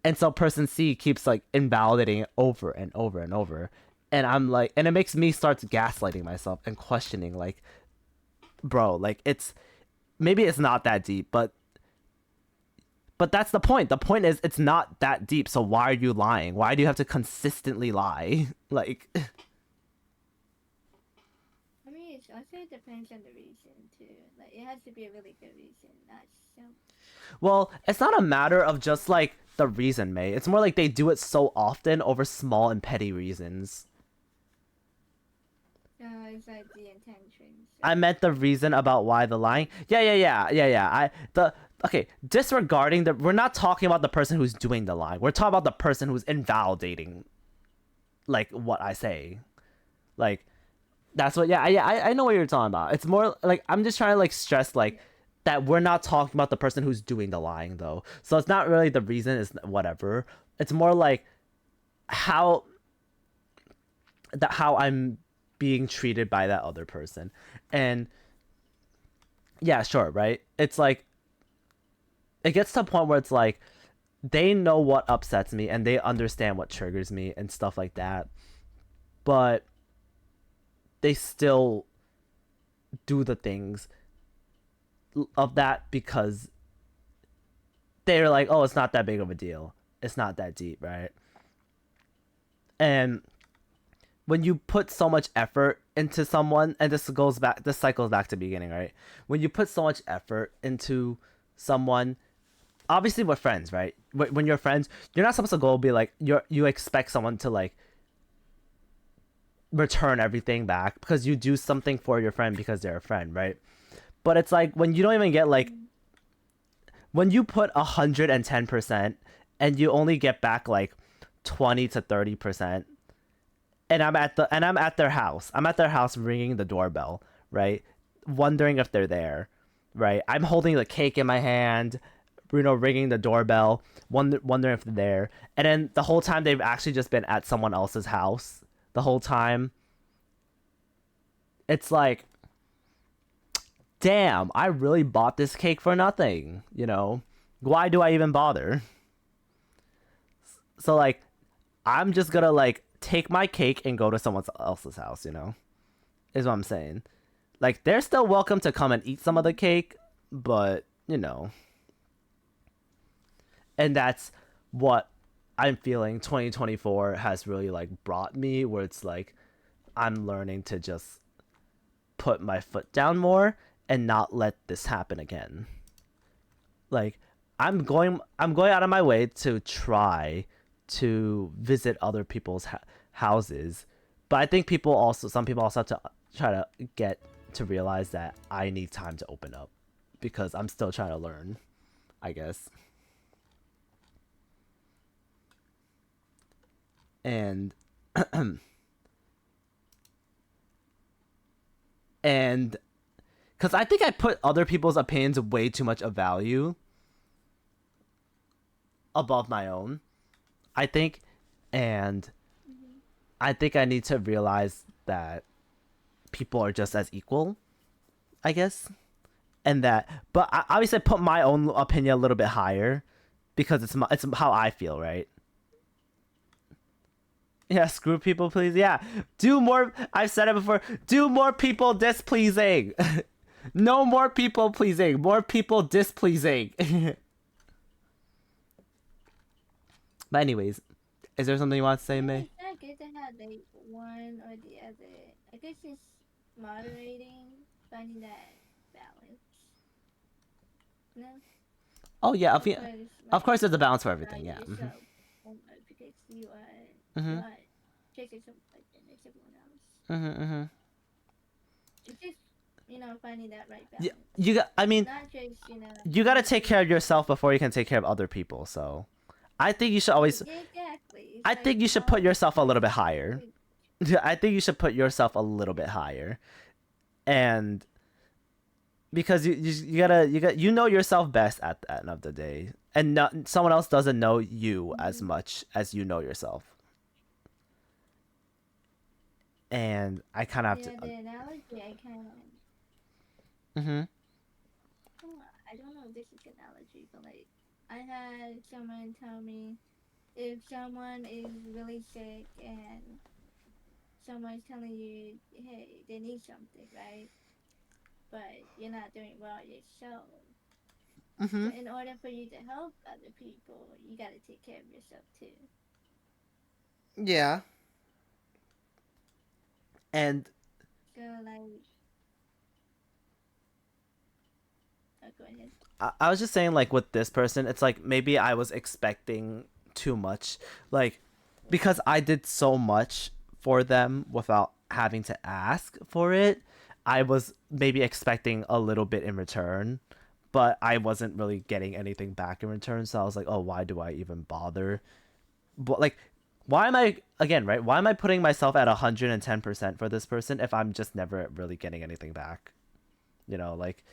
And so person C keeps like invalidating it over and over and over. And I'm like, and it makes me start gaslighting myself and questioning, like, bro, like, maybe it's not that deep, but that's the point. The point is, it's not that deep. So why are you lying? Why do you have to consistently lie? Like, I mean, it also depends on the reason too. Like, it has to be a really good reason, not so. well, it's not a matter of just like the reason, May. It's more like they do it so often over small and petty reasons. It's like the intention. So. I meant the reason about why the lying. Yeah. Okay, disregarding we're not talking about the person who's doing the lying. We're talking about the person who's invalidating, like, what I say. Like, that's what. I know what you're talking about. It's more like, I'm just trying to like stress like that we're not talking about the person who's doing the lying though. So it's not really the reason. It's whatever. It's more like how I'm being treated by that other person. And yeah, sure, right? It's like, it gets to a point where it's like, they know what upsets me and they understand what triggers me and stuff like that, but they still do the things of that because they're like, oh, it's not that big of a deal, it's not that deep, right? And when you put so much effort into someone, and this cycles back to the beginning, right? When you put so much effort into someone, obviously we're friends, right? When you're friends, you're not supposed to go be like, you expect someone to like return everything back because you do something for your friend because they're a friend, right? But it's like, when you don't even get like, when you put 110% and you only get back like 20 to 30%, and I'm at their house. I'm at their house ringing the doorbell, right? Wondering if they're there, right? I'm holding the cake in my hand, ringing the doorbell, wondering if they're there. And then the whole time they've actually just been at someone else's house the whole time. It's like, damn, I really bought this cake for nothing, you know? Why do I even bother? So like, I'm just gonna like take my cake and go to someone else's house, you know, is what I'm saying. Like, they're still welcome to come and eat some of the cake, but you know, and that's what I'm feeling 2024 has really like brought me, where it's like, I'm learning to just put my foot down more and not let this happen again. Like, I'm going out of my way to try to visit other people's houses, but I think some people also have to try to get to realize that I need time to open up because I'm still trying to learn, I guess. And and because I think I put other people's opinions way too much of value above my own, I think. And I think I need to realize that people are just as equal, I guess. And that, but I obviously put my own opinion a little bit higher because it's how I feel, right? Yeah, screw people, please. Yeah, do more. I've said it before. Do more people displeasing. No more people pleasing. More people displeasing. But anyways, is there something you want to say, May? It's not good to have like one or the other. I guess it's moderating, finding that balance. No, Oh yeah, of course, of course, like there's a balance for everything. find Yeah. yourself because you Mhm. are chasing something like that next everyone else. Mhm. Mhm. It's just finding that right Yeah, balance. you got. I mean, Not just you got to take care of yourself before you can take care of other people. So, I think you should always. Yeah, exactly. It's I like think you should how put yourself a little bit person higher. treat- I think you should put yourself a little bit higher, and because you know yourself best at the end of the day, and not, someone else doesn't know you as Mhm. much as you know yourself. And I kind of have to. Yeah, the analogy I can. Mhm. I don't know if this is an analogy, but like I had someone tell me if someone is really sick and someone's telling you, hey, they need something, right? But you're not doing well yourself. So Mhm. in order for you to help other people, you gotta take care of yourself too. Yeah. And So like, go ahead. I was just saying, like, with this person, it's like maybe I was expecting too much, like, because I did so much for them without having to ask for it. I was maybe expecting a little bit in return, but I wasn't really getting anything back in return. So I was like, oh, why do I even bother? But like, why am I again, right? Why am I putting myself at 110% for this person if I'm just never really getting anything back? Like,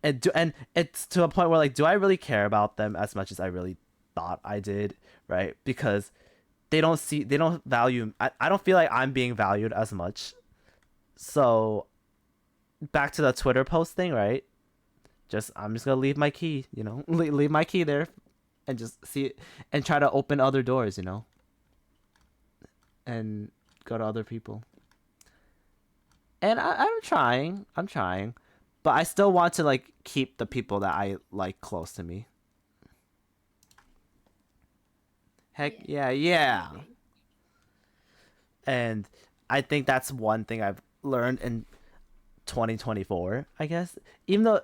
and it's to a point where, like, do I really care about them as much as I really thought I did, right? Because they don't value. I don't feel like I'm being valued as much. So back to the Twitter post thing, right? I'm just gonna leave my key, leave my key there, and just see it, and try to open other doors, and go to other people. And I'm trying, but I still want to, like, keep the people that I like close to me. Heck Yeah, yeah, I yeah. agree. And I think that's one thing I've learned in 2024, I guess. Even though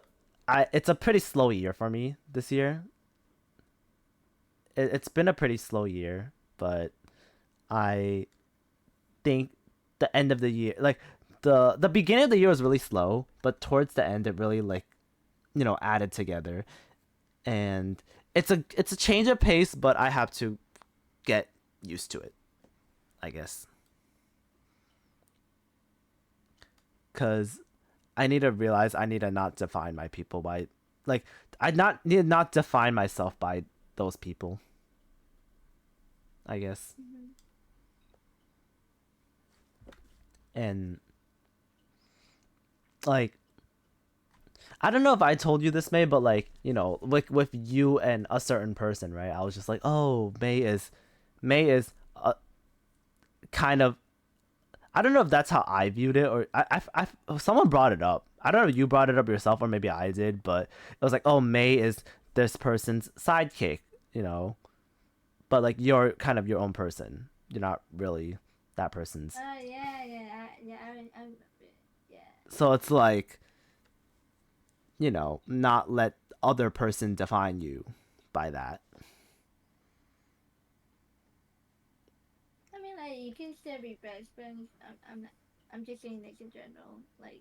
it's a pretty slow year for me this year. It's been a pretty slow year, but I think the end of the year, like, the beginning of the year was really slow, but towards the end it really, like, added together. And it's a change of pace, but I have to get used to it, I guess. Cuz I need to realize I need to not define my people by, like, I not need to not define myself by those people, I guess. Mm-hmm. And, like, I don't know if I told you this, May, but, like, with you and a certain person, right? I was just like, oh, May is kind of. I don't know if that's how I viewed it, or someone brought it up. I don't know if you brought it up yourself or maybe I did, but it was like, oh, May is this person's sidekick, but, like, you're kind of your own person. You're not really that person's. Oh yeah, I remember. Yeah. So it's like, not let other person define you by that. I mean, like you can still be best friends. I'm not. I'm just saying this in general. Like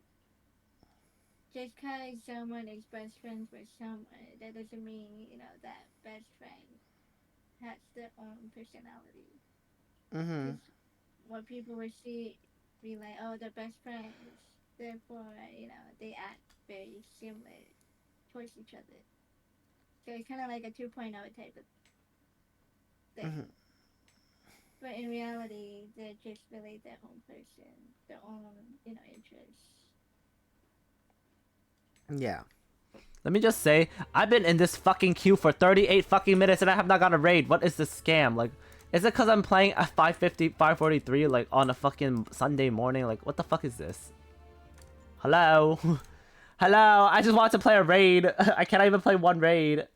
just because someone is best friends with someone, that doesn't mean that best friend has their own personality. Mhm. Because what people will see, be like, oh, they're best friends. Therefore, they act very similar towards each other. So it's kind of like a 2.0 type of thing. Mhm. But in reality, they're just really their own person, their own, interests. Yeah. Let me just say, I've been in this fucking queue for 38 fucking minutes and I have not got a raid. What is this scam? Like, is it because I'm playing at 5:50, 5:43, like, on a fucking Sunday morning? Like, what the fuck is this? Hello? Hello? I just want to play a raid. I can't even play one raid.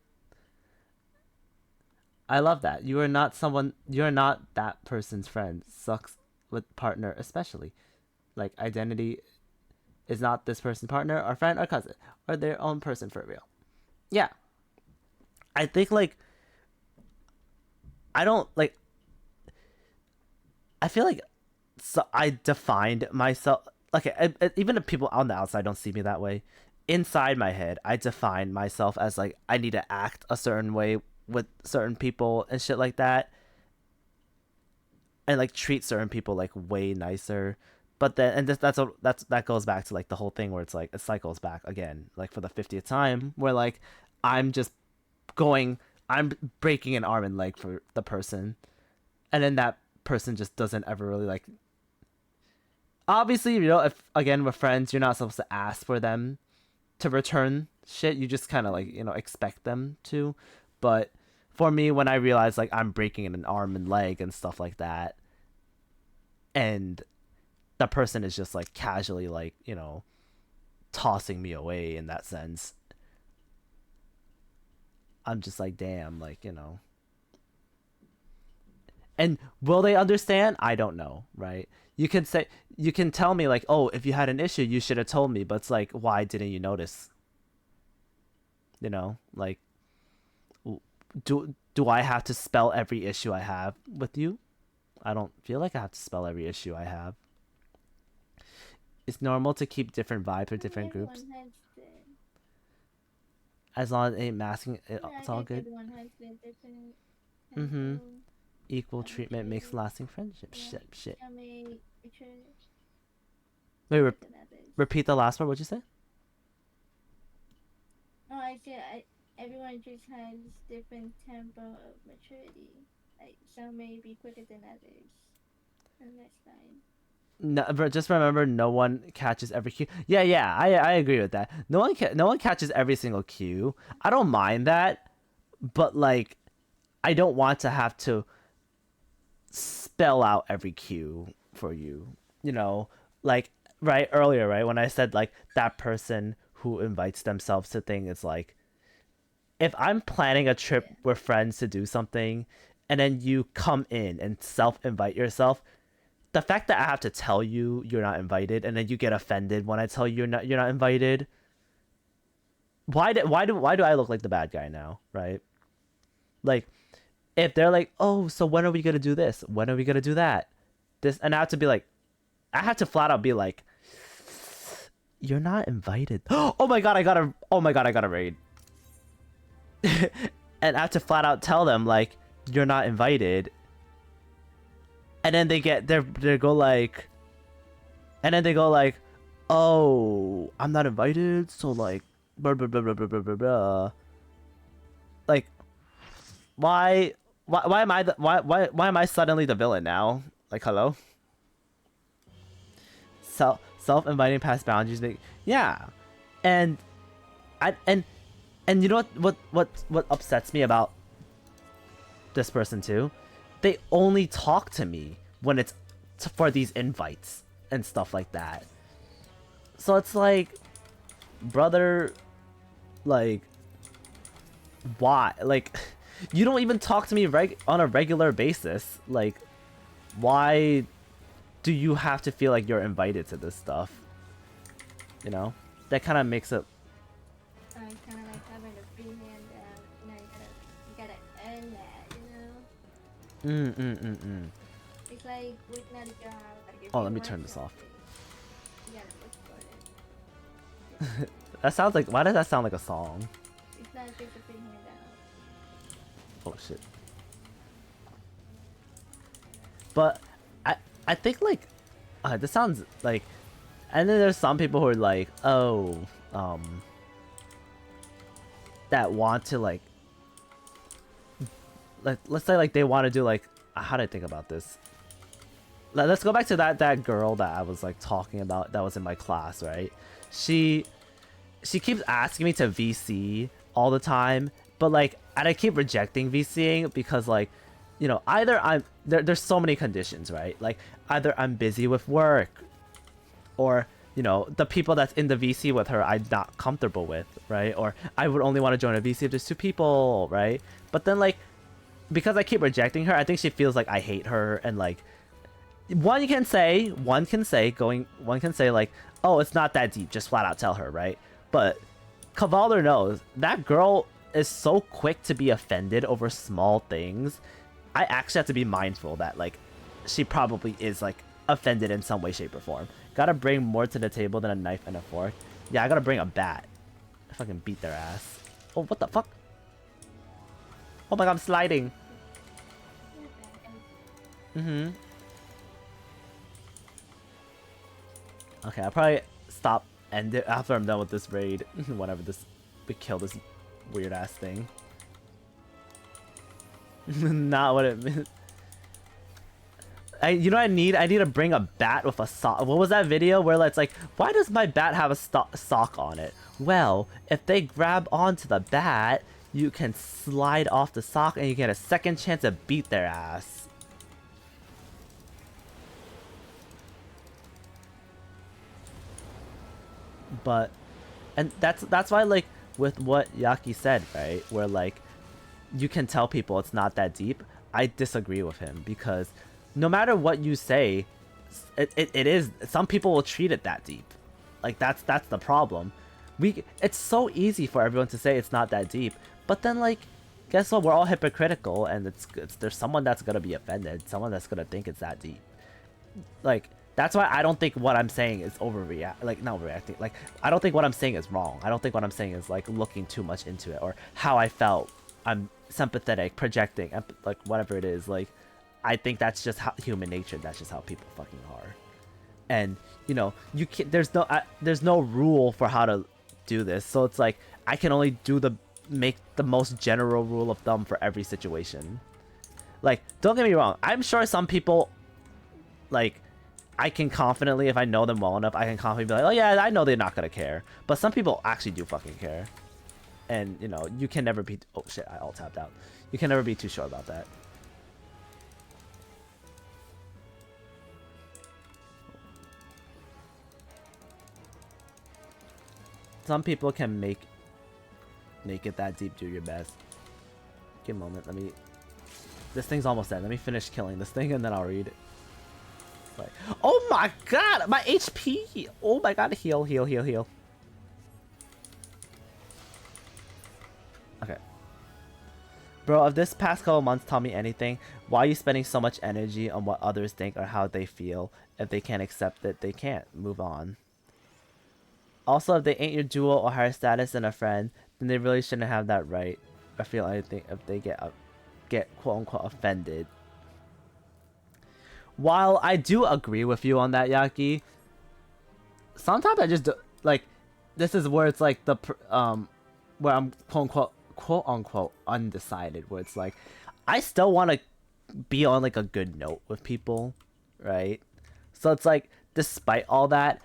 I love that. You are not someone. You are not that person's friend. Sucks with partner, especially. Like identity is not this person's partner or friend or cousin or their own person for real. Yeah, I think like I don't like. I feel like so I defined myself. Okay, even if people on the outside don't see me that way, inside my head, I define myself as like I need to act a certain way with certain people and shit like that, and like treat certain people like way nicer. But then, and that goes back to like the whole thing where it's like it cycles back again, like for the 50th time, where like I'm just going, I'm breaking an arm and leg for the person, and then that person just doesn't ever really like. Obviously, if again we're friends, you're not supposed to ask for them to return shit. You just kind of like expect them to. But for me, when I realize like I'm breaking an arm and leg and stuff like that, and the person is just like casually like tossing me away in that sense, I'm just like damn, like and will they understand? I don't know, right? You can tell me like, oh, if you had an issue you should have told me, but it's like, why didn't you notice? Like, do I have to spell every issue I have with you? I don't feel like I have to spell every issue I have. It's normal to keep different vibes for different groups. Everyone has the, As long as it ain't masking, yeah, it's all good. Everyone has the different. Mm-hmm. mental Equal treatment makes lasting friendship. Yeah. Shit. Yummy, mature, Wait, than others. repeat the last part. What'd you say? Oh, I said everyone just has different tempo of maturity. Like some may be quicker than others, and that's fine. No, but just remember, no one catches every cue. Yeah, I agree with that. No one catches every single cue. I don't mind that, but like, I don't want to have to spell out every cue for you. Like right earlier, right when I said like that person who invites themselves to thing is like, if I'm planning a trip Yeah. with friends to do something, and then you come in and self-invite yourself, the fact that I have to tell you you're not invited, and then you get offended when I tell you you're not invited. Why do I look like the bad guy now, right? Like, if they're like, oh, so when are we gonna do this? When are we gonna do that? This, and I have to be like, I have to flat out be like, you're not invited. Oh my god, I got a raid. And I have to flat out tell them like, you're not invited. And then they go like, oh, I'm not invited, so like blah blah blah blah blah blah blah blah. Like, why am why am I suddenly the villain now? Like, hello? Self-inviting past boundaries, yeah. And and you know what upsets me about this person too? They only talk to me when it's for these invites and stuff like that. So it's like, brother, like, why? Like, you don't even talk to me on a regular basis. Like, why do you have to feel like you're invited to this stuff? That kind of makes it. Kind of like having a free handout. You gotta earn that. It's like working at a job. Like if Oh, you let me want turn this off. something, you gotta look for it. That sounds like. Why does that sound like a song? It's not just a free handout. Oh shit. But I think like, this sounds like, and then there's some people who are like, oh, that want to like let's say like they want to do like, how do I think about this? Let's go back to that girl that I was like talking about that was in my class, right? She keeps asking me to VC all the time, but like, and I keep rejecting VCing because like, either there's so many conditions, right? Like, either I'm busy with work, or the people that's in the VC with her I'm not comfortable with, right? Or I would only want to join a VC if there's two people, right? But then like, because I keep rejecting her, I think she feels like I hate her, and like one can say like, oh, it's not that deep, just flat out tell her, right? But Cavalder knows that girl is so quick to be offended over small things. I actually have to be mindful that like she probably is like offended in some way, shape, or form. Gotta bring more to the table than a knife and a fork. Yeah, I gotta bring a bat. I fucking beat their ass. Oh, what the fuck? Oh my god, I'm sliding. Mm-hmm. Okay, I'll probably stop end it after I'm done with this raid. Whenever we kill this weird ass thing. Not what it meant. You know what I need? I need to bring a bat with a sock. What was that video where it's like, why does my bat have a sock on it? Well, if they grab onto the bat, you can slide off the sock and you get a second chance to beat their ass. But, and that's why, like, with what Yaki said, right? Where, like, you can tell people it's not that deep. I disagree with him because no matter what you say, it is, some people will treat it that deep. Like, that's the problem. It's so easy for everyone to say it's not that deep, but then, like, guess what? We're all hypocritical, and there's someone that's gonna be offended, someone that's gonna think it's that deep. Like, that's why I don't think what I'm saying is not overreacting. Like, I don't think what I'm saying is wrong. I don't think what I'm saying is, like, looking too much into it, or how I felt. I'm sympathetic, projecting, like, whatever it is. Like, I think that's just how human nature. That's just how people fucking are. And, you know, you can't, there's no rule for how to do this. So it's like, I can only make the most general rule of thumb for every situation. Like, don't get me wrong. I'm sure some people, like, I can confidently, if I know them well enough, I can confidently be like, oh yeah, I know they're not gonna care. But some people actually do fucking care. And, you know, you can never be... Oh shit, I all tapped out. You can never be too sure about that. Some people can make it that deep. Do your best. Give a moment. This thing's almost dead. Let me finish killing this thing and then I'll read it. Like, oh my god, my HP. Oh my god, heal. Okay. Bro, if this past couple months taught me anything, why are you spending so much energy on what others think or how they feel? If they can't accept it, they can't. Move on. Also, if they ain't your dual or higher status than a friend, then they really shouldn't have that right or feel anything if they get quote-unquote offended. While I do agree with you on that, Yaki, sometimes I just do, like, this is where it's like where I'm quote-unquote undecided, where it's like, I still want to be on like a good note with people, right? So it's like, despite all that,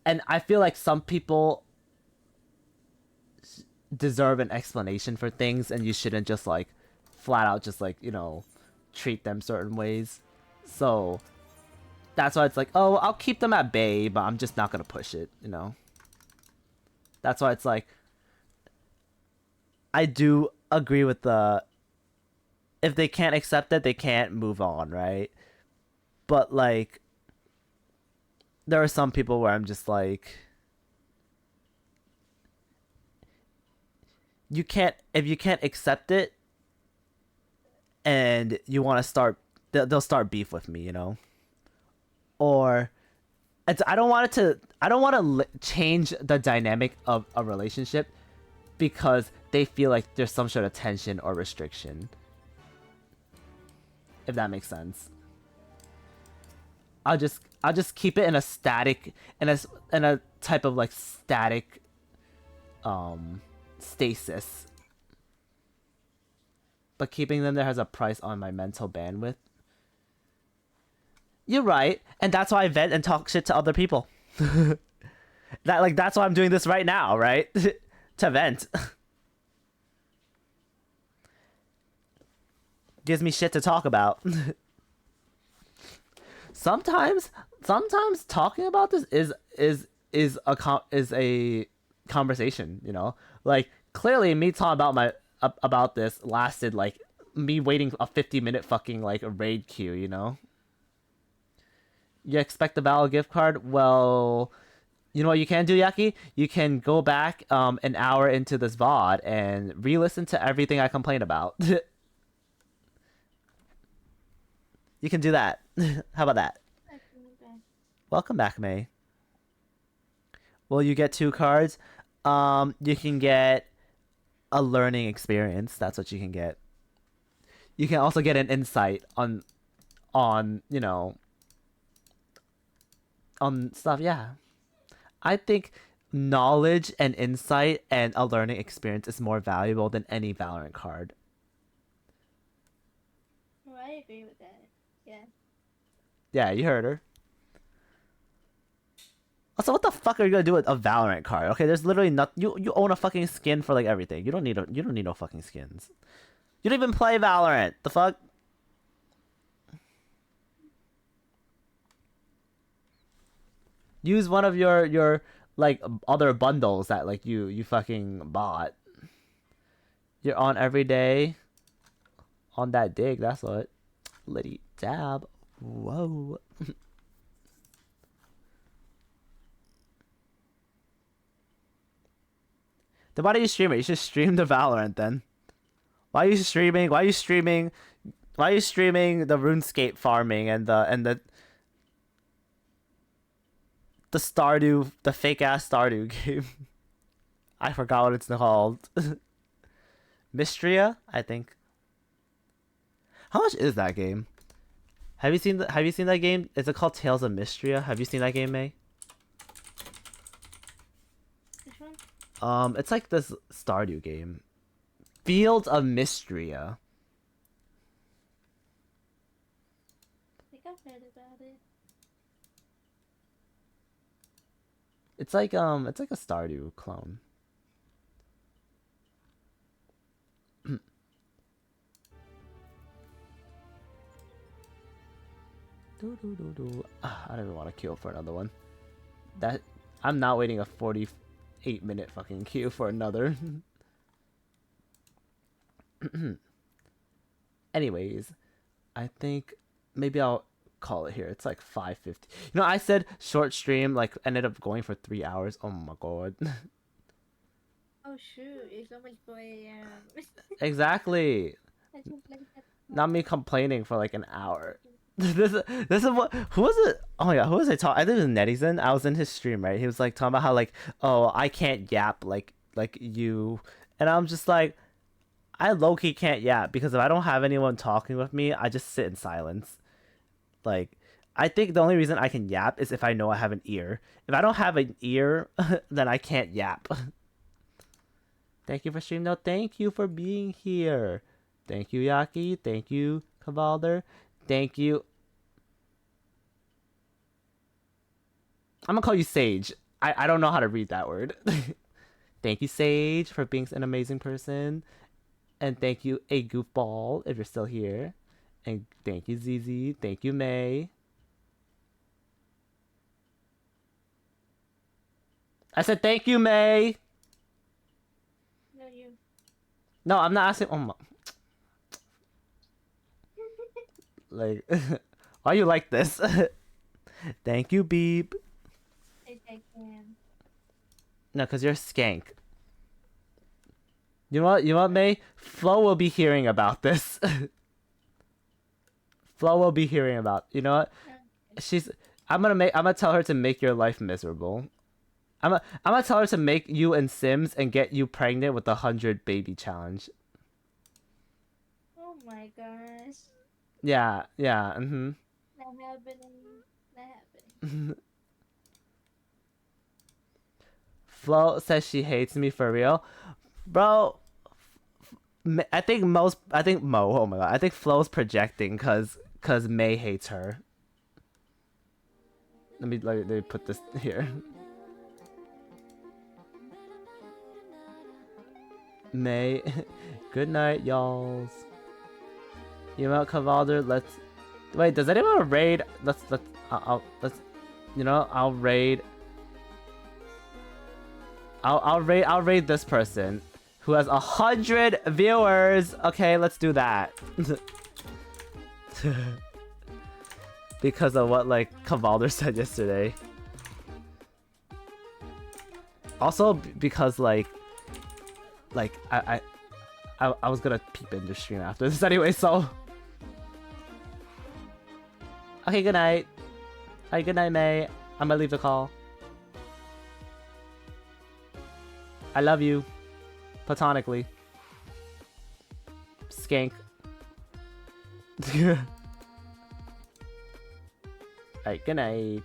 and I feel like some people deserve an explanation for things, and you shouldn't just like flat out just like, you know, treat them certain ways. So that's why it's like, oh, I'll keep them at bay, but I'm just not gonna push it, you know. That's why it's like, I do agree with if they can't accept it, they can't move on, right? But like, there are some people where I'm just like, if you can't accept it and you want to start, they'll start beef with me, you know? Or I don't want to change the dynamic of a relationship because they feel like there's some sort of tension or restriction. If that makes sense. I'll just keep it in a static, in a type of like static stasis. But keeping them there has a price on my mental bandwidth. You're right, and that's why I vent and talk shit to other people. That's why I'm doing this right now, right? To vent. Gives me shit to talk about. Sometimes talking about this is a conversation, you know? Like, clearly me talking about this lasted like me waiting a 50-minute fucking like a raid queue, you know? You expect a valid gift card? Well, you know what you can do, Yaki? You can go back an hour into this VOD and re-listen to everything I complain about. You can do that. How about that? Welcome back, May. Will you get 2 cards? You can get a learning experience. That's what you can get. You can also get an insight on you know, on stuff. Yeah, I think knowledge and insight and a learning experience is more valuable than any Valorant card. Well, I agree with that. Yeah. Yeah, you heard her. Also, what the fuck are you gonna do with a Valorant card? Okay, there's literally not you own a fucking skin for like everything. You don't need no fucking skins. You don't even play Valorant. The fuck? Use one of your like other bundles that like you fucking bought. You're on every day. On that dig, that's what. Liddy dab. Whoa. Then why do you stream it? You should stream the Valorant then. Why are you streaming? Why are you streaming? Why are you streaming the RuneScape farming and the Stardew, the fake ass Stardew game? I forgot what it's called. Mystria, I think. How much is that game? Have you seen that game? Is it called Tales of Mystria? Have you seen that game, May? Which one? It's like this Stardew game. Fields of Mystria. I think I've heard about it. It's like a Stardew clone. I don't even want to queue for another one. I'm not waiting a 48-minute fucking queue for another. Anyways, I think maybe I'll call it here. It's like 5:50. You know, I said short stream, like ended up going for 3 hours. Oh my god. Oh shoot, it's almost 4 a.m. Exactly. I just like that. Not me complaining for like an hour. This is what, who was it? Oh my god, who was I talking? I think it was Netizen. I was in his stream, right? He was like talking about how like, oh, I can't yap like you, and I'm just like, I low key can't yap because if I don't have anyone talking with me, I just sit in silence. Like, I think the only reason I can yap is if I know I have an ear. If I don't have an ear, then I can't yap. Thank you for stream note. Thank you for being here. Thank you, Yaki. Thank you, Cavalder. Thank you. I'm gonna call you Sage. I don't know how to read that word. Thank you, Sage, for being an amazing person. And thank you, a goofball, if you're still here. And thank you, ZZ. Thank you, May. I said thank you, May. No, you. No, I'm not asking. Oh my. Like, why you like this? Thank you, Beep. I can. No, because you're a skank. You know what? You know what, May? Flo will be hearing about this. Flo will be hearing about. You know what? I'm gonna tell her to make your life miserable. I'm gonna tell her to make you and Sims and get you pregnant with the 100 baby challenge. Oh my gosh. Yeah. Not happening. Not happening. Flo says she hates me for real, bro. I think Mo. Oh my god. I think Flo's projecting cause May hates her. Let me put this here. May, good night, y'alls. You know, Cavalder. Let's wait. Does anyone want to raid? Let's. You know, I'll raid. I'll raid this person. who has 100 viewers. Okay, let's do that. Because of what like Cavalder said yesterday. Also because like I was gonna peep in the stream after this anyway, so. Okay, good night. Alright, good night, May. I'm gonna leave the call. I love you. Platonically. Skank. Alright, good night.